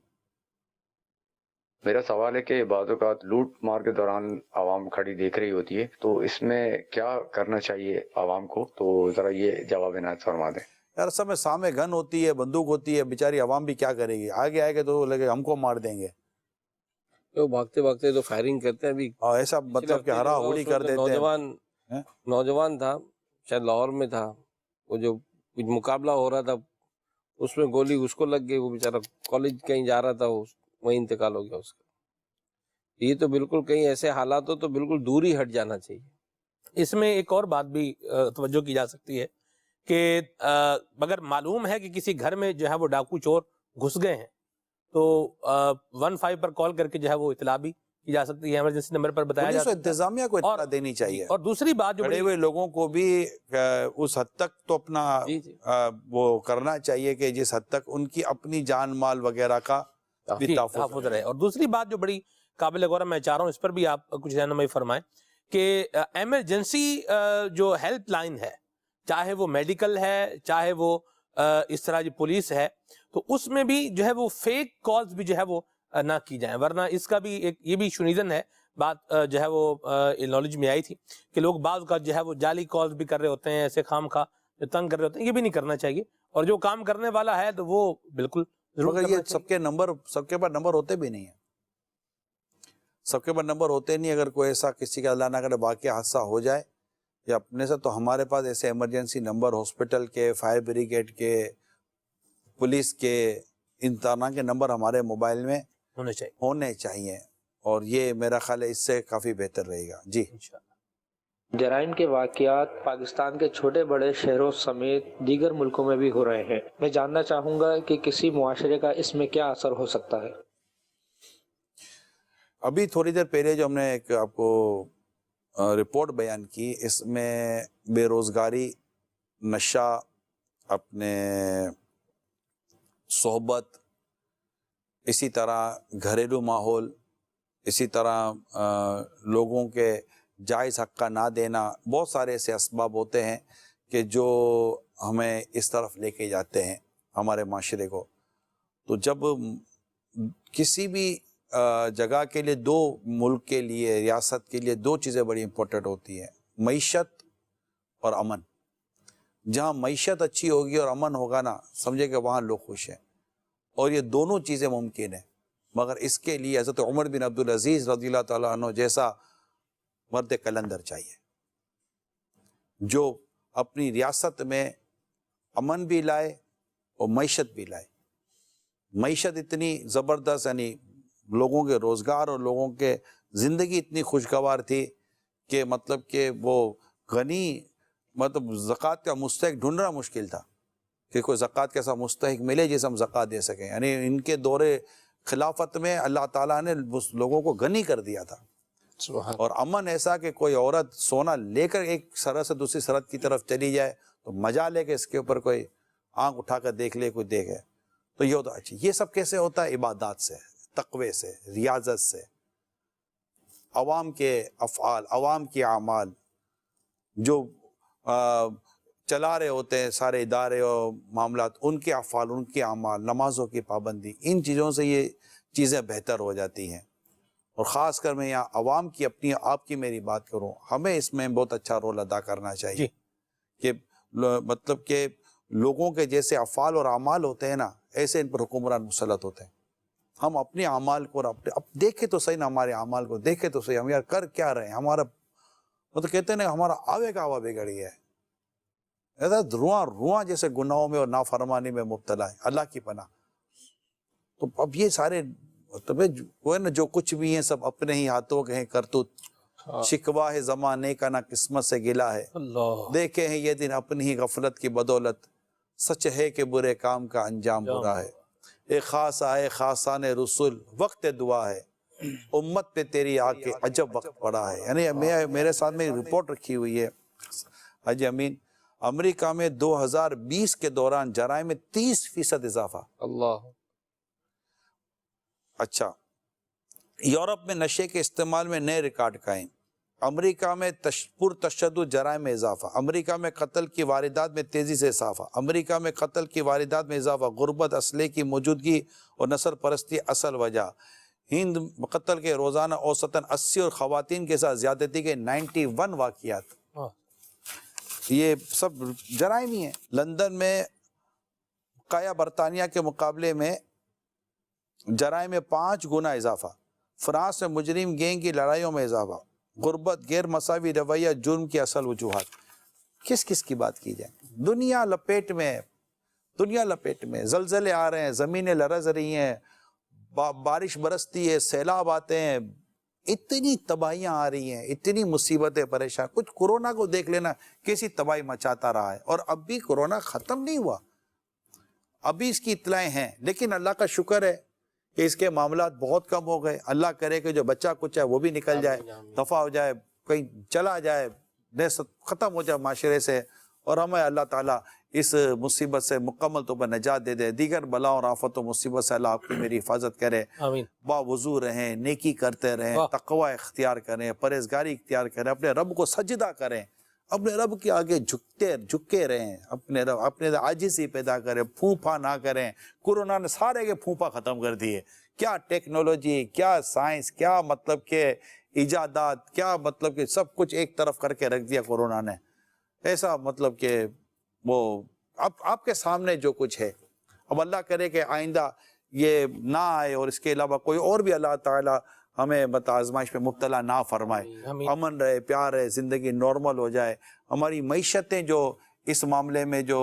میرا سوال ہے کہ بعض اوقات لوٹ مار کے دوران عوام کھڑی دیکھ رہی ہوتی ہے, تو اس میں کیا کرنا چاہیے عوام کو؟ تو ذرا یہ جواب عنایت فرما دیں. یار سب میں سامنے گن ہوتی ہے, بندوق ہوتی ہے, بیچاری عوام بھی کیا کرے گی؟ آگے آئے گے تو لگے ہم کو مار دیں گے, تو بھاگتے بھاگتے تو فائرنگ کرتے ہیں. ابھی ایسا مطلب کہ ہرا ہوڑی کر دیتے ہیں. نوجوان تھا, شاید لاہور میں تھا, وہ جو کچھ مقابلہ ہو رہا تھا اس میں گولی اس کو لگ گئی, وہ بیچارہ کالج کہیں جا رہا تھا, وہیں انتقال ہو گیا اس کا. یہ تو بالکل کہیں ایسے حالات ہو تو بالکل دور ہی ہٹ جانا چاہیے. اس میں ایک اور بات بھی توجہ کی جا سکتی ہے کہ اگر معلوم ہے کہ کسی گھر میں جو ہے وہ ڈاکو چور گھس گئے ہیں تو 15 پر کال کر کے جو ہے وہ اطلاع بھی کی جا سکتی ہے, ایمرجنسی نمبر پر بتایا جا سکتا ہے. انتظامیہ کو اطلاع دینی چاہیے. اور دوسری بات جو کھڑے ہوئے لوگوں کو بھی اس حد تک تو اپنا وہ کرنا چاہیے کہ جس حد تک ان کی اپنی جان مال وغیرہ کا بھی تحفظ رہے. اور دوسری بات جو بڑی قابل غور میں چاہ رہا ہوں, اس پر بھی آپ کچھ رہنمائی فرمائیں کہ ایمرجنسی جو ہیلپ لائن ہے, چاہے وہ میڈیکل ہے چاہے وہ اس طرح جو پولیس ہے, تو اس میں بھی جو ہے وہ فیک کالز بھی جو ہے وہ نہ کی جائیں, ورنہ اس کا بھی ایک یہ بھی شنیدن ہے بات جو ہے وہ نالج میں آئی تھی کہ لوگ بعض کا جو ہے وہ جعلی کالز بھی کر رہے ہوتے ہیں, ایسے خام خواہ جو تنگ کر رہے ہوتے ہیں. یہ بھی نہیں کرنا چاہیے, اور جو کام کرنے والا ہے تو وہ بالکل مگر یہ سب کے پاس نمبر ہوتے بھی نہیں ہیں, سب کے پاس نمبر ہوتے نہیں. اگر کوئی ایسا کسی کا اللہ نہ کرے واقعہ حادثہ ہو جائے یا اپنے سے, تو ہمارے پاس ایسے ایمرجنسی نمبر ہاسپٹل کے, فائر بریگیڈ کے, پولیس کے, ان طرح کے نمبر ہمارے موبائل میں ہونے چاہیے, اور یہ میرا خیال ہے اس سے کافی بہتر رہے گا. جی جرائم کے واقعات پاکستان کے چھوٹے بڑے شہروں سمیت دیگر ملکوں میں بھی ہو رہے ہیں. میں جاننا چاہوں گا کہ کسی معاشرے کا اس میں کیا اثر ہو سکتا ہے؟ ابھی تھوڑی دیر پہلے جو ہم نے ایک آپ کو رپورٹ بیان کی, اس میں بے روزگاری, نشہ, اپنے صحبت, اسی طرح گھریلو ماحول, اسی طرح لوگوں کے جائز حق کا نہ دینا, بہت سارے ایسے اسباب ہوتے ہیں کہ جو ہمیں اس طرف لے کے جاتے ہیں ہمارے معاشرے کو. تو جب کسی بھی جگہ کے لیے, دو ملک کے لیے, ریاست کے لیے دو چیزیں بڑی امپورٹنٹ ہوتی ہیں, معیشت اور امن. جہاں معیشت اچھی ہوگی اور امن ہوگا نا, سمجھے کہ وہاں لوگ خوش ہیں, اور یہ دونوں چیزیں ممکن ہیں. مگر اس کے لیے حضرت عمر بن عبدالعزیز رضی اللہ تعالیٰ عنہ جیسا مرد کلندر چاہیے, جو اپنی ریاست میں امن بھی لائے اور معیشت بھی لائے. معیشت اتنی زبردست، یعنی لوگوں کے روزگار اور لوگوں کے زندگی اتنی خوشگوار تھی کہ مطلب کہ وہ غنی مطلب زکوٰۃ کا مستحق ڈھونڈنا مشکل تھا کہ کوئی زکوٰۃ کا ایسا مستحق ملے جسے ہم زکوٰۃ دے سکیں. یعنی ان کے دور خلافت میں اللہ تعالیٰ نے لوگوں کو غنی کر دیا تھا، اور امن ایسا کہ کوئی عورت سونا لے کر ایک سرحد سے دوسری سرحد کی طرف چلی جائے تو مزہ لے کے اس کے اوپر کوئی آنکھ اٹھا کر دیکھ لے، کوئی دیکھے تو یہ ہوتا. اچھا، یہ سب کیسے ہوتا ہے؟ عبادات سے، تقوی سے، ریاضت سے. عوام کے افعال، عوام کے اعمال جو چلا رہے ہوتے ہیں سارے ادارے اور معاملات، ان کے افعال، ان کے اعمال، نمازوں کی پابندی، ان چیزوں سے یہ چیزیں بہتر ہو جاتی ہیں. اور خاص کر میں یہاں عوام کی، اپنی آپ کی میری بات کروں، ہمیں اس میں بہت اچھا رول ادا کرنا چاہیے کہ مطلب کہ لوگوں کے جیسے افعال اور اعمال ہوتے ہیں نا، ایسے ان پر حکمران مسلط ہوتے ہیں. ہم اپنے اعمال کو اب دیکھیں تو صحیح نا، ہمارے اعمال کو دیکھیں تو صحیح، ہم یار کر کیا رہے ہیں. ہمارا وہ تو کہتے ہیں نا، ہمارا آوے کا آوا بگڑی ہے، ایسا رواں جیسے گناہوں میں اور نافرمانی میں مبتلا ہے. اللہ کی پناہ. تو اب یہ سارے مطلب وہ ہے نا، جو کچھ بھی ہیں سب اپنے ہی ہاتھوں کے ہیں کرتوت. شکوا ہے زمانے کا نہ قسمت سے گلا ہے، دیکھے ہیں یہ دن اپنی ہی غفلت کی بدولت. سچ ہے کہ برے کام کا انجام برا ہے. ایک خاص آئے خاصان رسول، وقت دعا ہے، امت پہ تیری آ کے عجب وقت پڑا ہے. یعنی میرے ساتھ میں ایک رپورٹ رکھی ہوئی ہے حاجی امین، امریکہ میں 2020 کے دوران جرائم میں 30% اضافہ. اللہ. اچھا، یورپ میں نشے کے استعمال میں نئے ریکارڈ قائم. امریکہ میں پرتشدد جرائم میں اضافہ. امریکہ میں قتل کی واردات میں تیزی سے اضافہ. امریکہ میں قتل کی واردات میں اضافہ. غربت، اسلحے کی موجودگی اور نسل پرستی اصل وجہ. ہند قتل کے روزانہ اوسطاً 80 اور خواتین کے ساتھ زیادتی کے 91 واقعات. یہ سب جرائم ہی ہیں. لندن میں قایا برطانیہ کے مقابلے میں جرائم میں 5 گنا اضافہ. فرانس میں مجرم گینگ کی لڑائیوں میں اضافہ. غربت، غیر مساوی رویہ جرم کی اصل وجوہات. کس کی بات کی جائے؟ دنیا لپیٹ میں زلزلے آ رہے ہیں، زمینیں لرز رہی ہیں، بارش برستی ہے، سیلاب آتے ہیں، اتنی تباہیاں آ رہی ہیں، اتنی مصیبتیں پریشان. کچھ کورونا کو دیکھ لینا کیسی تباہی مچاتا رہا ہے، اور اب بھی کورونا ختم نہیں ہوا، ابھی اس کی اطلاعیں ہیں. لیکن اللہ کا شکر ہے کہ اس کے معاملات بہت کم ہو گئے. اللہ کرے کہ جو بچہ کچھ ہے وہ بھی نکل جائے، دفع ہو جائے، کہیں چلا جائے، ختم ہو جائے معاشرے سے، اور ہمیں اللہ تعالیٰ اس مصیبت سے مکمل طور پر نجات دے دے. دیگر بلاؤں اور آفت و مصیبت سے اللہ آپ کی میری حفاظت کرے. باوضو رہیں، نیکی کرتے رہیں، تقوی اختیار کریں، پرہیزگاری اختیار کریں، اپنے رب کو سجدہ کریں، اپنے رب کے آگے جھکے رہیں، اپنے عاجزی پیدا کریں، پھونپا نہ کریں. کورونا نے سارے کے پھونپا ختم کر دیے. کیا ٹیکنالوجی، کیا سائنس، کیا مطلب کہ ایجادات، کیا مطلب کہ سب کچھ ایک طرف کر کے رکھ دیا کورونا نے. ایسا مطلب کہ وہ اب آپ کے سامنے جو کچھ ہے، اب اللہ کرے کہ آئندہ یہ نہ آئے، اور اس کے علاوہ کوئی اور بھی اللہ تعالیٰ ہمیں آزمائش پہ مبتلا نہ فرمائے. امن رہے، پیار رہے، زندگی نارمل ہو جائے. ہماری معیشتیں جو اس معاملے میں جو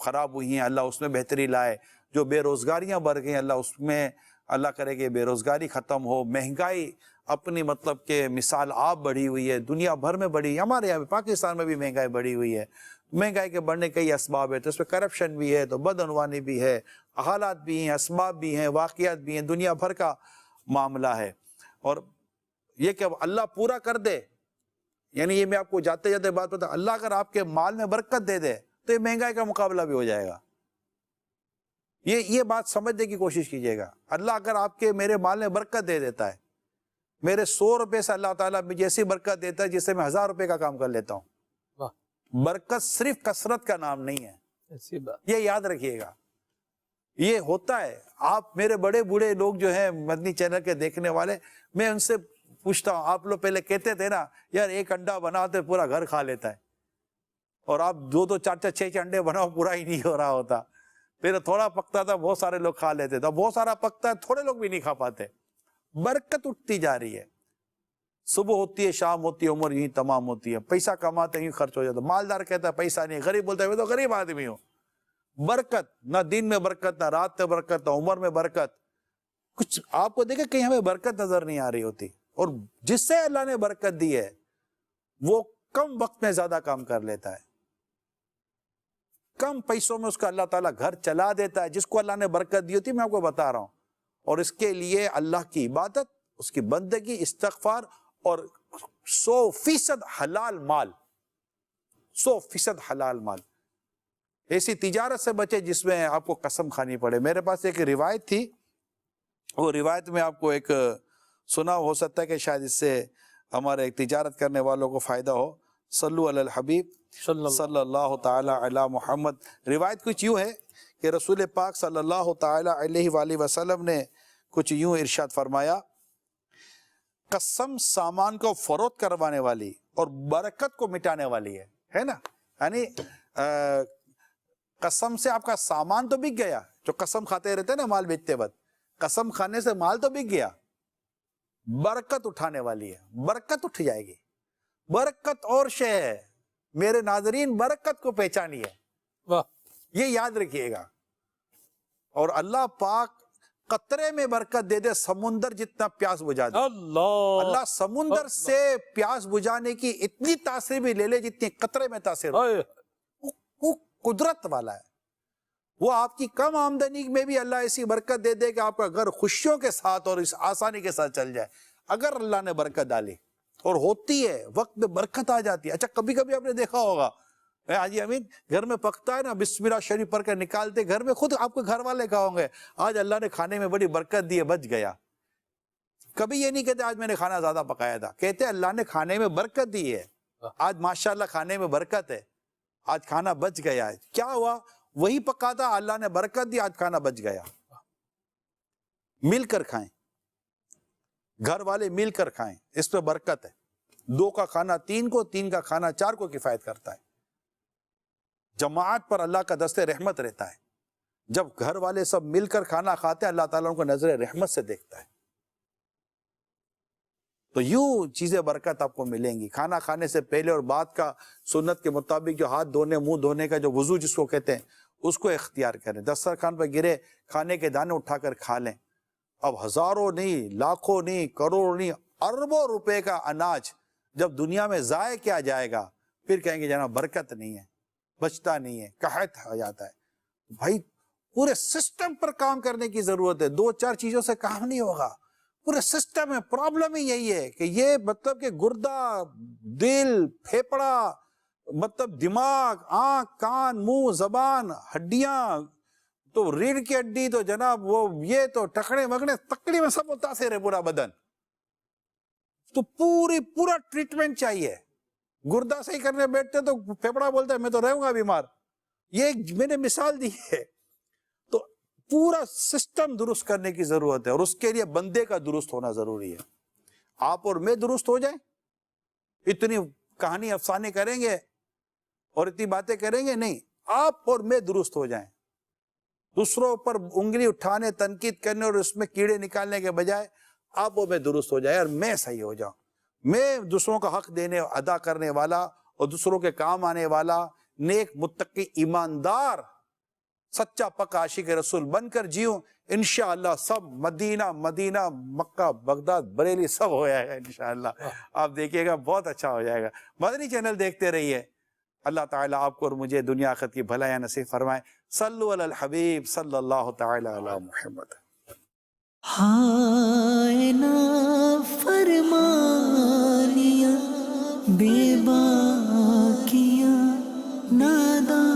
خراب ہوئی ہیں، اللہ اس میں بہتری لائے. جو بے روزگاریاں بڑھ گئی ہیں، اللہ اس میں اللہ کرے کہ بے روزگاری ختم ہو. مہنگائی اپنی مطلب کہ مثال آپ بڑھی ہوئی ہے، دنیا بھر میں بڑھی، ہمارے یہاں پاکستان میں بھی مہنگائی بڑھی ہوئی ہے. مہنگائی کے بڑھنے کئی اسباب ہے، تو اس پہ کرپشن بھی ہے، تو بدعنوانی بھی ہے، حالات بھی ہیں، اسباب بھی ہیں، واقعات بھی ہیں، دنیا بھر کا معاملہ ہے. اور یہ کہ اللہ پورا کر دے، یعنی یہ میں آپ کو جاتے جاتے بات بتا، اللہ اگر آپ کے مال میں برکت دے دے تو یہ مہنگائی کا مقابلہ بھی ہو جائے گا. یہ بات سمجھنے کی کوشش کیجئے گا. اللہ اگر آپ کے میرے مال میں برکت دے دیتا ہے، میرے 100 روپے سے اللہ تعالیٰ مجھے ایسی برکت دیتا ہے جس سے میں 1000 روپے کا کام کر لیتا ہوں. برکت صرف کثرت کا نام نہیں ہے، یہ یاد رکھیے گا. یہ ہوتا ہے. آپ میرے بڑے بوڑھے لوگ جو ہیں مدنی چینل کے دیکھنے والے، میں ان سے پوچھتا ہوں، آپ لوگ پہلے کہتے تھے نا یار ایک انڈا بناتے پورا گھر کھا لیتا ہے، اور آپ 2 4 6 انڈے بناؤ پورا ہی نہیں ہو رہا ہوتا. پھر تھوڑا پکتا تھا بہت سارے لوگ کھا لیتے تھے، بہت سارا پکتا ہے تھوڑے لوگ بھی نہیں کھا پاتے. برکت اٹھتی جا رہی ہے. صبح ہوتی ہے، شام ہوتی ہے، عمر یوں تمام ہوتی ہے. پیسہ کماتے ہی خرچ ہو جاتا. مالدار کہتا ہے پیسہ نہیں، غریب بولتا ہے میں تو غریب آدمی ہوں. برکت، نہ دن میں برکت، نہ رات میں برکت، نہ عمر میں برکت. کچھ آپ کو دیکھیں کہیں ہمیں برکت نظر نہیں آ رہی ہوتی. اور جس سے اللہ نے برکت دی ہے وہ کم وقت میں زیادہ کام کر لیتا ہے، کم پیسوں میں اس کا اللہ تعالیٰ گھر چلا دیتا ہے. جس کو اللہ نے برکت دی ہوتی ہے میں آپ کو بتا رہا ہوں. اور اس کے لیے اللہ کی عبادت، اس کی بندگی، استغفار اور 100% حلال مال، 100% حلال مال. ایسی تجارت سے بچے جس میں آپ کو قسم کھانی پڑے. میرے پاس ایک روایت تھی، وہ روایت میں آپ کو ایک سنا ہو سکتا ہے کہ شاید اس سے ہمارے تجارت کرنے والوں کو فائدہ ہو. صلو علی الحبیب صلی اللہ تعالی علی محمد. روایت کچھ یوں ہے کہ رسول پاک صلی اللہ تعالی علیہ وآلہ وسلم نے کچھ یوں ارشاد فرمایا، قسم سامان کو فروخت کروانے والی اور برکت کو مٹانے والی ہے نا. یعنی قسم سے آپ کا سامان تو بک گیا، جو قسم کھاتے رہتے ہیں نا مال بیچتے وقت، قسم کھانے سے مال تو بک گیا. برکت اٹھانے والی ہے، برکت اٹھ جائے گی. برکت اور شے ہے میرے ناظرین، برکت کو پہچانیے، یہ یاد رکھیے گا. اور اللہ پاک قطرے میں برکت دے دے، سمندر جتنا پیاس بجھا دے. اللہ سمندر سے پیاس بجھانے کی اتنی تاثیر بھی لے لے جتنی قطرے میں تاثیر. وہ قدرت والا ہے. وہ آپ کی کم آمدنی میں بھی اللہ ایسی برکت دے دے کہ آپ کا گھر خوشیوں کے ساتھ اور اس آسانی کے ساتھ چل جائے اگر اللہ نے برکت ڈالی. اور ہوتی ہے، وقت میں برکت آ جاتی ہے. اچھا کبھی کبھی آپ نے دیکھا ہوگا حاجی امین گھر میں پکتا ہے نا، بسم اللہ شریف پڑھ کر نکالتے، گھر میں خود آپ کے گھر والے کہوں گے آج اللہ نے کھانے میں بڑی برکت دی ہے، بچ گیا. کبھی یہ نہیں کہتے آج میں نے کھانا زیادہ پکایا تھا، کہتے اللہ نے کھانے میں برکت دی ہے، آج ماشاءاللہ کھانے میں برکت ہے، آج کھانا بچ گیا ہے. کیا ہوا؟ وہی پکا تھا، اللہ نے برکت دی، آج کھانا بچ گیا. مل کر کھائیں، گھر والے مل کر کھائیں، اس پہ برکت ہے. 2 کا کھانا 3 کو، 3 کا کھانا 4 کو کفایت کرتا ہے. جماعت پر اللہ کا دست رحمت رہتا ہے. جب گھر والے سب مل کر کھانا کھاتے ہیں اللہ تعالیٰ ان کو نظر رحمت سے دیکھتا ہے. تو یوں چیزیں برکت آپ کو ملیں گی. کھانا کھانے سے پہلے اور بعد کا سنت کے مطابق جو ہاتھ دھونے، منہ دھونے کا جو وضو جس کو کہتے ہیں، اس کو اختیار کریں. دسترخوان پہ گرے کھانے کے دانے اٹھا کر کھا لیں. اب ہزاروں نہیں، لاکھوں نہیں، کروڑوں نہیں، اربوں روپے کا اناج جب دنیا میں ضائع کیا جائے گا پھر کہیں گے جناب برکت نہیں ہے، بچتا نہیں ہے، قحط ہو جاتا ہے. بھائی پورے سسٹم پر کام کرنے کی ضرورت ہے. 2-4 چیزوں سے کام نہیں ہوگا، پورے سسٹم میں. پرابلم ہی یہی ہے کہ یہ مطلب کہ گردہ، دل، پھیپڑا، مطلب دماغ، آنکھ، کان، منہ، زبان، ہڈیاں، تو ریڑھ کی ہڈی تو جناب وہ یہ تو ٹکڑے مگڑے تکڑی میں سب متاثر ہے پورا بدن. تو پورا ٹریٹمنٹ چاہیے. گردہ صحیح کرنے بیٹھتے تو پھیپڑا بولتا ہے میں تو رہوں گا بیمار. یہ میں نے مثال دی ہے. تو پورا سسٹم درست کرنے کی ضرورت ہے اور اس کے لیے بندے کا درست ہونا ضروری ہے. آپ اور میں درست ہو جائیں، اتنی کہانی افسانے کریں گے اور اتنی باتیں کریں گے نہیں. آپ اور میں درست ہو جائیں، دوسروں پر انگلی اٹھانے، تنقید کرنے اور اس میں کیڑے نکالنے کے بجائے آپ اور میں درست ہو جائے اور میں صحیح ہو جاؤں. میں دوسروں کا حق دینے ادا کرنے والا اور دوسروں کے کام آنے والا، نیک، متقی، ایماندار، سچا پکا عاشق رسول بن کر جیوں. انشاءاللہ سب مدینہ، مکہ، بغداد، بریلی سب ہو جائے گا انشاءاللہ. آپ دیکھیے گا بہت اچھا ہو جائے گا. مدنی چینل دیکھتے رہیے. اللہ تعالیٰ آپ کو اور مجھے دنیا آخرت کی بھلائیاں نصیب فرمائے. صلو علی الحبیب صلی اللہ تعالی علی محمد. ہائے نا فرمانیاں بے باکیاں نادان